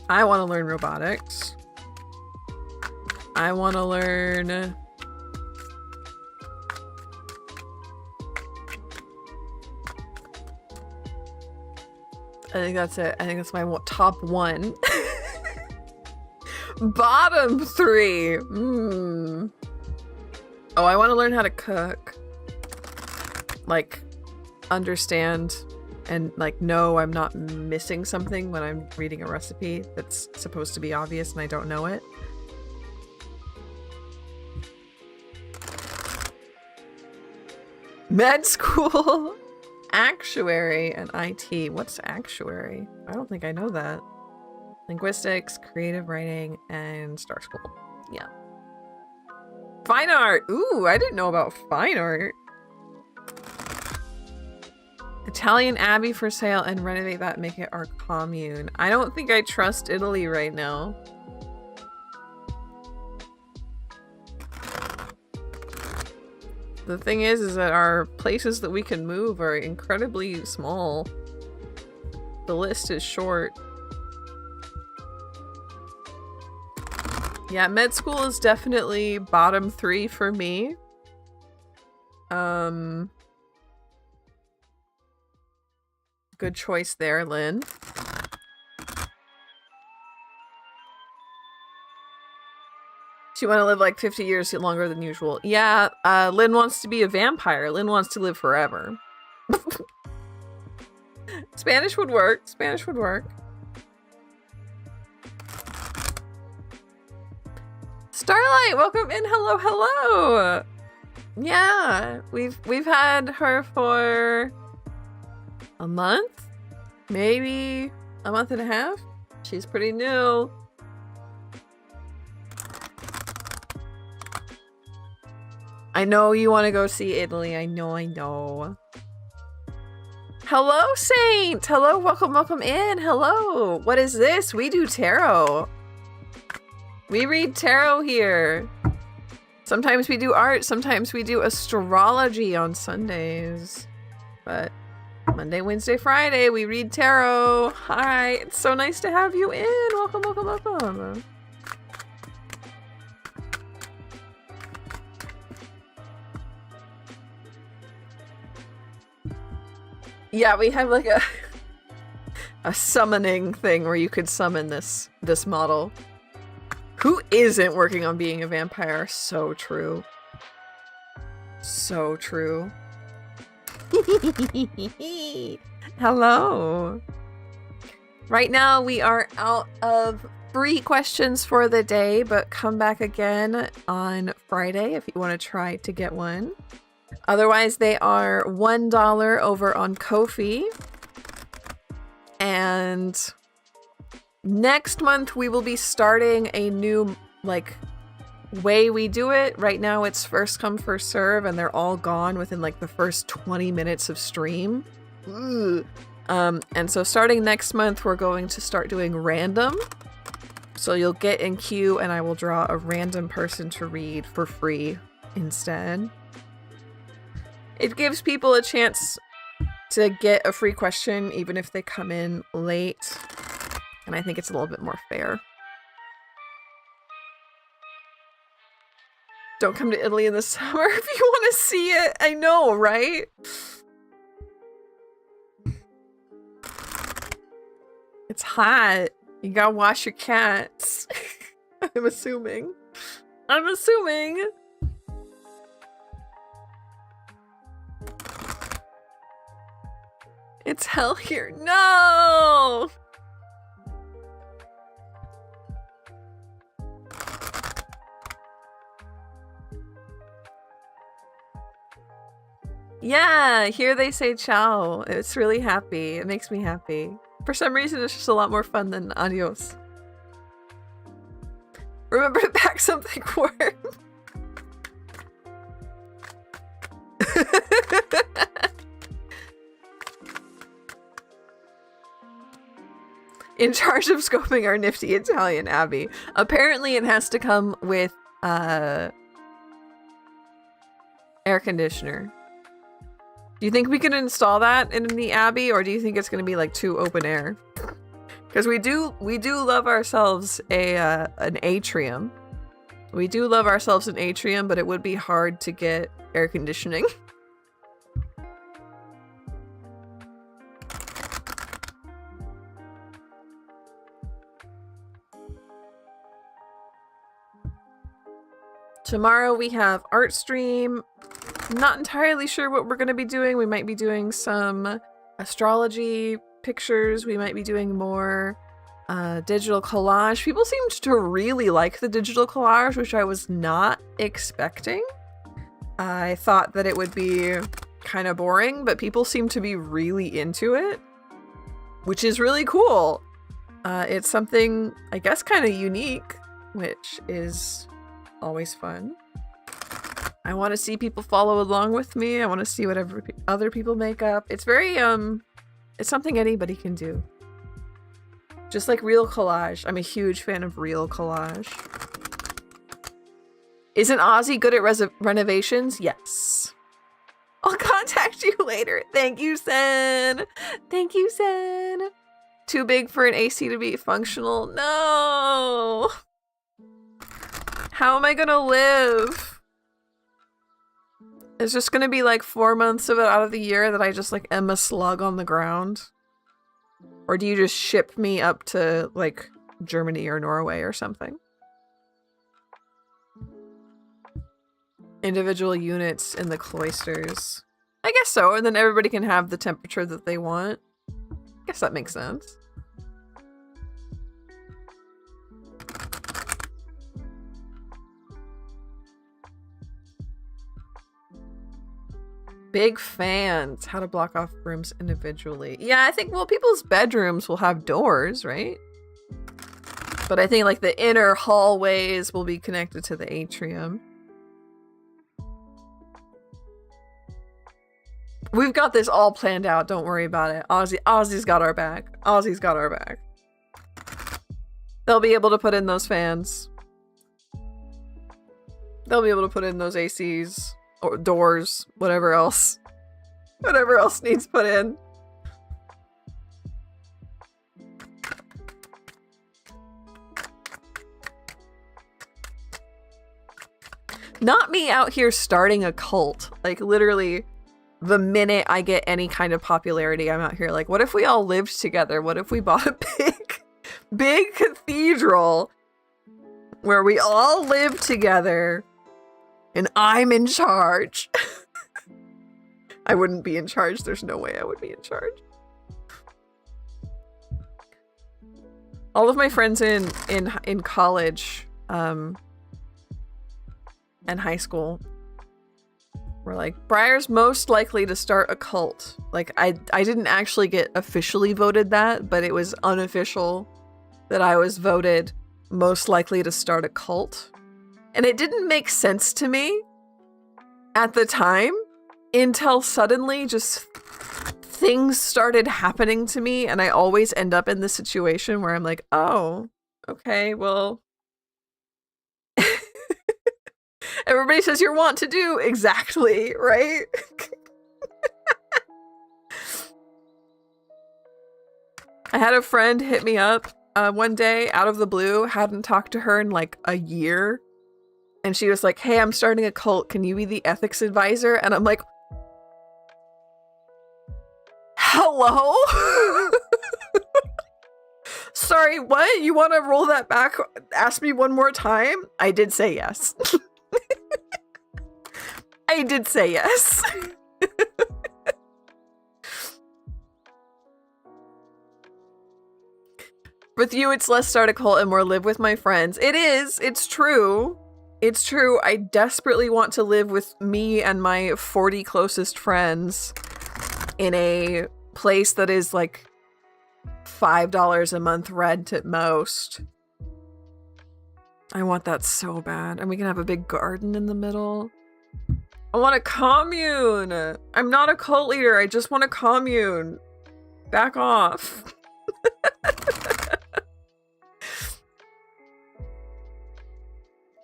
I want to learn robotics. I want to learn... I think that's it. I think that's my top 1. Bottom 3. Oh, I want to learn how to cook. Like, understand and like know I'm not missing something when I'm reading a recipe that's supposed to be obvious and I don't know it. Med school. Actuary and IT. What's actuary? I don't think I know that. Linguistics, creative writing, and Star School. Yeah. Fine art. Ooh, I didn't know about fine art. Italian Abbey for sale and renovate that, make it our commune. I don't think I trust Italy right now. The thing is that our places that we can move are incredibly small. The list is short. Yeah, med school is definitely bottom 3 for me. Good choice there, Lynn. You want to live like 50 years longer than usual. Yeah, Lynn wants to be a vampire. Lynn wants to live forever. Spanish would work. Spanish would work. Starlight, welcome in. Hello, hello. Yeah, we've had her for a month, maybe a month and a half. She's pretty new. I know you want to go see Italy. I know. Hello, Saint! Hello, welcome in. Hello. What is this? We do tarot. We read tarot here. Sometimes we do art. Sometimes we do astrology on Sundays. But Monday, Wednesday, Friday, we read tarot. Hi. It's so nice to have you in. Welcome. Yeah, we have like a summoning thing where you could summon this model. Who isn't working on being a vampire? So true. So true. Hello. Right now we are out of free questions for the day, but come back again on Friday if you want to try to get one. Otherwise, they are $1 over on Ko-fi. And next month, we will be starting a new, like, way we do it. Right now, it's first come, first serve, and they're all gone within, like, the first 20 minutes of stream. And so starting next month, we're going to start doing random. So you'll get in queue, and I will draw a random person to read for free instead. It gives people a chance to get a free question even if they come in late. And I think it's a little bit more fair. Don't come to Italy in the summer if you want to see it. I know, right? It's hot. You gotta wash your cats. I'm assuming. I'm assuming. It's hell here. No! Yeah, here they say ciao. It's really happy. It makes me happy. For some reason, it's just a lot more fun than adios. Remember to pack something warm. In charge of scoping our nifty Italian Abby. Apparently it has to come with air conditioner. Do you think we can install that in the Abbey, or do you think it's going to be like too open air? Because we do love ourselves an atrium. We do love ourselves an atrium, but it would be hard to get air conditioning. Tomorrow we have art stream. Not entirely sure what we're going to be doing. We might be doing some astrology pictures. We might be doing more digital collage. People seemed to really like the digital collage, which I was not expecting. I thought that it would be kind of boring, but people seem to be really into it, which is really cool. It's something, I guess, kind of unique, which is always fun. I want to see people follow along with me. I want to see whatever other people make up. It's very, it's something anybody can do. Just like real collage. I'm a huge fan of real collage. Isn't Ozzy good at renovations? Yes. I'll contact you later. Thank you, Sen. Thank you, Sen. Too big for an AC to be functional? No. How am I gonna live? It's just gonna be like 4 months of it out of the year that I just like am a slug on the ground? Or do you just ship me up to like Germany or Norway or something? Individual units in the cloisters. I guess so, and then everybody can have the temperature that they want. I guess that makes sense. Big fans. How to block off rooms individually. Yeah, I think, well, people's bedrooms will have doors, right? But I think like the inner hallways will be connected to the atrium. We've got this all planned out. Don't worry about it. Ozzy's got our back. Ozzy's got our back. They'll be able to put in those fans. They'll be able to put in those ACs. Or doors, whatever else needs put in. Not me out here starting a cult. Like literally the minute I get any kind of popularity, I'm out here like, what if we all lived together? What if we bought a big cathedral where we all live together? And I'm in charge. I wouldn't be in charge. There's no way I would be in charge. All of my friends in college and high school were like, Briar's most likely to start a cult. Like I didn't actually get officially voted that, but it was unofficial that I was voted most likely to start a cult. And it didn't make sense to me at the time until suddenly just things started happening to me, and I always end up in this situation where I'm like, oh, okay, well. Everybody says you're want to do exactly, right? I had a friend hit me up one day out of the blue, hadn't talked to her in like a year. And she was like, hey, I'm starting a cult. Can you be the ethics advisor? And I'm like, hello? Sorry, what? You want to roll that back? Ask me one more time? I did say yes. I did say yes. With you, it's less start a cult and more live with my friends. It is. It's true. It's true. I desperately want to live with me and my 40 closest friends in a place that is like $5 a month rent at most. I want that so bad. And we can have a big garden in the middle. I want a commune. I'm not a cult leader. I just want a commune. Back off.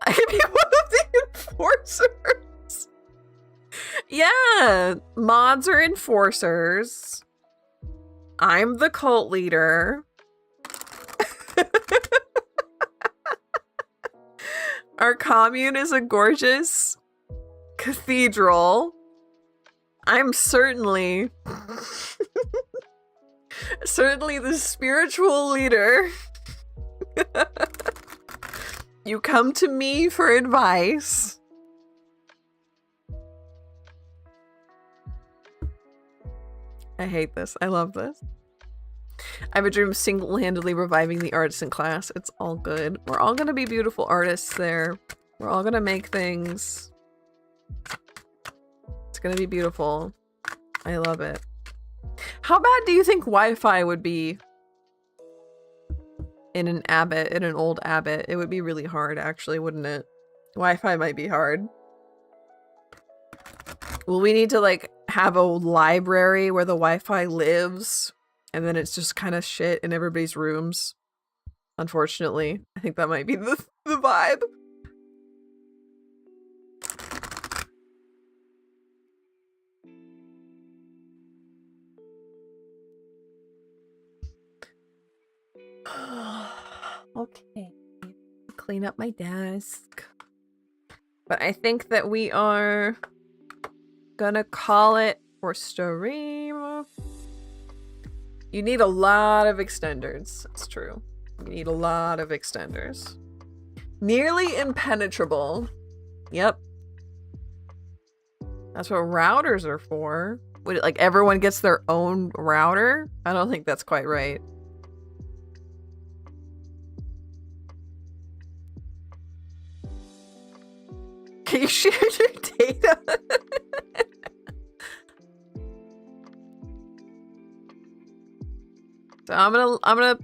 I can be one of the enforcers. Yeah, mods are enforcers. I'm the cult leader. Our commune is a gorgeous cathedral. I'm certainly the spiritual leader. You come to me for advice. I hate this. I love this. I have a dream of single-handedly reviving the artisan class. It's all good. We're all gonna be beautiful artists there. We're all gonna make things. It's gonna be beautiful. I love it. How bad do you think Wi-Fi would be in an abbot, in an old abbot? It would be really hard, actually, wouldn't it? Wi-Fi might be hard. Will we need to, like, have a library where the Wi-Fi lives, and then it's just kind of shit in everybody's rooms? Unfortunately, I think that might be the vibe. Okay. Clean up my desk. But I think that we are gonna call it for stream. You need a lot of extenders. It's true. You need a lot of extenders. Nearly impenetrable. Yep. That's what routers are for. Would it, like, everyone gets their own router? I don't think that's quite right. Can you share your data? So I'm gonna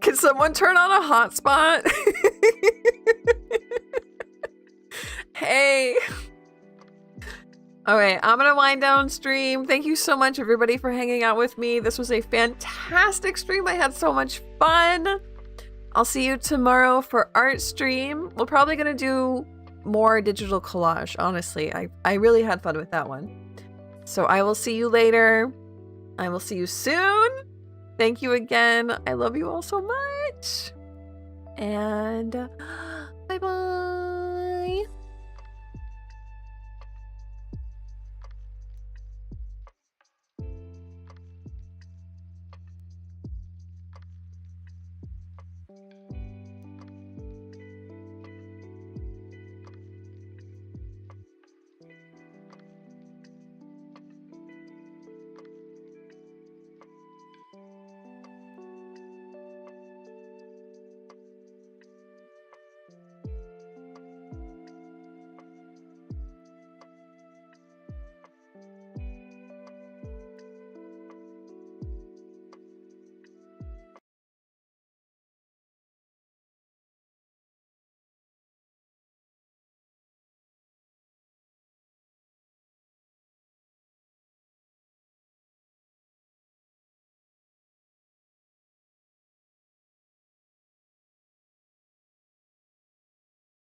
can someone turn on a hotspot? Hey. Okay, I'm gonna wind down stream. Thank you so much, everybody, for hanging out with me. This was a fantastic stream. I had so much fun. I'll see you tomorrow for art stream. We're probably gonna do more digital collage, honestly. I really had fun with that one. So I will see you later. I will see you soon. Thank you again. I love you all so much. And bye-bye.